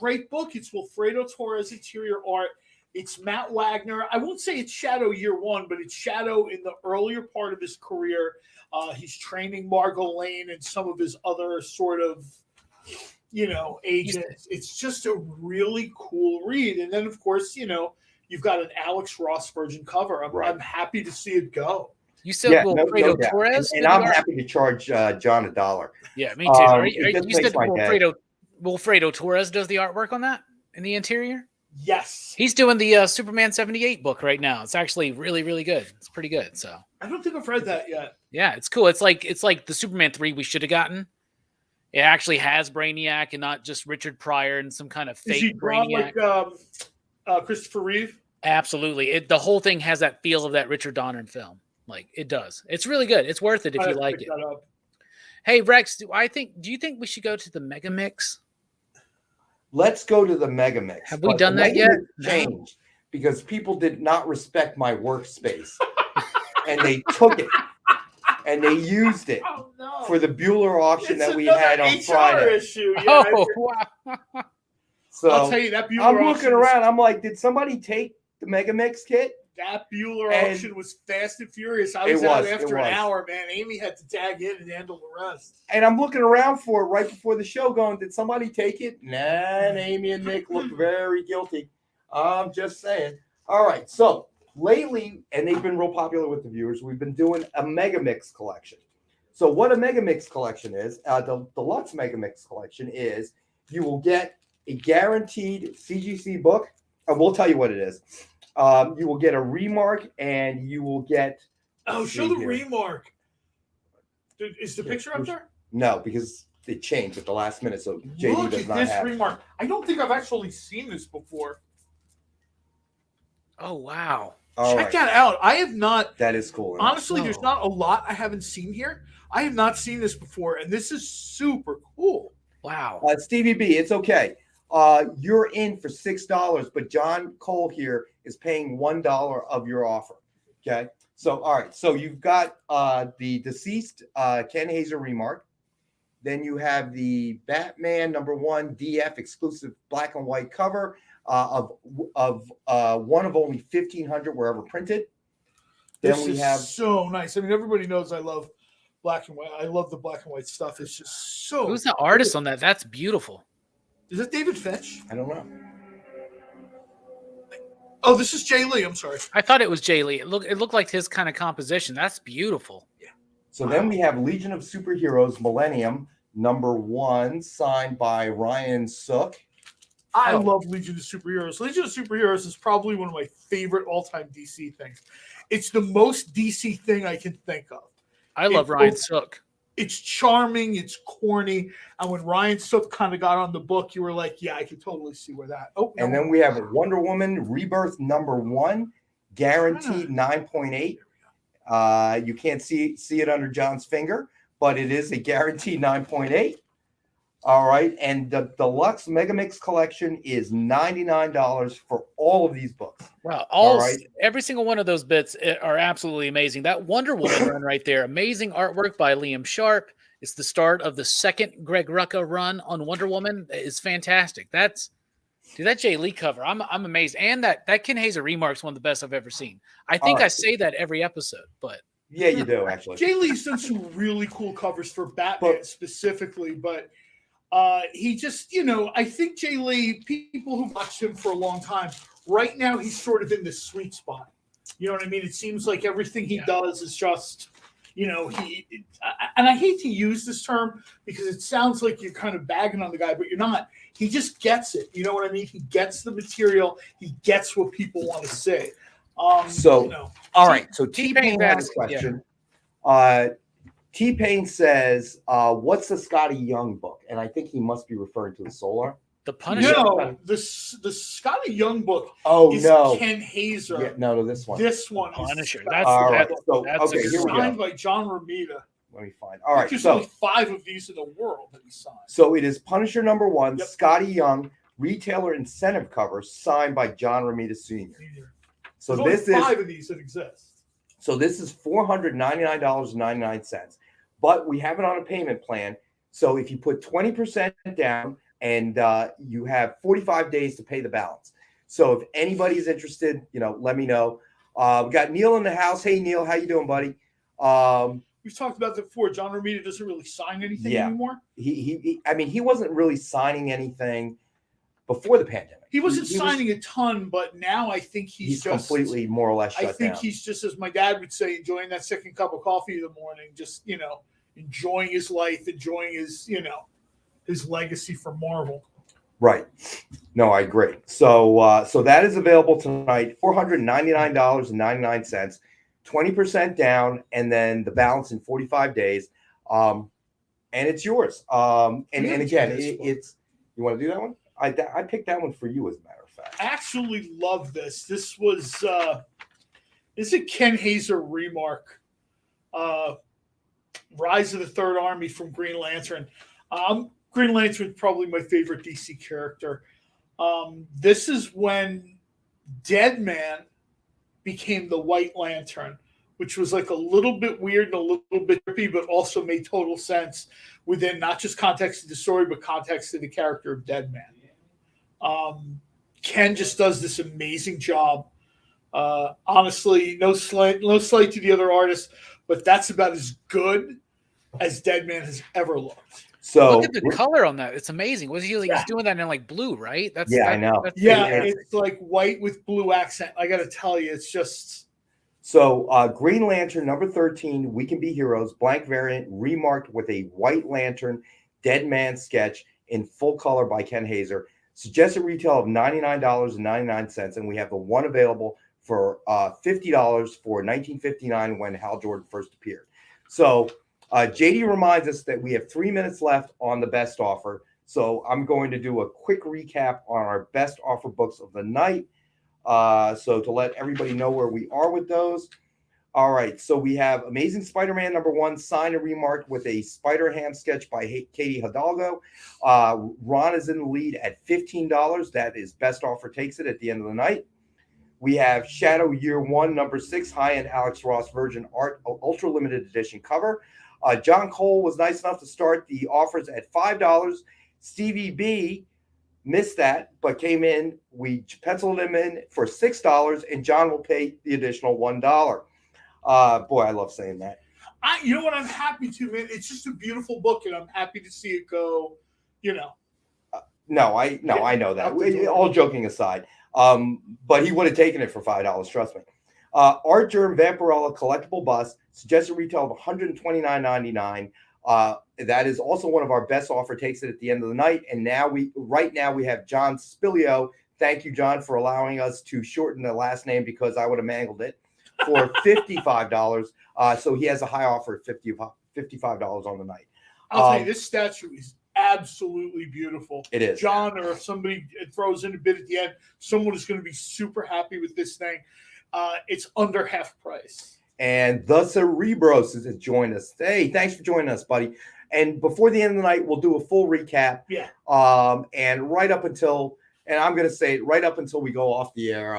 C: great book. It's Wilfredo Torres interior art. It's Matt Wagner. I won't say it's Shadow year one, but it's Shadow in the earlier part of his career. He's training Margot Lane and some of his other sort of, agents. It's just a really cool read. And then, of course, you've got an Alex Ross Virgin cover. I'm happy to see it go.
D: You said Wilfredo Torres?
B: And I'm happy to charge John $1.
D: Yeah, me too. You said Wilfredo Torres does the artwork on that in the interior?
C: Yes.
D: He's doing the Superman 78 book right now. It's actually really, really good. It's pretty good. So
C: I don't think I've read that yet.
D: Yeah, it's cool. It's like the Superman 3 we should have gotten. It actually has Brainiac and not just Richard Pryor and some kind of fake
C: Is he
D: Brainiac.
C: Like Christopher Reeve?
D: Absolutely. The whole thing has that feel of that Richard Donner film. Like it does. It's really good. It's worth it if you like it. Hey Rex, do you think we should go to the Mega Mix?
B: Let's go to the Mega Mix.
D: Have we done that yet?
B: Changed because people did not respect my workspace, and they took it and they used it for the Bueller auction that we had on
C: HR
B: Friday.
C: Issue. Yeah,
D: wow!
B: So
C: I'll tell you that Bueller.
B: I'm looking around. I'm like, did somebody take the Mega Mix kit?
C: That Bueller auction was fast and furious. I was out after an hour, man. Amy had to tag in and handle the rest.
B: And I'm looking around for it right before the show going, did somebody take it? Nah, and Amy and Nick look very guilty. I'm just saying. All right, so lately, and they've been real popular with the viewers, we've been doing a Mega Mix collection. So what a Mega Mix collection is, the Deluxe Mega Mix collection is, you will get a guaranteed CGC book, and we'll tell you what it is. You will get a remark, and you will get.
C: Oh, show the remark. Dude, is the picture up there?
B: No, because it changed at the last minute, so JD does not have. Look at this
C: remark. I don't think I've actually seen this before.
D: Oh wow!
C: Check that out. I have not.
B: That is cool.
C: Honestly, there's not a lot I haven't seen here. I have not seen this before, and this is super cool.
D: Wow.
B: Stevie B, it's okay. You're in for $6, but John Cole here is paying $1 of your offer. Okay. So, all right. So you've got the deceased Ken Hazer remark. Then you have the Batman #1 DF exclusive black and white cover of one of only 1,500 were ever printed. Then
C: This
B: we
C: is
B: have
C: so nice. I mean, everybody knows I love black and white. I love the black and white stuff. It's just so.
D: Who's the artist on that? That's beautiful.
C: Is that David Fitch?
B: I don't know.
C: Oh, this is Jay Lee. I'm sorry.
D: I thought it was Jay Lee. It looked like his kind of composition. That's beautiful.
B: So then we have Legion of Superheroes Millennium #1 signed by Ryan Sook.
C: I love Legion of Superheroes. Legion of Superheroes is probably one of my favorite all-time DC things. It's the most DC thing I can think of.
D: I love Ryan Sook.
C: It's charming, it's corny, and when Ryan Sook kind of got on the book, you were like, yeah, I could totally see where that. Oh,
B: And then we have Wonder Woman Rebirth #1, guaranteed 9.8. You can't see it under John's finger, but it is a guaranteed 9.8. All right, and the Deluxe Mega Mix collection is $99 for all of these books.
D: Wow,
B: right.
D: Every single one of those bits are absolutely amazing. That Wonder Woman run right there, amazing artwork by Liam Sharp. It's the start of the second Greg Rucka run on Wonder Woman. It's fantastic. That Jay Lee cover, I'm amazed. And that Ken Hazer remark's one of the best I've ever seen. I think I say that every episode, but
B: yeah, you do actually.
C: Jay Lee's done some really cool covers for Batman specifically, but he just, I think Jay Lee, people who watched him for a long time, right now he's sort of in this sweet spot. You know what I mean? It seems like everything he does is just, and I hate to use this term because it sounds like you're kind of bagging on the guy, but you're not. He just gets it. You know what I mean? He gets the material. He gets what people want to say.
B: All right. So T-Pain had a question. T-Pain says, what's the Scotty Young book? And I think he must be referring to the Solar.
D: The Punisher?
C: No, the Scotty Young book is Ken Hazer.
B: Yeah, no, this one.
C: This one
D: Punisher.
C: Is
B: okay, here we go.
C: Signed by John Romita.
B: Let me find. All right,
C: there's only 5 of these in the world that he signed.
B: So it is Punisher #1, Scotty Young, retailer incentive cover, signed by John Romita Sr. So
C: there's only 5 of these that exist.
B: So this is $499.99, but we have it on a payment plan. So if you put 20% down and you have 45 days to pay the balance. So if anybody's interested, let me know. We got Neil in the house. Hey, Neil, how you doing, buddy?
C: We've talked about that before. John Romita doesn't really sign anything anymore.
B: He wasn't really signing anything before the pandemic.
C: He wasn't signing a ton, but now I think he's just
B: completely more or less shut down.
C: I think he's just, as my dad would say, enjoying that second cup of coffee in the morning, just, enjoying his life, enjoying his, his legacy for Marvel.
B: Right. No, I agree. So that is available tonight, $499.99, 20% down, and then the balance in 45 days. And it's yours. And again, it's you want to do that one? I picked that one for you, as a matter of fact.
C: I absolutely love this. This was this is a Ken Hazer remark. Rise of the Third Army from Green Lantern. Green Lantern is probably my favorite DC character. This is when Deadman became the White Lantern, which was like a little bit weird and a little bit trippy, but also made total sense within not just context of the story, but context of the character of Deadman. Ken just does this amazing job. Honestly, no slight to the other artists, but that's about as good as Deadman has ever looked.
B: So
D: look at the color on that; it's amazing. Was he like he's doing that in like blue, right?
B: I know.
C: It's like white with blue accent. I got to tell you, it's just.
B: So Green Lantern #13, We Can Be Heroes, blank variant, remarked with a White Lantern Deadman sketch in full color by Ken Hazer. Suggested retail of $99.99, and we have the one available for $50 for 1959 when Hal Jordan first appeared. So JD reminds us that we have 3 minutes left on the best offer. So I'm going to do a quick recap on our best offer books of the night. So to let everybody know where we are with those, All right, so we have Amazing Spider-Man #1, signed and remarked with a Spider-Ham sketch by Katie Hidalgo. Ron is in the lead at $15. That is best offer takes it at the end of the night. We have Shadow Year 1, #6, high-end Alex Ross Virgin Art Ultra Limited Edition cover. John Cole was nice enough to start the offers at $5. Stevie B missed that, but came in. We penciled him in for $6, and John will pay the additional $1. Boy, I love saying that.
C: You know what? I'm happy to, man. It's just a beautiful book, and I'm happy to see it go.
B: I know that. All joking aside, but he would have taken it for $5. Trust me. Art Germ Vampirella collectible bust, suggested retail of $129.99. That is also one of our best offer takes it at the end of the night. And right now we have John Spilio. Thank you, John, for allowing us to shorten the last name because I would have mangled it. For $55. So he has a high offer at $55 on the night.
C: I'll tell you, this statue is absolutely beautiful.
B: It is.
C: John, or if somebody throws in a bid at the end, someone is going to be super happy with this thing. It's under half price.
B: And the Cerebros has joined us. Hey, thanks for joining us, buddy. And before the end of the night, we'll do a full recap.
C: Yeah.
B: And right up until, and I'm going to say it, right up until we go off the air,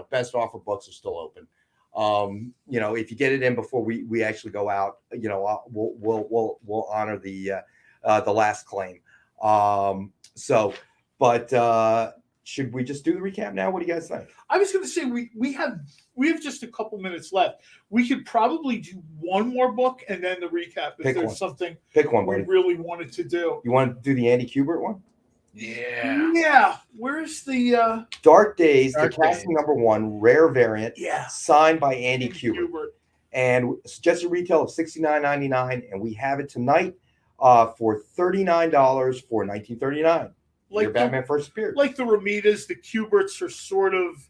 B: best offer books are still open. If you get it in before we actually go out, we'll honor the last claim. Should we just do the recap now? What do you guys think?
C: I was going to say we have just a couple minutes left. We could probably do one more book and then the recap if there's something we really wanted to do.
B: You want to do the Andy Kubert one?
C: Yeah. Where's the
B: Dark Days, the casting #1, rare variant, signed by Andy Kubert. And suggested retail of $69.99, and we have it tonight for $39 for $19.39. Your Batman first appeared.
C: Like the Ramitas, the Kuberts are sort of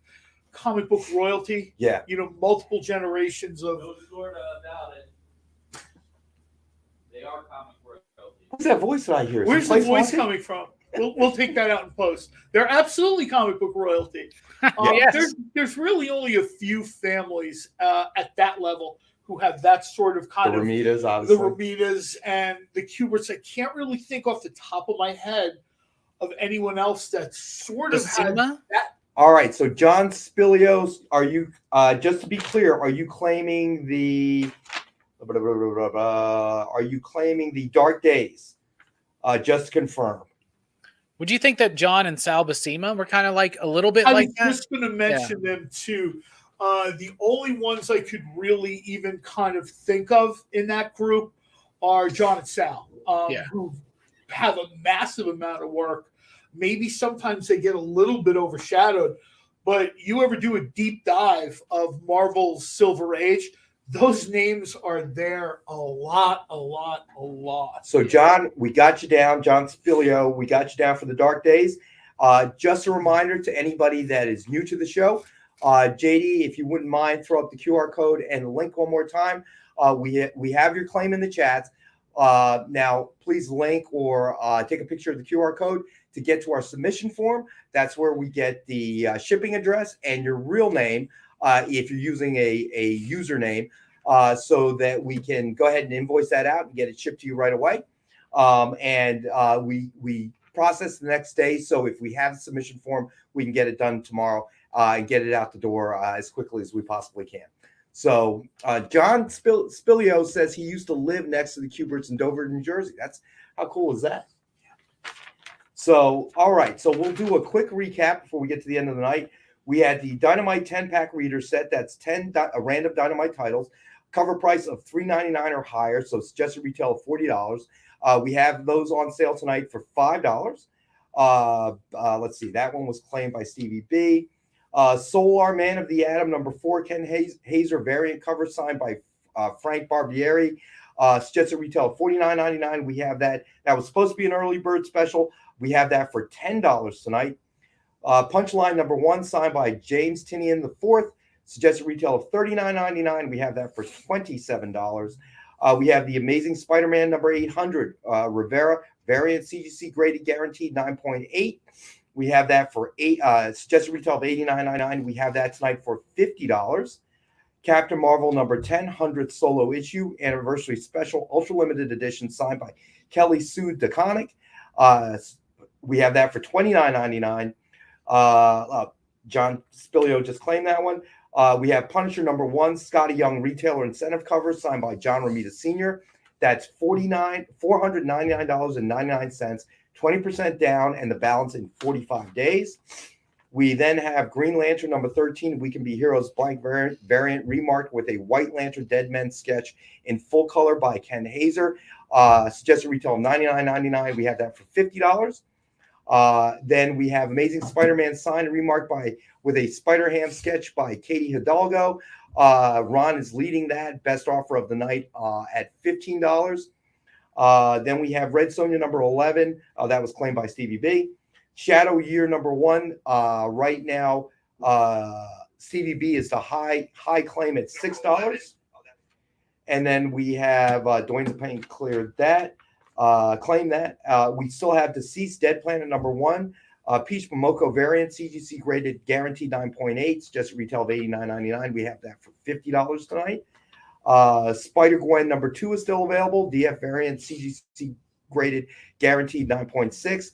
C: comic book royalty.
B: Yeah.
C: Multiple generations of.
E: No sort about it. They are comic royalty.
B: Who's that voice that I hear?
C: Where's the voice coming from? We'll take that out in post. They're absolutely comic book royalty.
D: Yes.
C: There's really only a few families at that level who have that sort of kind
B: the
C: of
B: Ramitas, obviously.
C: The Ramitas and the Kuberts. I can't really think off the top of my head of anyone else that sort of had that.
B: All right, so John Spilios, are you just to be clear, are you claiming the Dark Days? Just to confirm.
D: Would you think that John and Sal Buscema were kind of like a little bit like that?
C: I was just going to mention them too. The only ones I could really even kind of think of in that group are John and Sal, who have a massive amount of work. Maybe sometimes they get a little bit overshadowed, but you ever do a deep dive of Marvel's Silver Age, those names are there a lot.
B: So, John, we got you down. John Spilio, we got you down for the Dark Days. Just a reminder to anybody that is new to the show, JD, if you wouldn't mind, throw up the QR code and the link one more time. We have your claim in the chats. Now, please link or take a picture of the QR code to get to our submission form. That's where we get the shipping address and your real name if you're using a username so that we can go ahead and invoice that out and get it shipped to you right away. We process the next day. So if we have the submission form, we can get it done tomorrow and get it out the door as quickly as we possibly can. So John Spilio says he used to live next to the Kuberts in Dover, New Jersey. That's how cool is that? So, all right. So we'll do a quick recap before we get to the end of the night. We had the Dynamite 10-pack reader set. That's 10 random Dynamite titles. Cover price of $3.99 or higher. So suggested retail of $40. We have those on sale tonight for $5. Let's see. That one was claimed by Stevie B. Solar Man of the Atom, #4, Ken Hazer variant cover signed by Frank Barbieri. Suggested retail of $49.99. We have that. That was supposed to be an early bird special. We have that for $10 tonight. Punchline #1 signed by James Tinian IV. Suggested retail of $39.99. We have that for $27. We have the Amazing Spider-Man #800 Rivera variant CGC graded guaranteed 9.8. We have that for suggested retail of $89.99. We have that tonight for $50. Captain Marvel number 10, 100th solo issue, anniversary special, ultra limited edition, signed by Kelly Sue DeConnick. We have that for $29.99. John Spilio just claimed that one. We have Punisher number 1, Scotty Young retailer incentive cover, signed by John Romita Sr. That's $499.99, 20% down, and the balance in 45 days. We then have Green Lantern number 13, We Can Be Heroes blank variant remarked with a White Lantern Dead Men sketch in full color by Ken Hazer. Suggested retail of $99.99. We have that for $50. Then we have Amazing Spider-Man signed and remarked with a Spider-Ham sketch by Katie Hidalgo. Ron is leading that. Best offer of the night at $15. Then we have Red Sonja number 11. That was claimed by Stevie B. Shadow Year number 1. Right now, Stevie B is the high claim at $6. And then we have Dwayne the Pain cleared that. Claim that. We still have Deceased Dead Planet number 1. Peach Momoko variant, CGC graded, guaranteed 9.8, just retail of $89.99. We have that for $50 tonight. Spider-Gwen number 2 is still available. DF variant, CGC graded, guaranteed 9.6.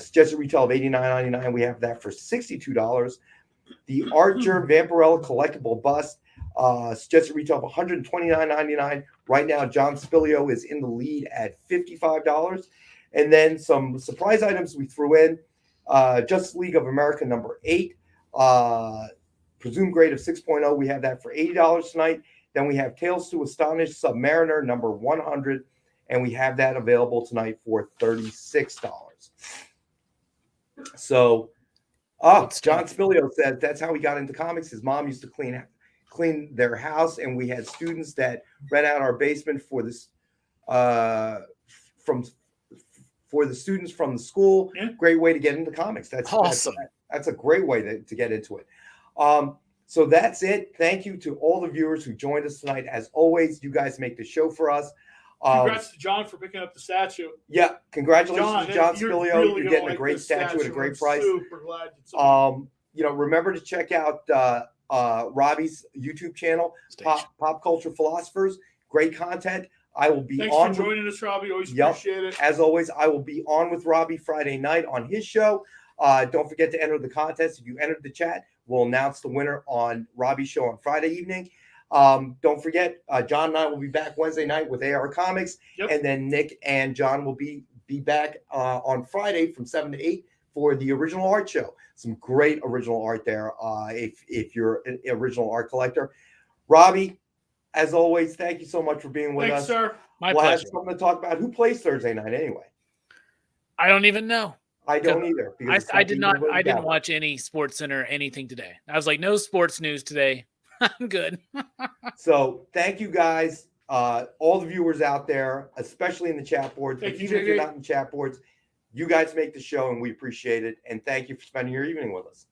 B: Suggested retail of $89.99. We have that for $62. The Archer Vampirella collectible bust, suggested retail of $129.99. Right now, John Spilio is in the lead at $55. And then some surprise items we threw in. Justice League of America number 8, presumed grade of 6.0. We have that for $80 tonight. Then we have Tales to Astonish Submariner number 100, and we have that available tonight for $36. So, John Spilio says that's how he got into comics. His mom used to clean their house, and we had students that rent out our basement for this for the students from the school.
C: Yeah.
B: Great way to get into comics. That's
D: awesome.
B: That's a great way to get into it. So that's it. Thank you to all the viewers who joined us tonight. As always, you guys make the show for us.
C: Congrats to John for picking up the statue.
B: Yeah, congratulations to John
C: you're
B: Spilio.
C: really
B: You're getting
C: like
B: a great
C: this
B: statue at a great
C: I'm
B: price.
C: Super glad.
B: Remember to check out Robbie's YouTube channel, Pop Culture Philosophers. Great content. I will be
C: Thanks
B: on
C: for joining us, Robbie. Always appreciate it.
B: As always, I will be on with Robbie Friday night on his show. Don't forget to enter the contest. If you entered the chat, we'll announce the winner on Robbie's show on Friday evening. Don't forget, John and I will be back Wednesday night with AR Comics, and then Nick and John will be back on Friday from 7 to 8 for the original art show. Some great original art there if you're an original art collector. Robbie, as always, thank you so much for being with us.
C: Thanks, sir.
D: My
B: we'll
D: pleasure.
B: have something to talk about. Who plays Thursday night anyway?
D: I don't even know.
B: I don't either.
D: I didn't watch any Sports Center or anything today. I was like, no sports news today. I'm good.
B: So thank you guys, all the viewers out there, especially in the chat boards. But even if you're not in chat boards, you guys make the show and we appreciate it. And thank you for spending your evening with us.